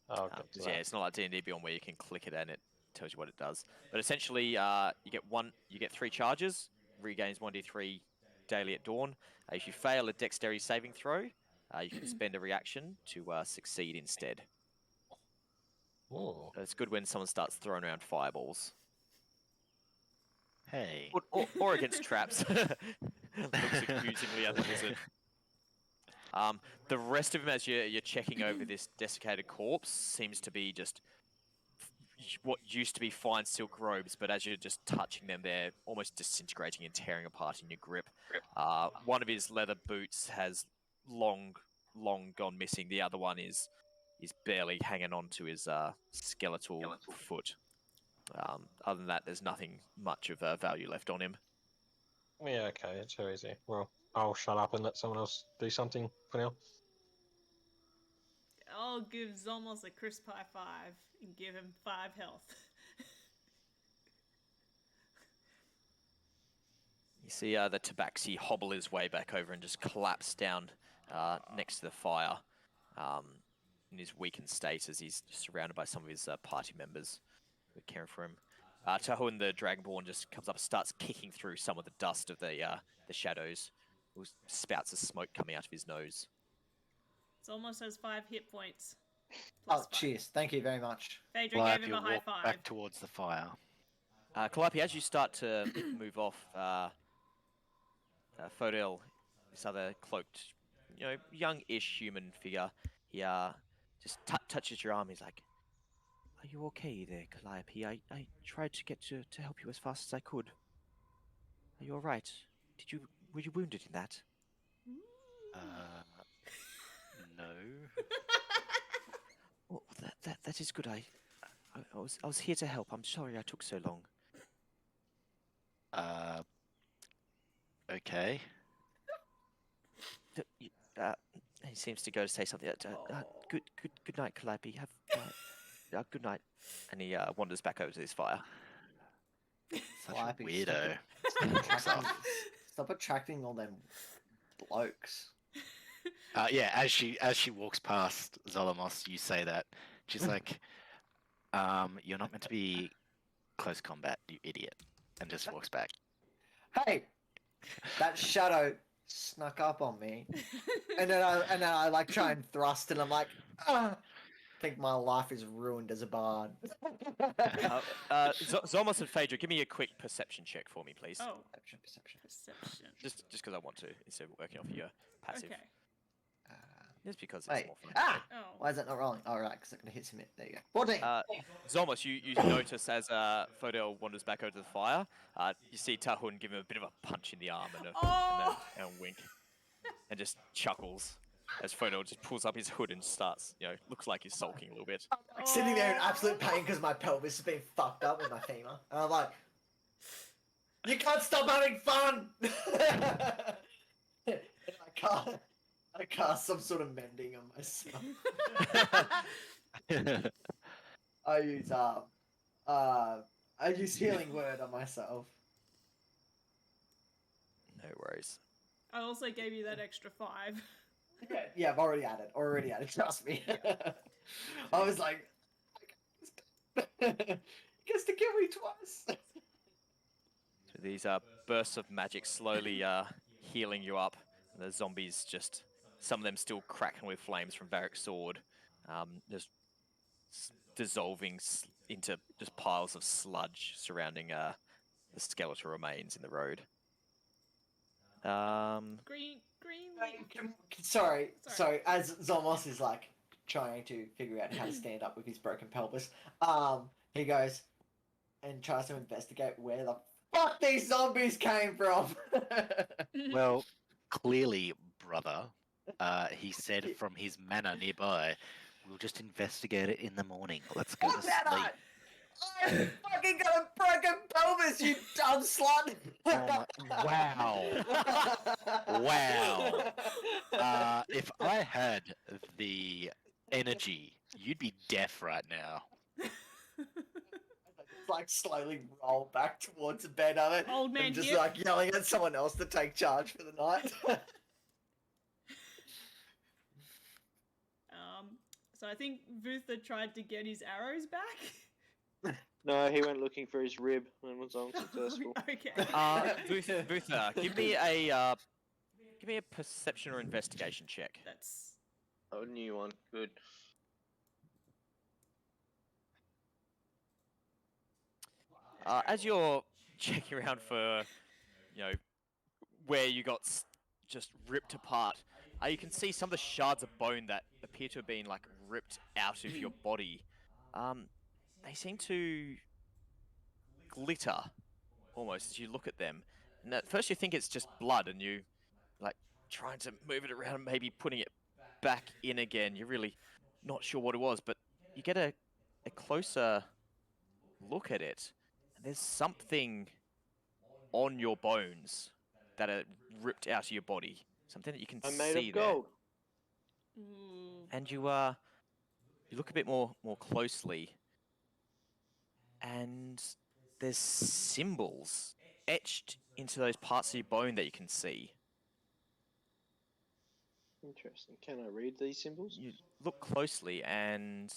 Oh, okay. 'Cause, yeah, it's not like D&D Beyond where you can click it and it tells you what it does. But essentially, you get 3 charges, regains 1d3 daily at dawn. If you fail a dexterity saving throw, you can spend a reaction to succeed instead. Oh. So it's good when someone starts throwing around fireballs. Hey. Or against traps. Looks accusingly at the wizard. The rest of him, as you're checking over this desiccated corpse, seems to be just what used to be fine silk robes, but as you're just touching them, they're almost disintegrating and tearing apart in your grip. One of his leather boots has long gone missing. The other one is barely hanging on to his skeletal foot. Other than that, there's nothing much of value left on him. Yeah, okay, it's too easy. Well, I'll shut up and let someone else do something for now. I'll give Zolmos a crisp high 5 and give him 5 health. You see the tabaxi hobble his way back over and just collapse down next to the fire in his weakened state as he's surrounded by some of his party members who are caring for him. Tahun the Dragonborn just comes up and starts kicking through some of the dust of the shadows. With spouts of smoke coming out of his nose. Zolmos has 5 hit points. Oh, cheers. Thank you very much. Phaedra Calliope gave him a will high walk 5. back towards the fire. Calliope, as you start to move off, Fodel, this other cloaked, young-ish human figure, he just touches your arm. He's like, "Are you okay there, Calliope? I tried to get to help you as fast as I could. Are you all right? Were you wounded in that?" No. Well, that is good. I was here to help. I'm sorry I took so long. Okay. He seems to go to say something. Good night, Calliope. Have good night. And he wanders back over to this fire. Such Calliope, a weirdo. Stop attracting all them blokes. Yeah, as she walks past Zolmos, you say that. She's like, "You're not meant to be close combat, you idiot," and just walks back. Hey, that shadow snuck up on me, and then I like try and thrust, and I'm like, I think my life is ruined as a bard. Zolmos and Phaedra, give me a quick perception check for me, please. Oh, Perception. perception. Just because I want to, instead of working off your passive. Okay. Just because it's Wait. more fun. Ah! Oh. Why is that not rolling? Oh, right, because I'm going to hit him. There you go. 14! Zolmos, you notice as Fodel wanders back over to the fire, you see Tahun give him a bit of a punch in the arm and a wink, and just chuckles as Fodel just pulls up his hood and starts, looks like he's sulking a little bit. I'm like sitting there in absolute pain because my pelvis has been fucked up with my femur. And I'm like, you can't stop having fun! I cast some sort of mending on myself. I use healing word on myself. No worries. I also gave you that extra 5. Yeah, I've already added. Trust me. I was like, he gets to kill me twice. So these bursts of magic slowly healing you up. And the zombies just, some of them still cracking with flames from Vharik's sword, just dissolving into just piles of sludge surrounding the skeletal remains in the road. Green. Sorry. As Zolmos is like trying to figure out how to stand up with his broken pelvis, he goes and tries to investigate where the fuck these zombies came from. Well, clearly, brother, he said from his manor nearby, "We'll just investigate it in the morning. Let's go to What's that? sleep." I fucking got a broken pelvis, you dumb slut! Oh wow. If I had the energy, you'd be deaf right now. Like slowly roll back towards the bed of it, Old man and just hip. like yelling at someone else to take charge for the night. So I think Vutha tried to get his arrows back. No, he went looking for his rib and was unsuccessful. Okay. Vutha, give me a perception or investigation check. That's Oh, new one. Good. As you're checking around for, where you got just ripped apart, you can see some of the shards of bone that appear to have been like ripped out of your body. They seem to glitter almost as you look at them. And at first you think it's just blood, and you like trying to move it around, maybe putting it back in again. You're really not sure what it was, but you get a closer look at it, and there's something on your bones that are ripped out of your body. Something that you can I'm made see of gold. ooh. there. And you look a bit more closely, and there's symbols etched into those parts of your bone that you can see. Interesting. Can I read these symbols? You look closely, and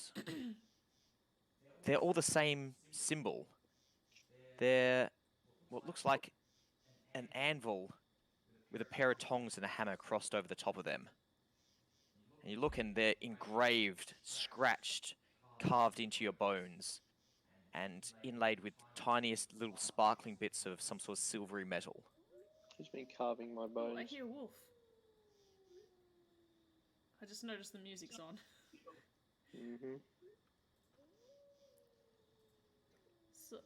they're all the same symbol. They're what looks like an anvil with a pair of tongs and a hammer crossed over the top of them. And you look, and they're engraved, scratched, carved into your bones, and inlaid with tiniest little sparkling bits of some sort of silvery metal. Who's been carving my Oh, bones? I hear a wolf. I just noticed the music's on. Mm-hmm.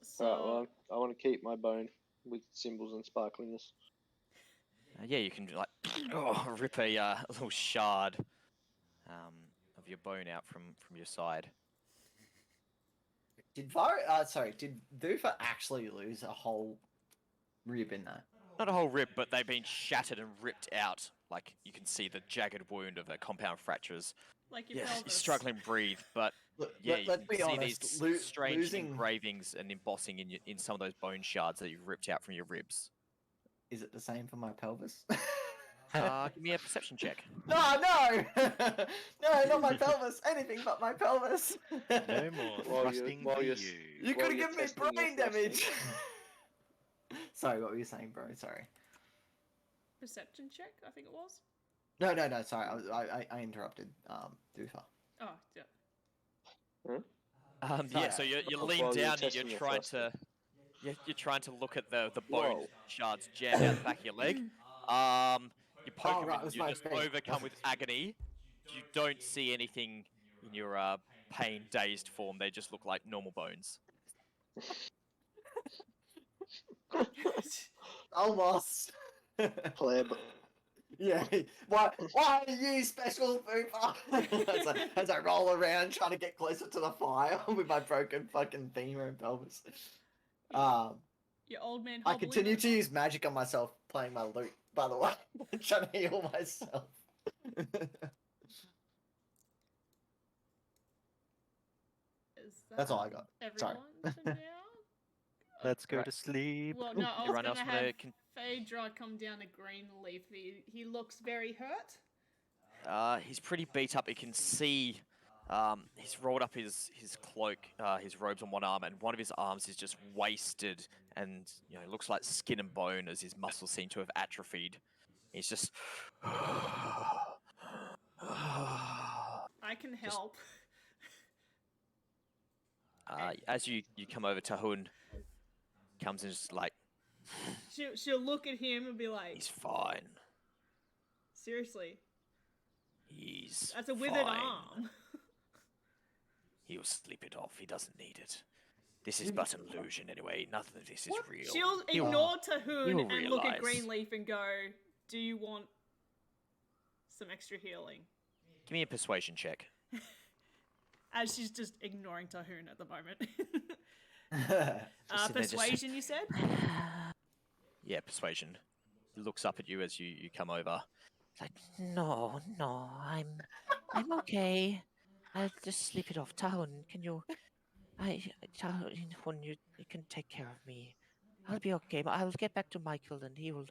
So Alright, well, I want to keep my bone with symbols and sparkliness. Yeah, you can like rip a little shard of your bone out from your side. Did did Vutha actually lose a whole rib in that? Not a whole rib, but they've been shattered and ripped out. Like you can see the jagged wound of the compound fractures. like your Yeah, pelvis. you're struggling to breathe, but Look, yeah, let's you be can see honest. these strange Losing engravings and embossing in some of those bone shards that you've ripped out from your ribs. is it the same for my pelvis? Give me a perception check. No, no, not my pelvis. Anything but my pelvis. No more While you're- thrusting while for you're- you. You While could have you're given me testing your brain thrusting. damage. Sorry, what were you saying, bro? Sorry. Perception check, I think it was. No. Sorry, I interrupted. Vutha. Oh, yeah. Yeah, so you While lean you're down and testing you're your trying thrusting. to you're trying to look at the bone Whoa. shards jammed out the back of your leg. You poke them right, it and was you're my just feet. overcome with agony. You don't see anything in your pain-dazed form. They just look like normal bones. Almost. Pleb. Yeah. Why are you special, Vutha? as I roll around trying to get closer to the fire with my broken fucking femur and pelvis. Your old man I hobbling continue to over. use magic on myself, playing my lute, by the way. Trying to heal myself. Is That's all I that got. Everyone Sorry. for now? Let's go Right. to sleep. Well, no, I was Everyone gonna else have wanna Phaedra come down a green leaf. He looks very hurt. He's pretty beat up. You can see he's rolled up his cloak, his robes on one arm, and one of his arms is just wasted, and it looks like skin and bone as his muscles seem to have atrophied. He's just. I can help. As you come over, Tahun comes and just like, She'll look at him and be like, he's fine. seriously, He's that's a withered fine. arm. He'll sleep it off. He doesn't need it. This is but an illusion anyway. Nothing of this is real. She'll He'll- ignore Tahun you'll and look at realise. Greenleaf and go, do you want some extra healing? Give me a persuasion check. As she's just ignoring Tahun at the moment. Just sit there, just- Persuasion, you said? Yeah, persuasion. He looks up at you as you come over. It's like, no, I'm okay. I'll just sleep it off. Tahun, can you... Tahun, you can take care of me. I'll be okay. I'll get back to Michael and he will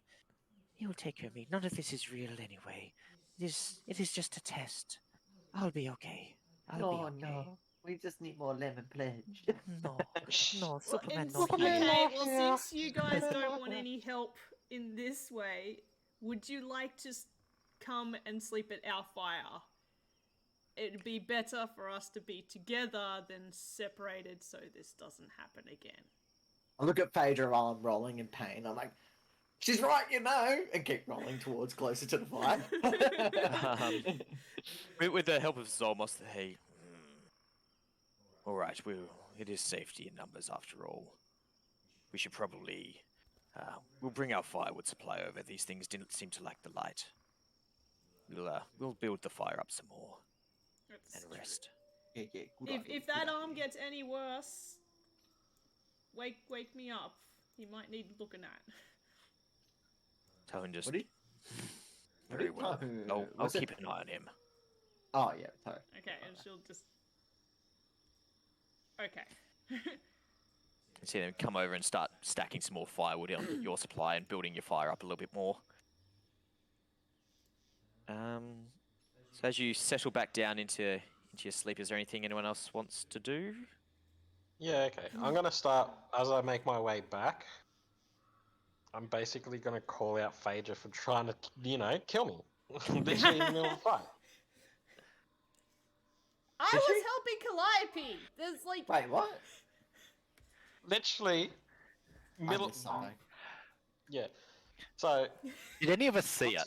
take care of me. None of this is real anyway. It is just a test. I'll be okay. I'll be Oh okay. no, we just need more lemon pledge. No, no, Well, Superman it's- not Superman here. okay, not well, here. since you guys don't want any help in this way, would you like to come and sleep at our fire? It'd be better for us to be together than separated so this doesn't happen again. I look at Phaedra while I'm rolling in pain. I'm like, she's right, you know, and keep rolling towards closer to the fire. With the help of Zolmos, hey. All right, it is safety in numbers after all. We should probably, we'll bring our firewood supply over. These things didn't seem to lack the light. We'll build the fire up some more and rest. Yeah, good If idea, if that good arm idea. gets any worse, wake me up. He might need looking at. Tell him just What do you? very well. I'll Was it- keep an eye on him. Oh yeah, sorry. Okay, and she'll just. Okay. See them come over and start stacking some more firewood on your supply and building your fire up a little bit more. So as you settle back down into your sleep, is there anything anyone else wants to do? Yeah, okay. I'm gonna start as I make my way back. I'm basically gonna call out Phaedra for trying to, kill me. Literally in the middle of a fight. I Did was she? helping Calliope. There's like. Wait, what? Literally, I middle. missed something. Yeah. So. Did any of us see it?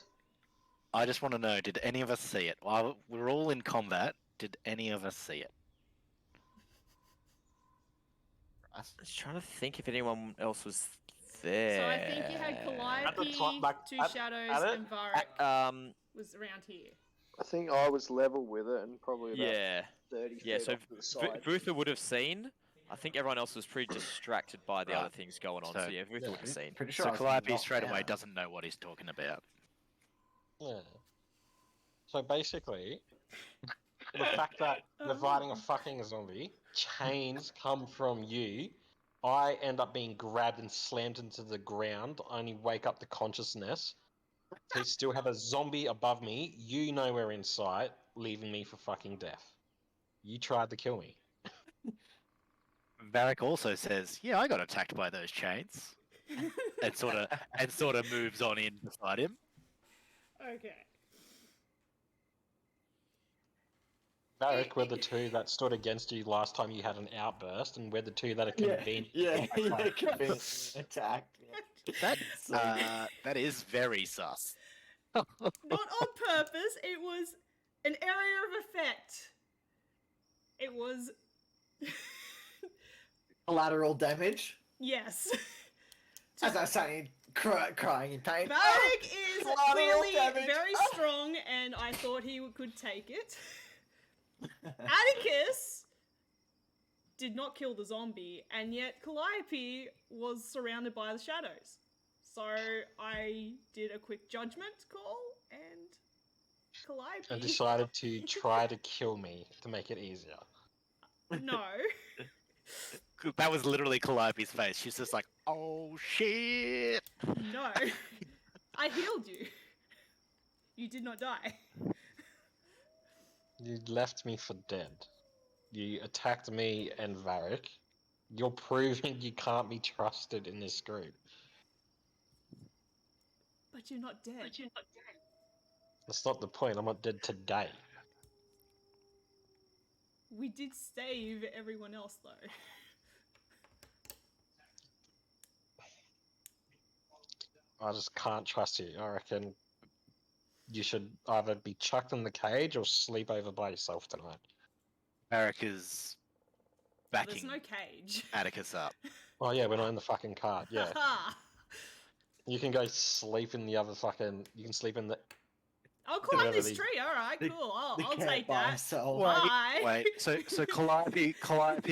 I just want to know, did any of us see it? While we're all in combat, did any of us see it? I was trying to think if anyone else was there. So I think you had Calliope, two shadows, at it? and Vharik Was around here. I think I was level with it and probably about yeah, 30 yeah. feet So off to the side. Vutha would have seen. I think everyone else was pretty distracted by the Right. other things going on. So So- yeah, Vutha would have seen. Pretty sure So I was Calliope knocked straight away down. doesn't know what he's talking about. Yeah. So basically, the fact that we're fighting a fucking zombie, chains come from you, I end up being grabbed and slammed into the ground, only wake up to consciousness, to still have a zombie above me, you nowhere in sight, leaving me for fucking death. You tried to kill me. Vharik also says, "Yeah, I got attacked by those chains," and sort of moves on in beside him. Okay. Vharik, we're the two that stood against you last time you had an outburst, and we're the two that are Yeah, convenient. yeah, convenient attack. That So- that is very sus. Not on purpose. It was an area of effect. It was. Collateral damage. Yes. As I say, crying in pain. Vharik is collateral clearly damage. very strong, and I thought he could take it. Atticus did not kill the zombie, and yet Calliope was surrounded by the shadows. So I did a quick judgment call, and Calliope. And decided to try to kill me to make it easier. No. That was literally Calliope's face. She's just like, "Oh shit!" No. I healed you. You did not die. You left me for dead. You attacked me and Vharik. You're proving you can't be trusted in this group. But you're not dead. That's not the point. I'm not dead today. We did save everyone else, though. I just can't trust you. I reckon you should either be chucked in the cage or sleep over by yourself tonight. Vharik is There's backing no cage. Atticus up. Oh yeah, we're not in the fucking cart. Yeah, Haha. you can go sleep in the other fucking. You can sleep in the. I'll climb Whatever this the- tree. All right, the- cool. The I'll cat take by that. himself. Bye. Wait. So Calliope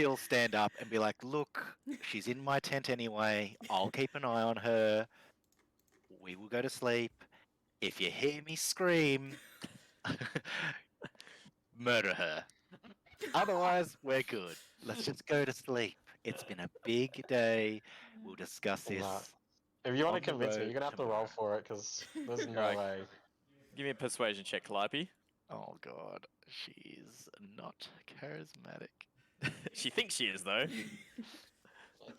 will stand up and be like, "Look, she's in my tent anyway. I'll keep an eye on her. We will go to sleep. If you hear me scream, murder her. Otherwise, we're good. Let's just go to sleep. It's been a big day. We'll discuss this." Nah. If you want on to the convince me, road you're gonna have to roll for it because there's no Right. way. Give me a persuasion check, Calliope. Oh god, she's not charismatic. She thinks she is, though.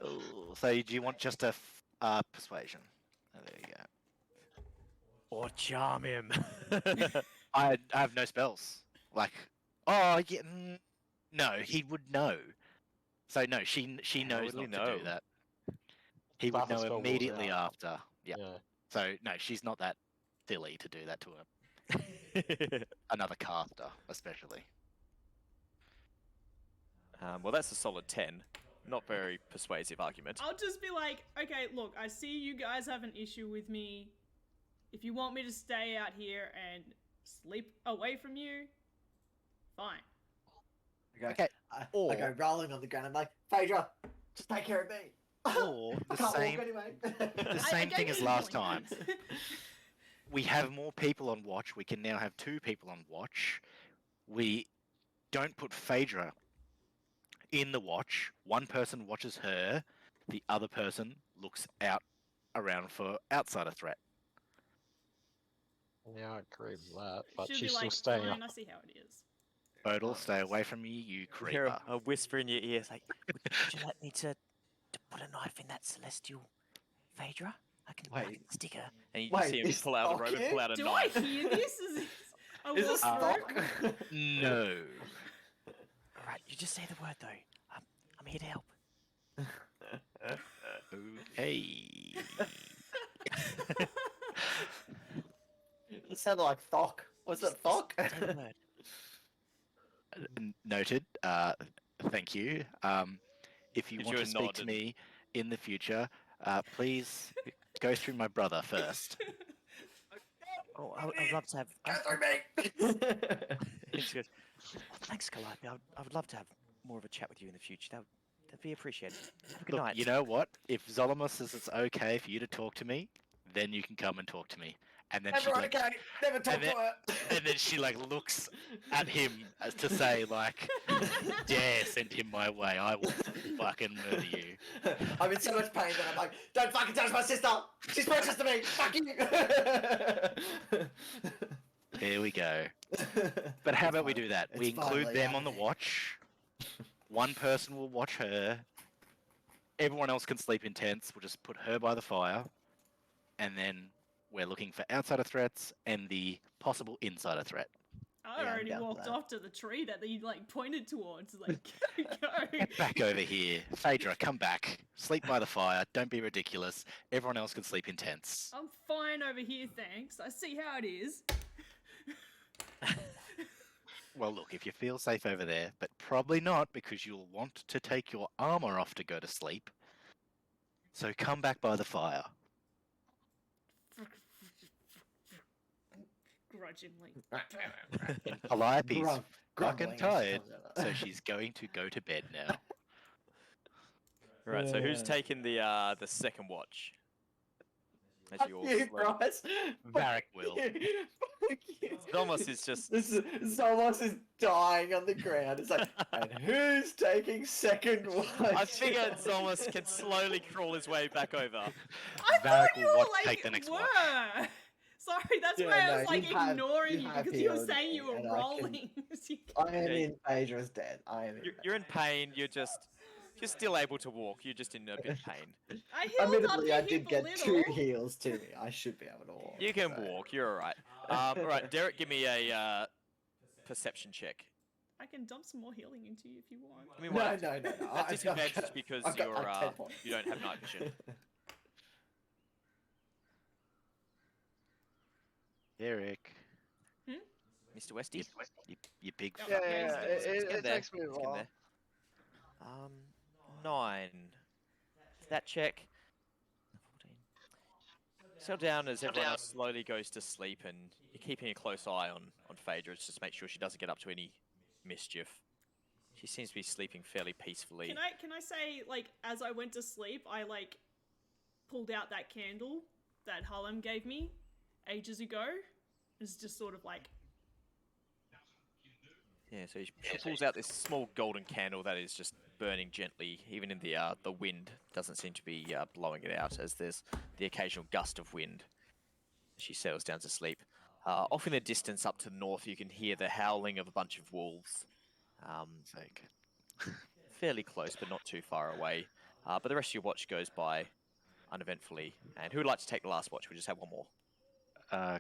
Oh, so do you want just a persuasion? Oh, there you go. Or charm him. I have no spells. Like, oh yeah, no, he would know. So no, she How knows would he not to know? do that. He would After know spell rules immediately out. after. Yeah. Yeah. So no, she's not that silly to do that to another caster, especially. Well, that's a solid 10. Not very persuasive argument. I'll just be like, okay, look, I see you guys have an issue with me. If you want me to stay out here and sleep away from you, fine. Okay. I Or- go rolling on the ground. I'm like, Phaedra, just take care of me. Or I the can't same, walk anyway. the I same gave thing you as the last healing time. hands. We have more people on watch. We can now have 2 people on watch. We don't put Phaedra in the watch. One person watches her. The other person looks out around for outsider threat. Yeah, I agree with that. But She'll she's be still like, staying fine, up. I see how it is. Bodil, stay away from me, you You hear creeper. a whisper in your ear, it's like, would you like me to put a knife in that celestial Phaedra? I can Wait. stick her. And you Wait, see him is pull out a Thurkear? robe and pull out a Do I knife. hear this? Is this a Is this walkthrough? stock? No. Alright, you just say the word though. I'm here to help. Okay. It sounded like Thok. Was it Thok? Say the word. Noted. Thank you. If you Gives want you to a speak nod to and- me in the future, please go through my brother first. Oh, I'd love to have. Go through me! And she goes, "Oh, thanks, Calliope. I would love to have more of a chat with you in the future. That'd be appreciated. Have a good Look, night." you know what? If Zolmos says it's okay for you to talk to me, then you can come and talk to me. And then she Never like, okay. Never talk to then- her. and then she like looks at him as to say like, "Dare send him my way. I will fucking murder you." I'm in so much pain that I'm like, don't fucking touch my sister! She's precious to me! Fuck you! Here we go. But how about we do that? We It's include finally them on the happening. watch. One person will watch her. Everyone else can sleep in tents. We'll just put her by the fire. And then we're looking for outsider threats and the possible insider threat. I Yeah, I'm already down for walked that. off to the tree that he like pointed towards. Like, go. Get back over here. Phaedra, come back. Sleep by the fire. Don't be ridiculous. Everyone else can sleep in tents. I'm fine over here, thanks. I see how it is. Well, look, if you feel safe over there, but probably not because you'll want to take your armor off to go to sleep. So come back by the fire. Grudgingly. Calliope's Grump- fucking grumbling as she tired, comes out. so she's going to go to bed now. Right. So who's Yeah. taking the second watch? As Fuck you all you, slowly- Bryce. Vharik will. Fuck you. Zolmos is just. Zolmos is dying on the ground. It's like, and who's taking second watch? I figured Zolmos can slowly crawl his way back over. I Vharik thought you will were watch- like take the next watch. were. Sorry, that's Yeah, why I no, was like you have- ignoring you you have because you were healed saying me, you were and I can- rolling. I am Yeah, in Phaedra's dead. I am in. You're in pain. You're still able to walk. You're just in a bit of pain. I healed up Admittedly, your I hip did a get little. 2 heals to me. I should be able to walk. You can so. walk. You're all right. All right, Derek, give me a perception check. I can dump some more healing into you if you want. I mean, No, what? no, no, no. At disadvantage because I've got, you're like, 10 points. you don't have night vision. Derek, Mr. Westy. you big Yeah, fuck. Yeah, Okay, yeah, let's it, Let's it, get it there. takes me a Let's get while. there. 9. That check. 14. Settle down as everyone else slowly goes to sleep, and you're keeping a close eye on Phaedra just to make sure she doesn't get up to any mischief. She seems to be sleeping fairly peacefully. Can I say, like, as I went to sleep, I like pulled out that candle that Harlem gave me ages ago. It's just sort of like, Yeah, so she pulls out this small golden candle that is just burning gently, even in the wind doesn't seem to be blowing it out, as there's the occasional gust of wind. She settles down to sleep. Off in the distance up to the north, you can hear the howling of a bunch of wolves. Sake. Fairly close, but not too far away. But the rest of your watch goes by uneventfully. And who would like to take the last watch? We just have one more.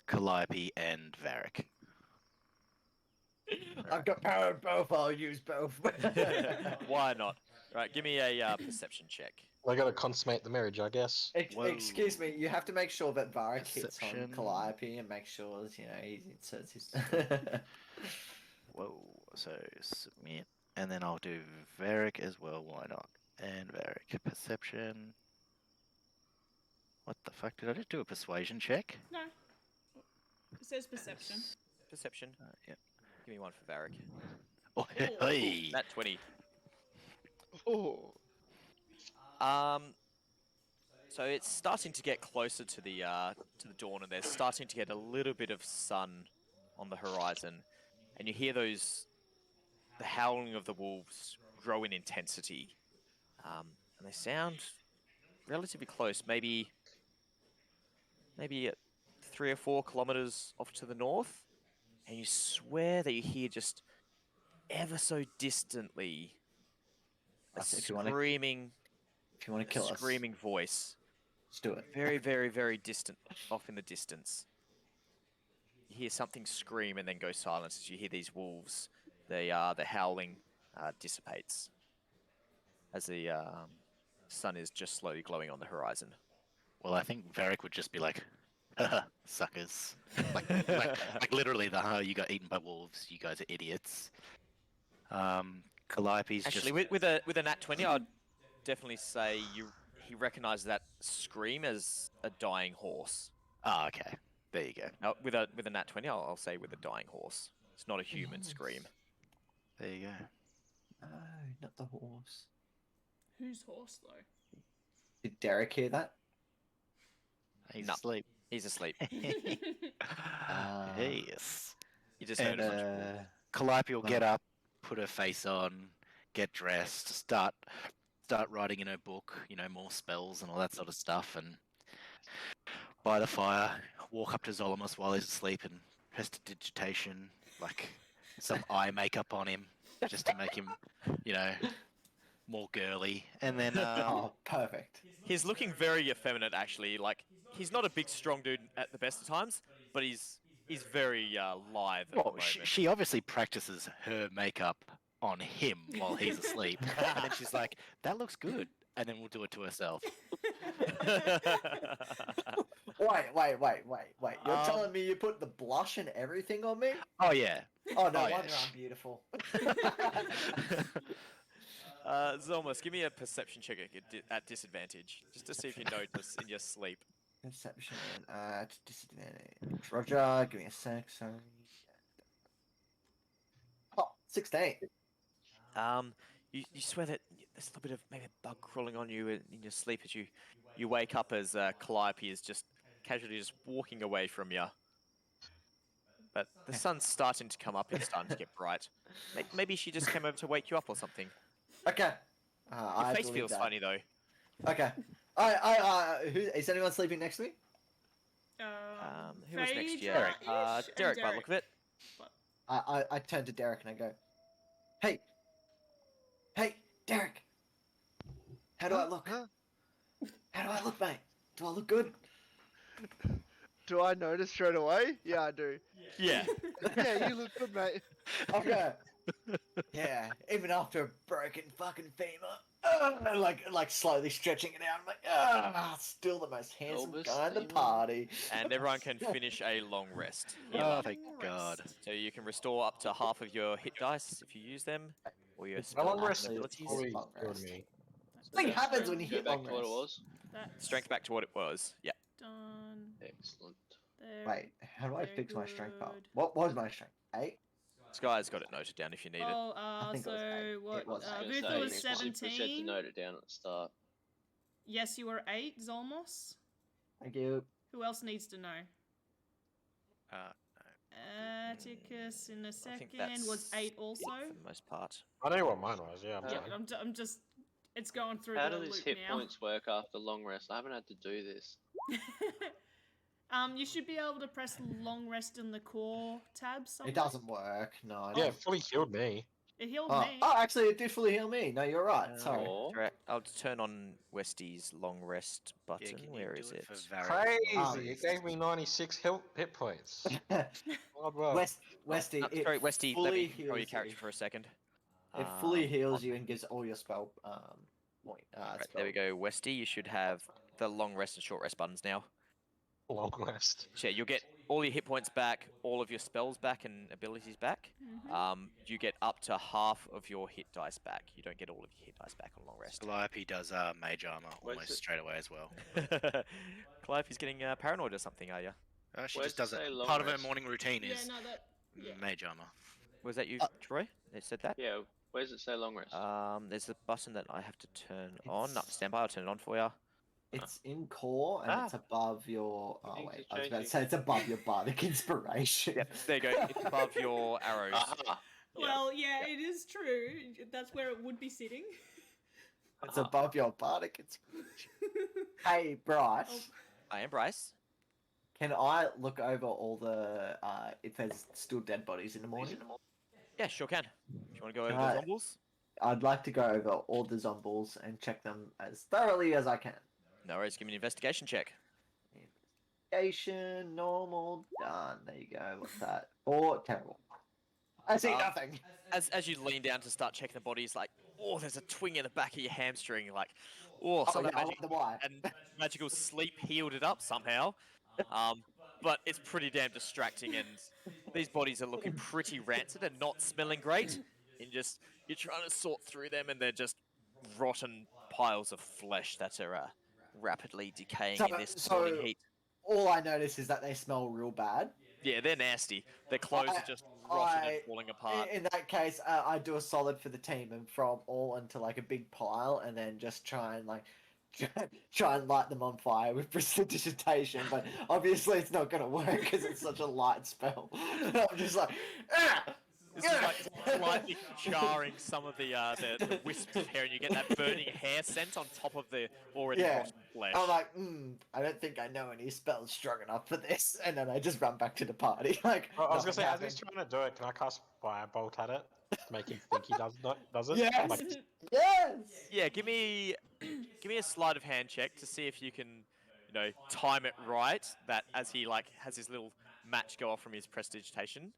Calliope and Vharik. I've got power of both. I'll use both. Why not? Right, give me a perception check. I gotta consummate the marriage, I guess. Whoa. Excuse me, you have to make sure that Vharik hits on Perception. Calliope and make sure he inserts his. Whoa. So submit, and then I'll do Vharik as well. Why not? And Vharik perception. What the fuck? Did I just do a persuasion check? No. It says perception. Perception. Yep. Give me one for Vharik. Oh, hey. That 20. Oh. So it's starting to get closer to the dawn, and there's starting to get a little bit of sun on the horizon, and you hear the howling of the wolves grow in intensity, and they sound relatively close, maybe 3 or 4 kilometers off to the north, and you swear that you hear just ever so distantly a If you wanna kill us, screaming voice. let's do it. Very, very, very distant, off in the distance. You hear something scream and then go silent as you hear these wolves. The howling dissipates as the sun is just slowly glowing on the horizon. Well, I think Vharik would just be like, haha, suckers. like literally you got eaten by wolves. You guys are idiots. Calliope's Actually, just... with a nat 20, I'd definitely say he recognizes that scream as a dying horse. Oh, okay. There you go. With a nat 20, I'll say with a dying horse. It's not a human scream. There you go. No, not the horse. Whose horse though? Did Derek hear that? He's No. asleep. He's asleep. Yes. You just heard And a bunch of wolves. Calliope will get up, put her face on, get dressed, start writing in her book, more spells and all that sort of stuff, and by the fire, walk up to Zolmos while he's asleep and prestidigitation, like some eye makeup on him, just to make him, more girly. And then, Oh, perfect. He's looking very effeminate, actually. Like, he's not a big, strong dude at the best of times, but he's very lithe at the well, moment. she obviously practices her makeup on him while he's asleep, and then she's like, "That looks good," and then we'll do it to herself. Wait. You're telling me you put the blush and everything on me? Oh yeah. Oh, no Oh, yeah. wonder I'm beautiful. Zolmos, give me a perception check at disadvantage, just to see if you notice in your sleep. Perception at disadvantage. Roger, give me a sec, sorry. Oh, 16. You swear that there's a little bit of maybe a bug crawling on you in your sleep as you wake up as Calliope is just casually just walking away from you. But the sun's starting to come up, it's starting to get bright. Maybe she just came over to wake you up or something. Okay. Your face feels funny though. Okay. Is anyone sleeping next to me? Who was next? Phaedra-ish Yeah, and Derek, by the look of it. I turn to Derek and I go, Hey, Derek. How do I look? Huh? How do I look, mate? Do I look good? Do I notice straight away? Yeah, I do. Yeah. Yeah, you look good, mate. Okay. Yeah, even after a broken fucking femur. Like slowly stretching it out. I'm like, still the most handsome Elvis guy in the femur. party. And everyone can finish a long rest. Oh, thank God. So you can restore up to half of your hit dice if you use them, or your It's spell long and rest. abilities. Always Probably long good rest. me. Something happens when you Go hit back long to what it rest. was. That's Strength back to what it was. Yeah. done. Excellent. There. Wait, how do I Very fix my strength up? good. What was my strength? 8? Sky's got it noted down if you need it. Oh, I think it was eight. so what? It was I was eight. gonna Vutha was say, we said to 17. note it down at the start. Yes, you were 8, Zolmos. Thank you. Who else needs to know? Atticus in a I think second was 8 it also. for the most part. I know what mine was. Yeah, I'm Yeah, fine. I'm just. It's going through How the do these loop hit now. points work after long rest? I haven't had to do this. You should be able to press long rest in the core tab somewhere. It doesn't work. No. Yeah, it fully healed me. It healed Oh, me. actually, it did fully heal me. No, you're right. Sorry. Or I'll turn on Westy's long rest Yeah, button. can you Where do is it it? for Vharik as well, Crazy! It please? gave me 96 hit points. Hard work. Westy, Oh, it sorry, Westy. Let fully me control your heals character you. for a second. It fully heals on- you and gives all your spell point. Right, Spell. there we go, Westy. You should have the long rest and short rest buttons now. Long rest. So yeah, you'll get all your hit points back, all of your spells back, and abilities back. You get up to half of your hit dice back. You don't get all of your hit dice back on long rest. Calliope does mage armor Where's almost it? straight away as well. Calliope's getting paranoid or something, are you? She Where's just does it say it. long Part of her rest? morning routine Yeah, is no, that. Yeah. mage armor. Was that you, Troy? They said that? Yeah, where's it say long rest? There's a button that I have to turn on. No, stand by, I'll turn it on for you. It's in core and it's above your. Oh Things wait, are I was about to changing. say it's above your bardic inspiration. Yep, there you go. It's above your arrows. Aha! Well, yeah, it is true. That's where it would be sitting. It's above your bardic inspiration. Hey, Bryce, I am Bryce. can I look over all the if there's still dead bodies in the morning? Yeah, sure can. If you want to go over Alright. those zombies? I'd like to go over all the zombies and check them as thoroughly as I can. No worries, give me an investigation check. Investigation, normal, done. There you go. What's that? Or terrible. I see nothing. As you lean down to start checking the bodies, like, oh, there's a twing in the back of your hamstring, like, oh, some yeah, of I that wonder why. and magical sleep healed it up somehow. But it's pretty damn distracting, and these bodies are looking pretty rancid and not smelling great. You're trying to sort through them, and they're just rotten piles of flesh that are rapidly decaying in this morning heat. All I notice is that they smell real bad. Yeah, they're nasty. Their clothes are just rotten and falling apart. In that case, I do a solid for the team and throw them all into like a big pile, and then just try and light them on fire with prestidigitation. But obviously, it's not going to work because it's such a light spell. I'm just like, This is like slightly charring some of the wisps of hair, and you get that burning hair scent on top of the already rotten flesh. I'm like, I don't think I know any spells strong enough for this, and then I just run back to the party. Like, I was gonna say, as nothing he's trying to do it, can I cast Firebolt at it to make him think he does it? Yes! Like, Yes! Yeah, give me a sleight of hand check to see if you can, time it right. That as he has his little match go off from his prestidigitation,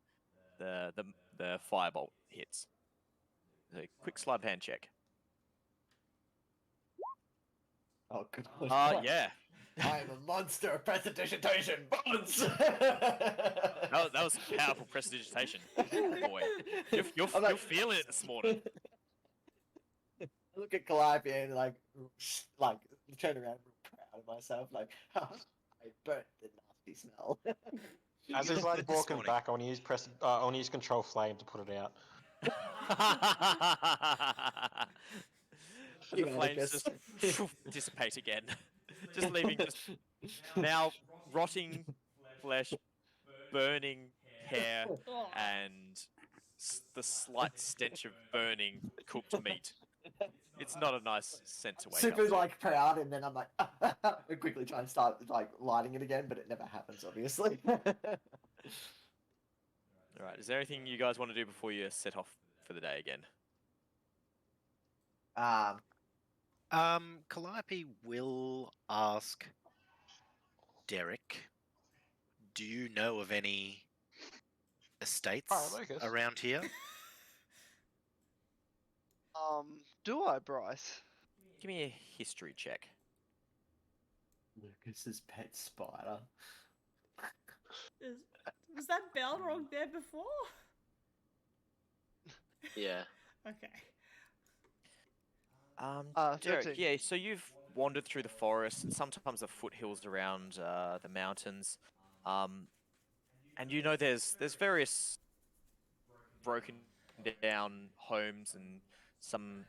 the firebolt hits. So quick sleight of hand check. Oh, good. Yeah. I am a monster of prestidigitation. Bones! That was powerful prestidigitation. Boy, you're feeling it this morning. I look at Calliope and turn around real proud of myself, like, I burnt the nasty smell. as he's like This walking morning. back, I want to use Control Flame to put it out. The flames just dissipate again, just leaving just now rotting flesh, burning hair, Oh. and the slight stench of burning cooked meat. It's not a nice scent to wake Super up to. proud, and then I'm like, I quickly try and start lighting it again, but it never happens, obviously. All right, is there anything you guys want to do before you set off for the day again? Calliope will ask Derek, do you know of any estates Lucas. around here? Do I, Bryce? Give me a history check. Lucas's pet spider. Was that Balrog there before? Yeah. Okay. Derek, 13. yeah, so you've wandered through the forest and sometimes the foothills around the mountains, and there's various broken down homes and some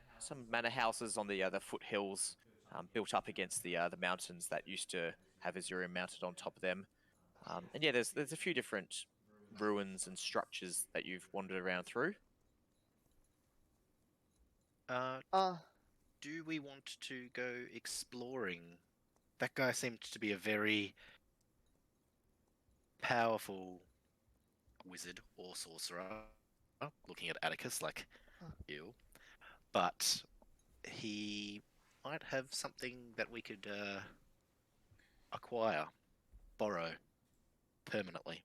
manor houses on the foothills built up against the mountains that used to have Azurian mounted on top of them, and yeah, there's a few different ruins and structures that you've wandered around through. Do we want to go exploring? That guy seemed to be a very powerful wizard or sorcerer, looking at Atticus like, ew. But he might have something that we could acquire, borrow, permanently,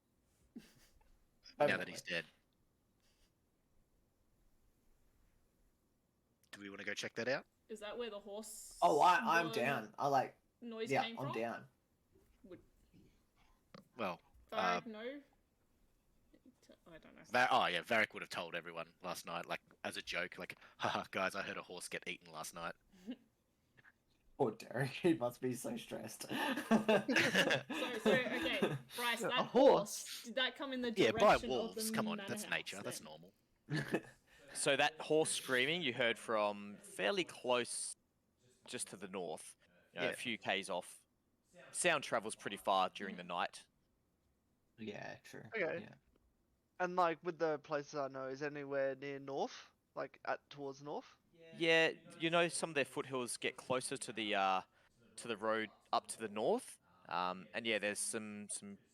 now that he's dead. Do we want to go check that out? Is that where the horse? Oh, I'm the down. I like. Noise Yeah, came I'm from? down. Well, Vharik, no. I don't know. Vharik would have told everyone last night, like as a joke, like, haha, guys, I heard a horse get eaten last night. Poor Derek, he must be so stressed. So okay, Bryce, that A horse, did that come in the Yeah, direction by of wolves. the Come on, manor that's house nature. That's then? normal. So that horse screaming you heard from fairly close, just to the north, Yeah. a few k's off. Sound travels pretty far during the night. Yeah, true. Okay. Yeah. And like with the places I know, is anywhere near north, like towards north? Yeah, some of their foothills get closer to the road up to the north, and yeah, there's some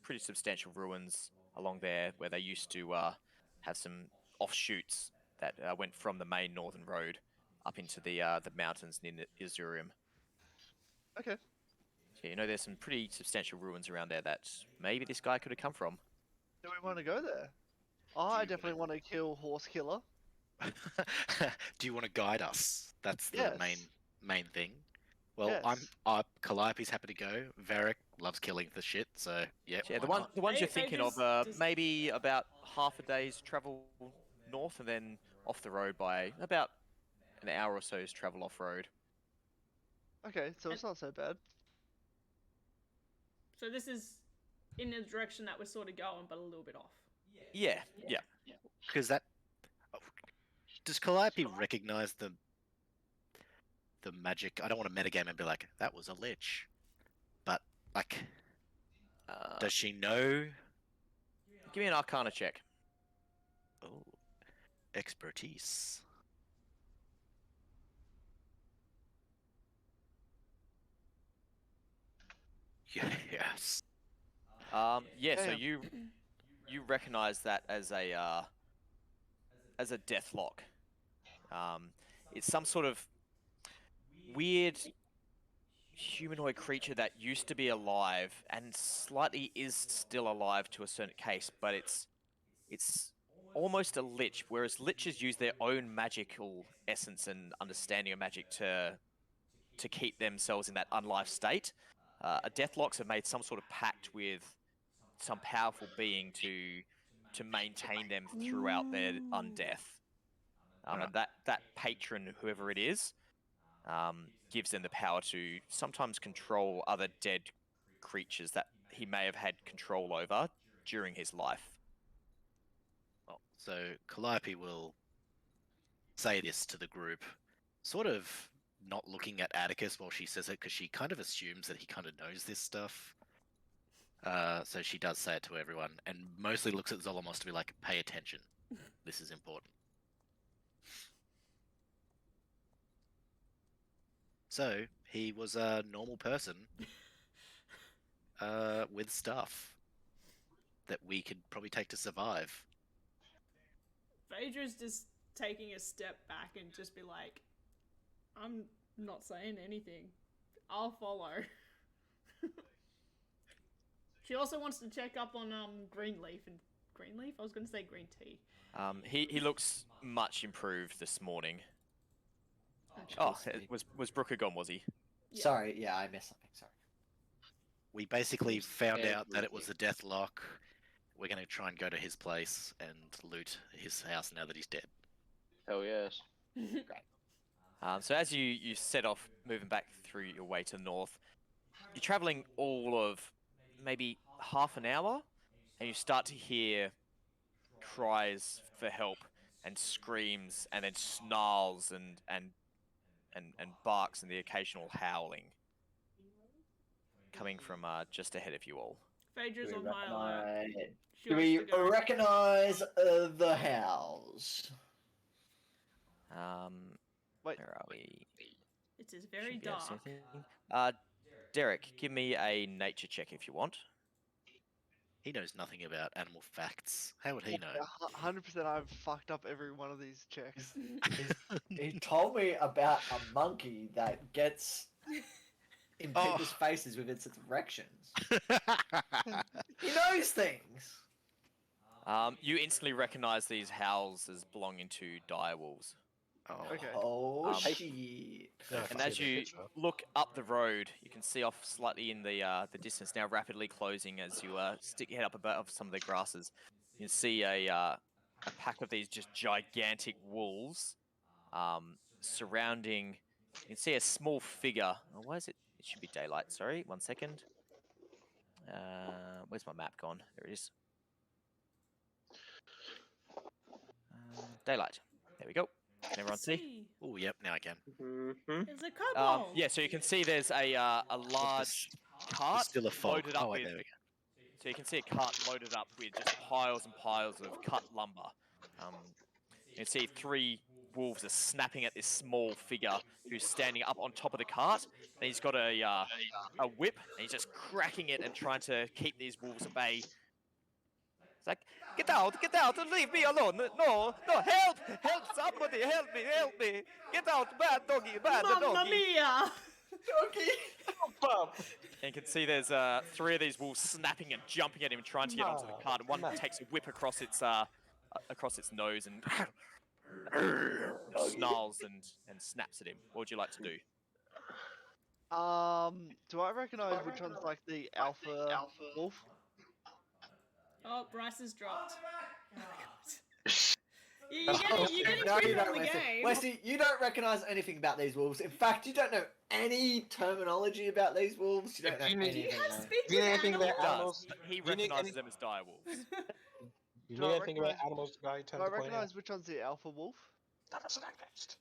pretty substantial ruins along there where they used to have some offshoots that went from the main northern road up into the mountains near Isurium. Okay. Yeah, there's some pretty substantial ruins around there that maybe this guy could have come from. Do we want to go there? I definitely want to kill Horse Killer. Do you want to guide us? That's the Yes. main thing. Well, Yes. Calliope's happy to go. Vharik loves killing the shit, so yeah. Yeah, why not? the ones you're They thinking of just- are just- maybe about half a day's travel north and then off the road by about an hour or so's travel off road. Okay, so it's not so bad. So this is in the direction that we're sort of going, but a little bit off. Yeah. Because that. Does Calliope recognize the magic? I don't want to metagame and be like, that was a lich. But, like, does she know? Give me an Arcana check. Oh, expertise. Yes. Yeah. So Damn. you recognize that as a Dethklok. It's some sort of weird humanoid creature that used to be alive and slightly is still alive to a certain case, but it's almost a lich, whereas liches use their own magical essence and understanding of magic to keep themselves in that unlife state. A Deathloks have made some sort of pact with some powerful being to maintain them throughout their undeath. And that patron, whoever it is, gives them the power to sometimes control other dead creatures that he may have had control over during his life. Well, so Calliope will say this to the group, sort of not looking at Atticus while she says it, because she kind of assumes that he kind of knows this stuff. So she does say it to everyone, and mostly looks at Zolmos to be like, pay attention. This is important. So, he was a normal person with stuff that we could probably take to survive. Phaedra's just taking a step back and just be like, I'm not saying anything. I'll follow. She also wants to check up on Greenleaf and Greenleaf? I was going to say green tea. He looks much improved this morning. Oh, Was Brooker gone, was he? Yeah. Sorry, yeah, I missed something. Sorry. We basically Who's found out that it was the everything? Dethklok. We're going to try and go to his place and loot his house now that he's dead. Hell yes. So as you set off, moving back through your way to the north, you're traveling all of maybe half an hour, and you start to hear cries for help and screams and then snarls and barks and the occasional howling coming from just ahead of you all. Phaedra's Do on we high alert. recognize, She do wants we to go. recognize the house? Wait. Where are we? It is very Should be able to see dark. anything. Derek, give me a nature check if you want. He knows nothing about animal facts. How would he know? 100% I've fucked up every one of these checks. He told me about a monkey that gets in Oh. people's faces with its erections. He knows things. You instantly recognize these howls as belonging to direwolves. Oh. Okay. Oh Um, shit! Yeah, if And I as see the you picture. look up the road, you can see off slightly in the distance now, rapidly closing as you stick your head up above some of the grasses. You can see a pack of these just gigantic wolves surrounding. You can see a small figure. Oh, why is it? It should be daylight. Sorry, 1 second. Where's my map gone? There it is. Daylight. There we go. Can everyone see? Oh, yep. Now I can. Mm-hmm. There's a kobold. Yeah, so you can see there's a large cart There's still a fog. loaded up Oh, wait, with. there we go. So you can see a cart loaded up with just piles and piles of cut lumber. You can see 3 wolves are snapping at this small figure who's standing up on top of the cart, and he's got a whip, and he's just cracking it and trying to keep these wolves at bay. It's like, get out, leave me alone. No, help, somebody, help me. Get out, bad doggy, bad Mamma doggy. mia! And you can see there's 3 of these wolves snapping and jumping at him, trying to get onto the cart, and one takes a whip across its nose and snarls and snaps at him. What would you like to do? Do I recognize which one's like the alpha wolf? Oh, Bryce has dropped. You're getting No, you creeper don't, on the Wesley. game. Wesley, you don't recognise anything about these wolves. In fact, you don't know any terminology about these wolves. You don't know You need- anything. You have no. speak Do you with know anything about animals? animals? He You need recognizes any- them as dire wolves. You Do I know anything about recognise- animals to go? You Do tend I to point out. recognize which one's the alpha wolf? That doesn't exist.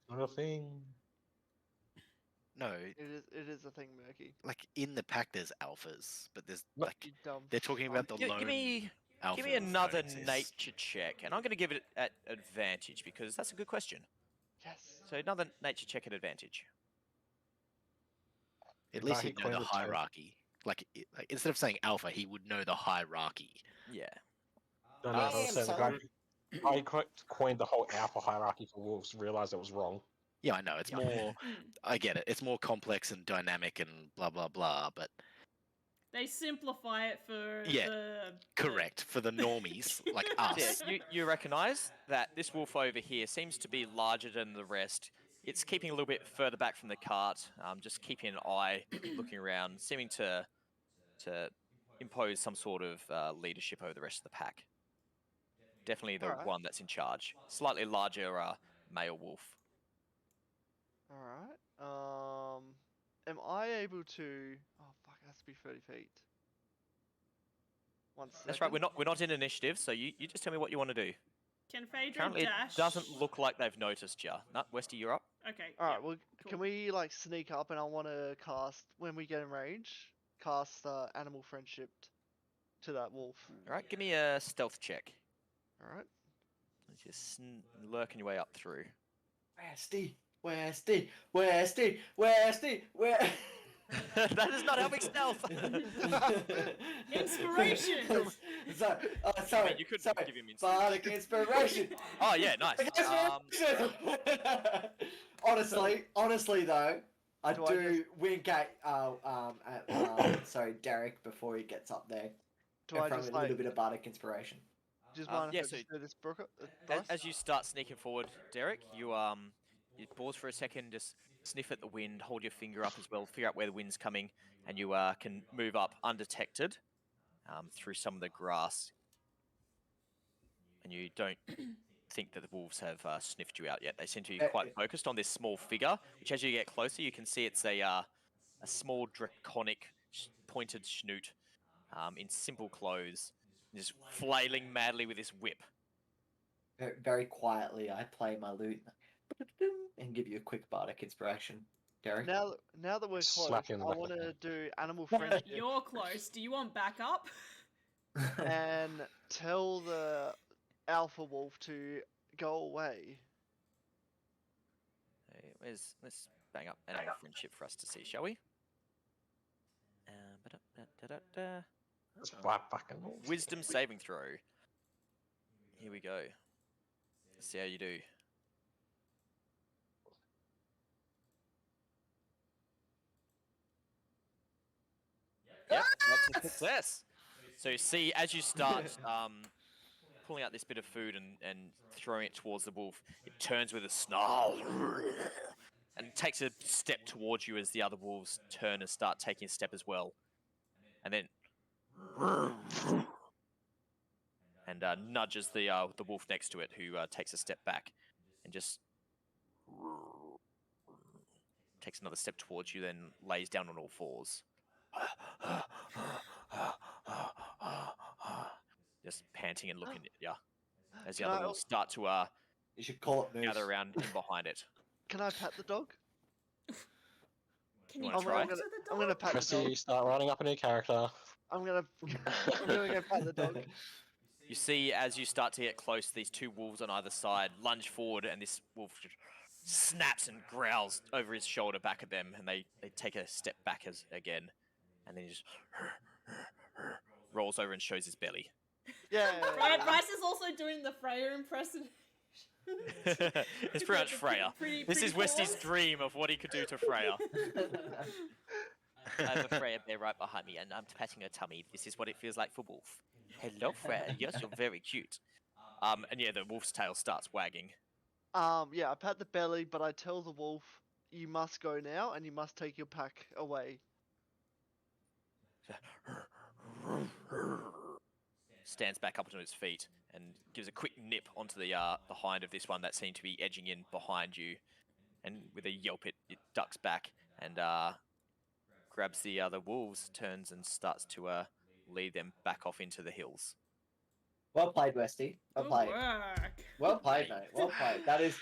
Not a thing. No, It is a thing, Murky. like in the pack there's alphas, but there's Look, like You dumb. they're talking about the Give lone me alpha. give me that don't another exist. nature check, and I'm going to give it at advantage because that's a good question. Yes. So another nature check at advantage. At least Vharik he'd know coined the the term. hierarchy. Like instead of saying alpha, he would know the hierarchy. Yeah. No, no, I Damn, understand. son. I coined the whole alpha hierarchy for wolves. Realized it was wrong. Yeah, I know. It's Yeah. more. I get it. It's more complex and dynamic and blah blah blah. But They simplify it for Yeah, the correct for the normies like So us. yeah, you recognise that this wolf over here seems to be larger than the rest. It's keeping a little bit further back from the cart, just keeping an eye, looking around, seeming to impose some sort of leadership over the rest of the pack. Definitely the Alright. one that's in charge. Slightly larger male wolf. Alright. Am I able to? Oh fuck! It has to be 30 feet. That's right. We're not in initiative, so you just tell me what you want to do. Can Phaedra Apparently, dash? it doesn't look like they've noticed you. No, Westy, you're up. Okay. All right. yeah, Well, cool. can we like sneak up and I want to cast when we get in range? Cast animal friendship to that wolf. All right, give me a stealth check. All right. Just lurking your way up through. Westy. That is not helping stealth. Inspiration. Sorry. you could sorry. give him Bardic inspiration. Oh yeah, nice. Honestly though, I Do I do wink at Derek before he gets up there. Do I And throw just him a little like bit of Bardic inspiration. just Um, mind yeah, if I so just do this, Brooke? As you start sneaking forward, Derek, you pause for a second, just sniff at the wind, hold your finger up as well, figure out where the wind's coming, and you can move up undetected through some of the grass. And you don't think that the wolves have sniffed you out yet. They seem to be quite focused on this small figure, which as you get closer, you can see it's a small draconic pointed snoot in simple clothes, just flailing madly with his whip. Very quietly, I play my lute and give you a quick Bardic inspiration, Derek. Now that we're close, Slap you in I the back want of the to head. do animal friendship You're close. Do you want backup? and tell the alpha wolf to go away. Hey, let's bang up animal friendship for us to see, shall we? It's black fucking wolves. Wisdom saving throw. Here we go. Let's see how you do. Yep, that's a success. So you see, as you start pulling out this bit of food and throwing it towards the wolf, it turns with a snarl and takes a step towards you as the other wolves turn and start taking a step as well. And then nudges the wolf next to it, who takes a step back and just takes another step towards you, then lays down on all fours. Just panting and looking at you as the other wolves start to You should call it Moose. gather around in behind it. Can I pat the dog? Can you wanna talk try? to the dog? I'm gonna pat the Chrissy, dog. start writing up a new character. I'm gonna go pat the dog. You see, as you start to get close, these two wolves on either side lunge forward, and this wolf just snaps and growls over his shoulder back at them, and they take a step back again, and then he just rolls over and shows his belly. Yeah. Bryce is also doing the Freya impression. It's pretty much Freya. This is Westy's paws. dream of what he could do to Freya. I have a Freya bear right behind me, and I'm patting her tummy. This is what it feels like for Wolf. Hello, Freya. Yes, you're very cute. And yeah, the wolf's tail starts wagging. Yeah, I pat the belly, but I tell the wolf, you must go now, and you must take your pack away. Stands back up onto its feet and gives a quick nip onto the hind of this one that seemed to be edging in behind you. And with a yelp, it ducks back and grabs the other wolves, turns and starts to lead them back off into the hills. Well played, Westy. Well Good played. work. Well played, mate. Well played. That is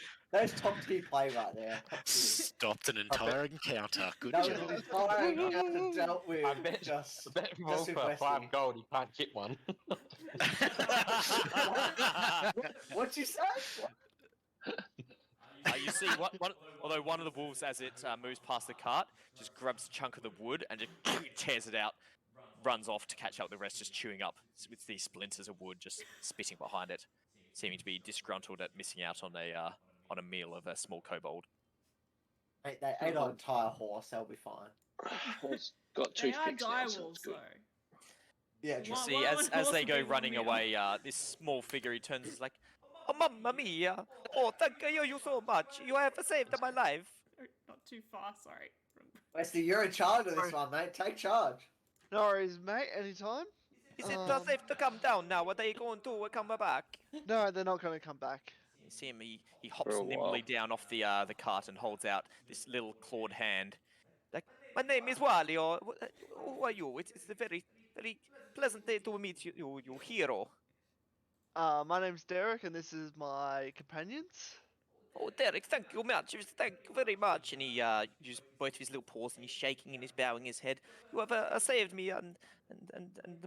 top tier play right there. Top tier. Stopped an entire encounter. Good That was job. an entire encounter dealt with. I bet Just, I bet just with for Westy. 5 gold, he can't get one. What'd you say? You see, although one of the wolves, as it moves past the cart, just grabs a chunk of the wood and just tears it out, runs off to catch up with the rest, just chewing up with these splinters of wood, just spitting behind it, seeming to be disgruntled at missing out on a meal of a small kobold. Mate, they ate an entire horse. They'll be fine. It's got They are toothpicks now, so it's direwolves, good. though. Yeah, You just see, One as horse they would go be one running meal. away, this small figure, he turns, is like, "Oh, Mamma Mia! Oh, thank you so much. You have saved my life." Not too far, sorry. Westy, you're in charge of this one, mate. Take charge. No worries, mate. Anytime. Is it safe to come down now? Are they going to come back? No, they're not going to come back. You see him, he hops For a nimbly while. down off the cart and holds out this little clawed hand. Like, "My name is Wally, or who are you? It's a very, very pleasant day to meet you hero." My name's Derek, and this is my companions. "Oh, Derek, thank you much. Thank you very much." And he uses both of his little paws and he's shaking and he's bowing his head. "You have saved me and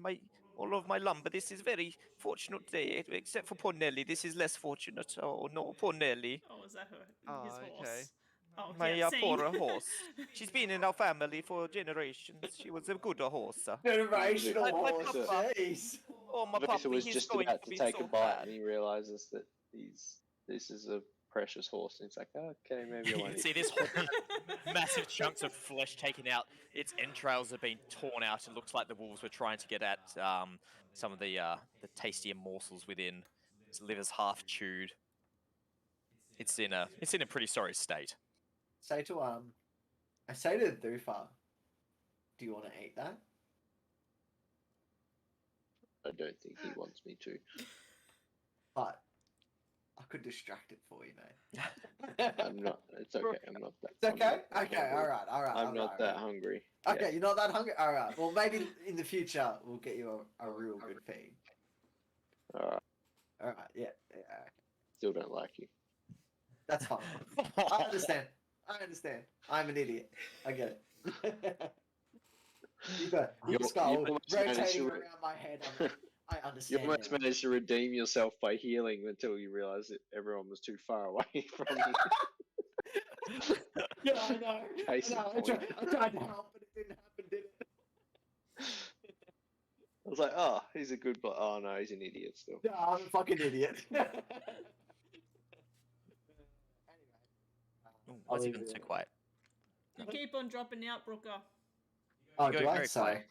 my all of my lumber. This is very fortunate day, except for poor Nelly. This is less fortunate. Oh no, poor Nelly. Oh, is that her? Oh, His okay. horse. Oh, My yeah, same. poor horse. She's been in our family for generations. She was a good horse. Generational My horse. papa. Jeez. Oh, my Vutha puppy, was he's just going about to to be take so a bite, bad." and he realizes that this is a precious horse, and he's like, "Okay, maybe I You won't." can see this massive chunks of flesh taken out. Its entrails have been torn out. It looks like the wolves were trying to get at some of the tastier morsels within. Its liver's half chewed. It's in a pretty sorry state. I say to Vutha, do you want to eat that? I don't think he wants me to. But I could distract it for you, mate. I'm not. It's okay. I'm not that. It's okay? I'm not Okay, hungry. alright. I'm not that hungry. Okay, Yeah. you're not that hungry? Alright. Well, maybe in the future, we'll get you a real good feed. Alright. Alright, yeah. Still don't like you. That's fine. I understand. I'm an idiot. I get it. You got You your skull almost managed rotating to- around my head. I You understand. almost now. managed to redeem yourself by healing until you realised that everyone was too far away from you. Yeah, I know. Case in I point. tried to help, but it didn't happen, did it? I was like, oh, he's a good player. Oh no, he's an idiot still. No, I'm a fucking idiot. Ooh, I'll why's he leave gone it so there. quiet? You keep on dropping out, Brooker. Oh, You're do going I? very Sorry.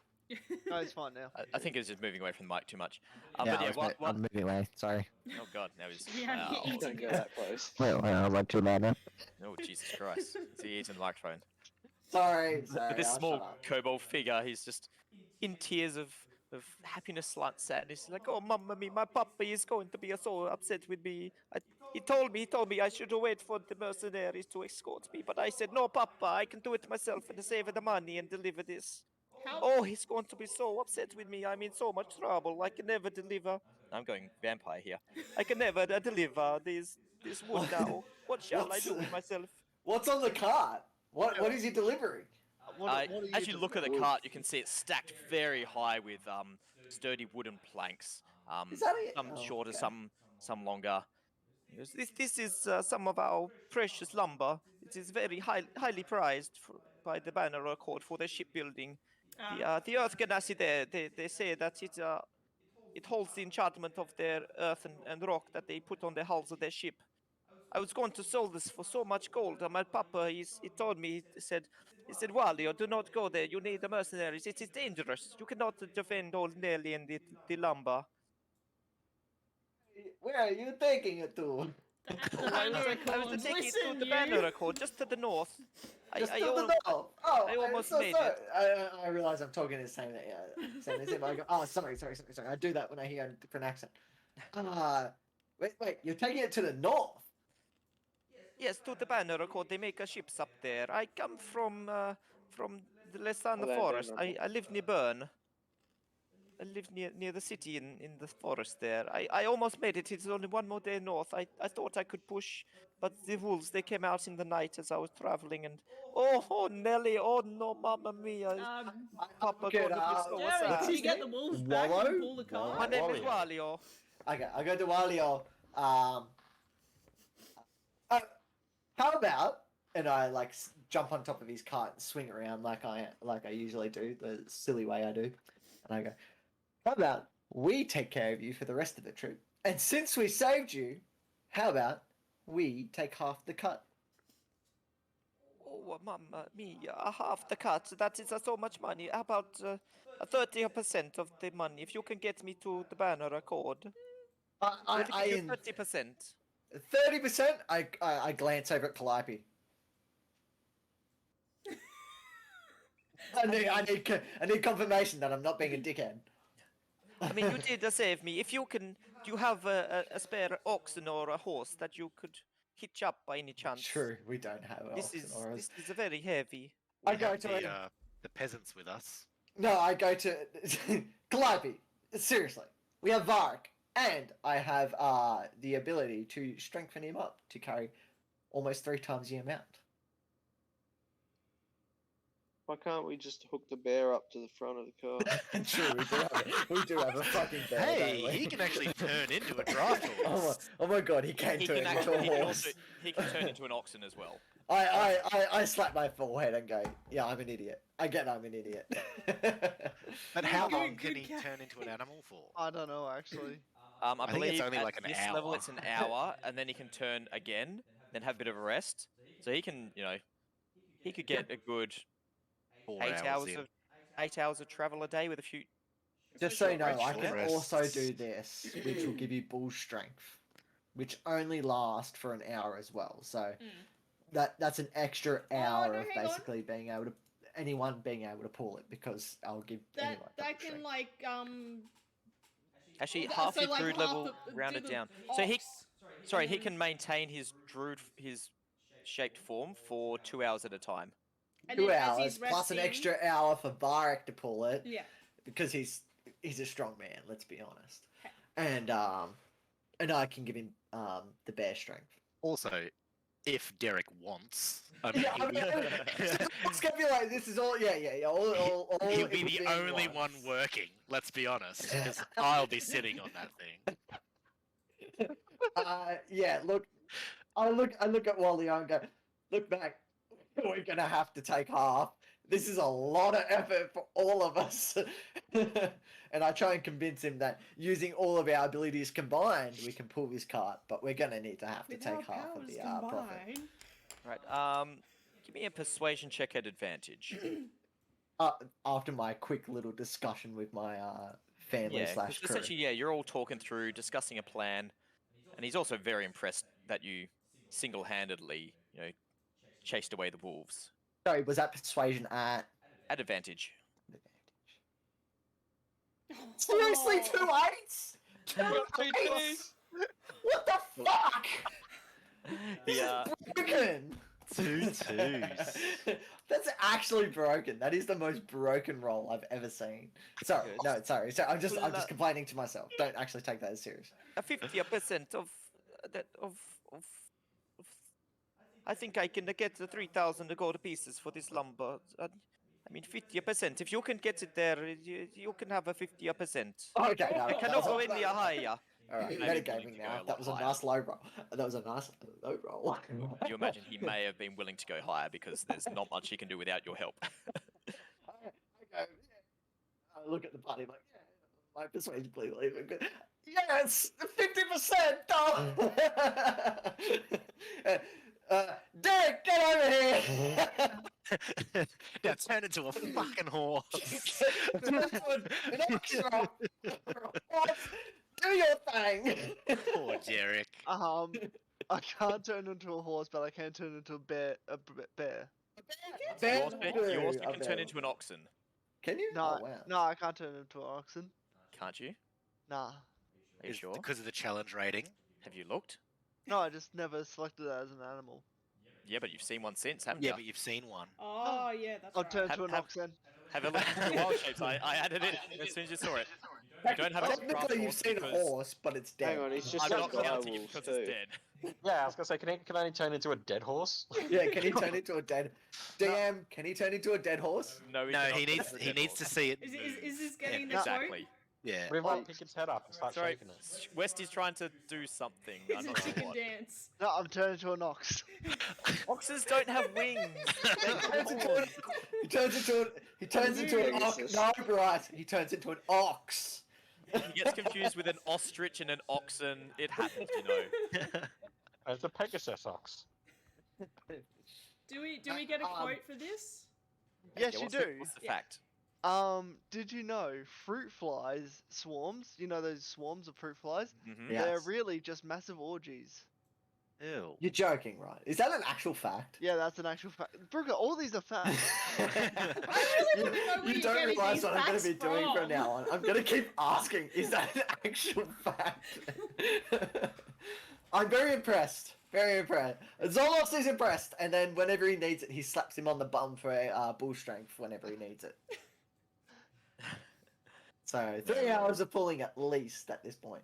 No, it's fine now. I think he's just moving away from the mic too much. Yeah, But yeah, I'm moving away. Sorry. Oh god, now he's. We have you Wow. eating Don't go that close. Wait, I went too loud now. Oh Jesus Christ! Is he eating the microphone? Sorry. With this I'll small shut up. kobold figure, he's just in tears of happiness slash sadness. He's like, oh mamma mia, my papa is going to be so upset with me. He told me I should wait for the mercenaries to escort me, but I said no, papa, I can do it myself and save the money and deliver this. How? Oh, he's going to be so upset with me. I'm in so much trouble. I can never deliver. I'm going vampire here. I can never deliver this wood now. What shall I do with myself? What's on the cart? What is he delivering? As you look at the cart, you can see it's stacked very high with sturdy wooden planks. Is that it? Some Oh, shorter, okay. some longer. He goes, This is some of our precious lumber. It is very highly prized by the Banner Accord for their shipbuilding. The earth ganassi there, they say that it holds the enchantment of their earth and rock that they put on the hulls of their ship. I was going to sell this for so much gold. My papa, he told me, he said, Walio, do not go there. You need the mercenaries. It is dangerous. You cannot defend Old Nelly and the lumber. Where are you taking it to? I was taking it to the Banner Accord, just to the north. Just I to the al- north. Oh, I almost so made sorry. it. I realize I'm talking the same. Same as him. I go, oh, sorry. I do that when I hear a different accent. Wait. You're taking it to the north. Yes, to the Banner Accord. They make ships up there. I come from the Lesana Oh, forest. they're not- I live near Bern. I live near the city in the forest there. I almost made it. It's only one more day north. I thought I could push, but the wolves, they came out in the night as I was traveling, and oh Nelly, oh no, mamma mia. Papa Good, gonna be so Jerry, sad. do you get the wolves back Wallow? and pull the cart? My name is Walio. Walio. Okay, I go to Walio. How about? And I jump on top of his cart and swing around like I usually do, the silly way I do. And I go, how about we take care of you for the rest of the trip? And since we saved you, how about we take half the cut? Oh, mamma mia, half the cut. That is so much money. How about 30% of the money? If you can get me to the Banner Accord. I 30%. 30%. I glance over at Calliope. I need confirmation that I'm not being a dickhead. I mean, you did save me. If you can, do you have a spare oxen or a horse that you could hitch up by any chance? True, we don't have This oxen is or this is very heavy. I We go have to the peasants with us. No, I go to Calliope. Seriously, we have Vharik, and I have the ability to strengthen him up to carry almost 3 times the amount. Why can't we just hook the bear up to the front of the car? True, we do have a fucking bear. Hey, don't we? he can actually turn into a draft horse. Oh my god, he can turn into a horse. He can turn into an oxen as well. I slap my forehead and go, yeah, I'm an idiot. I get I'm an idiot. But how Good- long can good he cat. turn into an animal for? I don't know actually. I think it's believe only at like an this hour. level it's an hour, and then he can turn again, then have a bit of a rest. So he can, he could get a good 4 8 hours in. of 8 hours of travel a day with a few. Just so you know, I short can rests. also do this, which will give you bull strength, which only lasts for an hour as well. So that's an extra hour no, of hang on. basically being able to anyone being able to pull it because I'll give anyone That double can strength. Actually, so half your like druid half level the- rounded do the down. So he, ox, sorry, and he then- can maintain his his shaped form for 2 hours at a time. and 2 then as hours he's plus an resting- extra hour for Vharik to pull it Yeah. because he's a strong man. Let's be honest. And I can give him the bear strength. Also, if Derek wants, I mean, Yeah, I mean, it's gonna be like this is all. Yeah. All he'll it be will the in only one once. working. Let's be honest, because I'll be sitting on that thing. Yeah. Look, I look at Wally and go, look back. We're gonna have to take half. This is a lot of effort for all of us. And I try and convince him that using all of our abilities combined, we can pull this cart, but we're going to need to have to With take our half of powers the profit. combined. Right. Give me a persuasion check at advantage. After my quick little discussion with my family Yeah, slash 'cause crew. essentially, yeah, you're all talking through, discussing a plan, and he's also very impressed that you single-handedly, chased away the wolves Sorry, was that persuasion at at advantage. Seriously, Oh. 2 8s? 2 8s? What the fuck? This is broken. 2 2s. That's actually broken. That is the most broken roll I've ever seen. Sorry, no, sorry. So I'm just complaining to myself. Don't actually take that as serious. A 50% of that of. I think I can get the 3,000 gold pieces for this lumber. I mean, 50%. If you can get it there, you can have a 50%. Okay, no, I cannot go any higher. All right, Maybe metagaming willing to now. go a That lot was a higher. nice low roll. That was a nice low roll. You imagine he may have been willing to go higher because there's not much he can do without your help. I look at the party like, yeah, my persuasion, please leave it. Yes, 50%. Derek, get over here. Now turn into a fucking horse. Turn into an ox. Do your thing. Poor Derek. I can't turn into a horse, but I can turn into a bear. Bear. You also can turn into an oxen, Can you? No, Oh, wow. no, I can't turn into an oxen. can't you? Nah. Are you sure? Because of the challenge rating. Have you looked? No, I just never selected that as an animal. Yeah, but you've seen one since, haven't Yeah, you? but you've seen one. Oh, yeah, that's I'll right. turn into an oxen. Have a look at the wild shapes. I added it as soon as you saw it. You don't have a draft Technically, you've horse seen a because horse, but it's dead. Hang on, he's just I'm got not counting it direwolves because too. it's dead. Yeah, I was gonna say, can I only turn into a dead horse? Yeah, can he turn into a dead? DM, can he turn into a dead horse? No, No, cannot he turn needs into a he dead needs to horse. see it. Is this getting the Exactly. Yeah. We might pick its head up and start Sorry, shaking it. Westy's trying to do something. It's I'm a not sure chicken what. dance. No, I'm turning into an ox. Oxes don't have wings. He turns into an ox. Pegasus. No, Bryce. He turns into an ox. He gets confused with an ostrich and an oxen. It happens, you know. It's a Pegasus ox. Do we get a quote for this? Yes, Yeah, you what's do. What's the Yeah. fact? Did you know fruit flies swarms? You know those swarms of fruit flies? Mm-hmm. Yeah. They're Yes. really just massive orgies. Ew. You're joking, right? Is that an actual fact? Yeah, that's an actual fact. Brooker, all these are facts. I really want to know where You you're don't getting realize these what I'm going to facts be doing from from. now on. I'm going to keep asking, is that an actual fact? I'm very impressed. Very impressed. Zolmos is impressed, and then whenever he needs it, he slaps him on the bum for a bull strength whenever he needs it. So 3 hours of pulling at least at this point.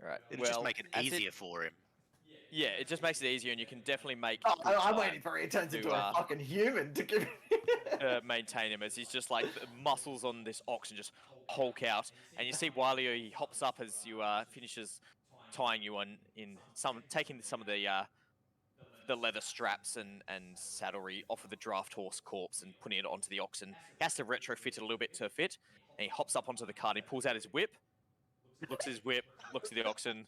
Right. It'll well, just make it as easier for him. Yeah, it just makes it easier, and you can definitely make. Oh, good I'm time waiting for he turns to, into a fucking human to give maintain him as he's just like the muscles on this oxen just hulk out, and you see Wily he hops up as you finishes tying you on taking some of the leather straps and saddlery off of the draft horse corpse and putting it onto the oxen. He has to retrofit it a little bit to fit, and he hops up onto the cart. He pulls out his whip, looks at his whip, looks at the oxen,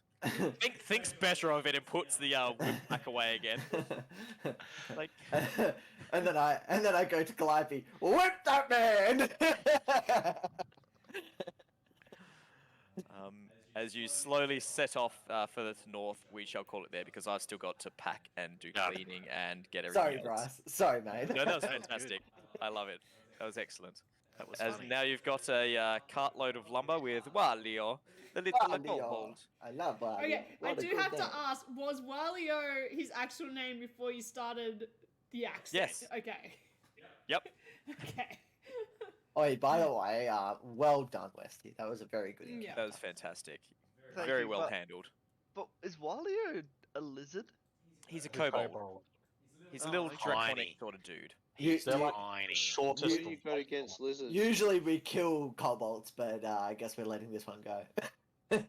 thinks better of it, and puts the whip back away again. Like, and then I go to Calliope. Whip that man! As you slowly set off further to north, we shall call it there because I've still got to pack and do Yeah. cleaning and get everything Sorry, else. Bryce. Sorry, mate. No, that was fantastic. I love it. That was excellent. That was As funny. now you've got a cartload of lumber with Walio, the little kobold. I love Walio. Okay, I What a do good have to name. ask, was Walio his actual name before you started the accent? Yes. Okay. Yep. Okay. Oh, by the way, well done, Westy. That was a very good intro. Yeah. That was fantastic. Thank Very you, well but- handled. But is Walio a lizard? He's a The kobold. He's a Oh, little okay. draconic Tiny. sort of dude. You- They're you- like Tiny. shortest. What do you got against lizards? Usually we kill kobolds, but I guess we're letting this one go. Fair.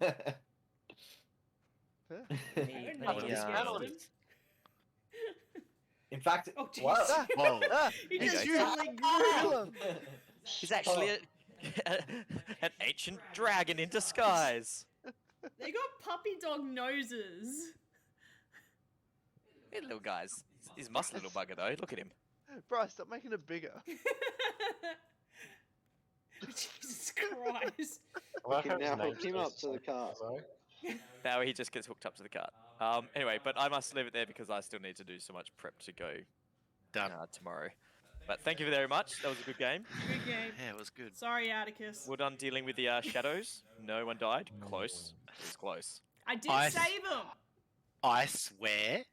I don't know Yeah. against him. In fact, Oh, jeez. what? Whoa. He There you just go. suddenly grew. He's actually an ancient dragon in disguise. They got puppy dog noses. Hey, little guys. He's a muscly little bugger though. Look at him. Bryce, stop making it bigger. Jesus Christ. Well, can now his hook him name's up to the cart. so- Now he just gets hooked up to the cart. Anyway, but I must leave it there because I still need to do so much prep to go Done. tomorrow. But thank you very much. That was a good game. Good game. Yeah, it was good. Sorry, Atticus. We're done dealing with the shadows. No one died. Close. It was close. I did I- save him. I swear,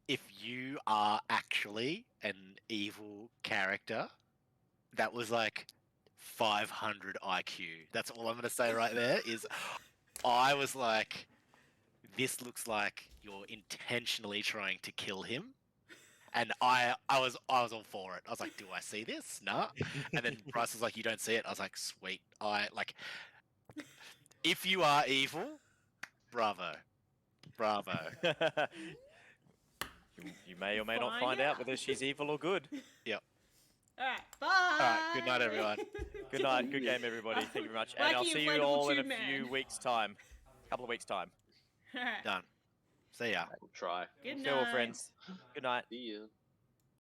if you are actually an evil character, that was like 500 IQ. That's all I'm going to say right there is I was like, this looks like you're intentionally trying to kill him. And I was all for it. I was like, do I see this? Nah. And then Bryce was like, you don't see it. I was like, sweet. If you are evil, bravo. Bravo. You may or may not find out whether she's evil or good. Alright, bye. Alright, good night, everyone. Good night. Good game, everybody. Thank you very much. And I'll Wacky see you inflatable all in a tube few man. weeks' time. Couple of weeks' time. Alright. Done. See ya. We'll try. Good Farewell, night. friends. Good night. See you.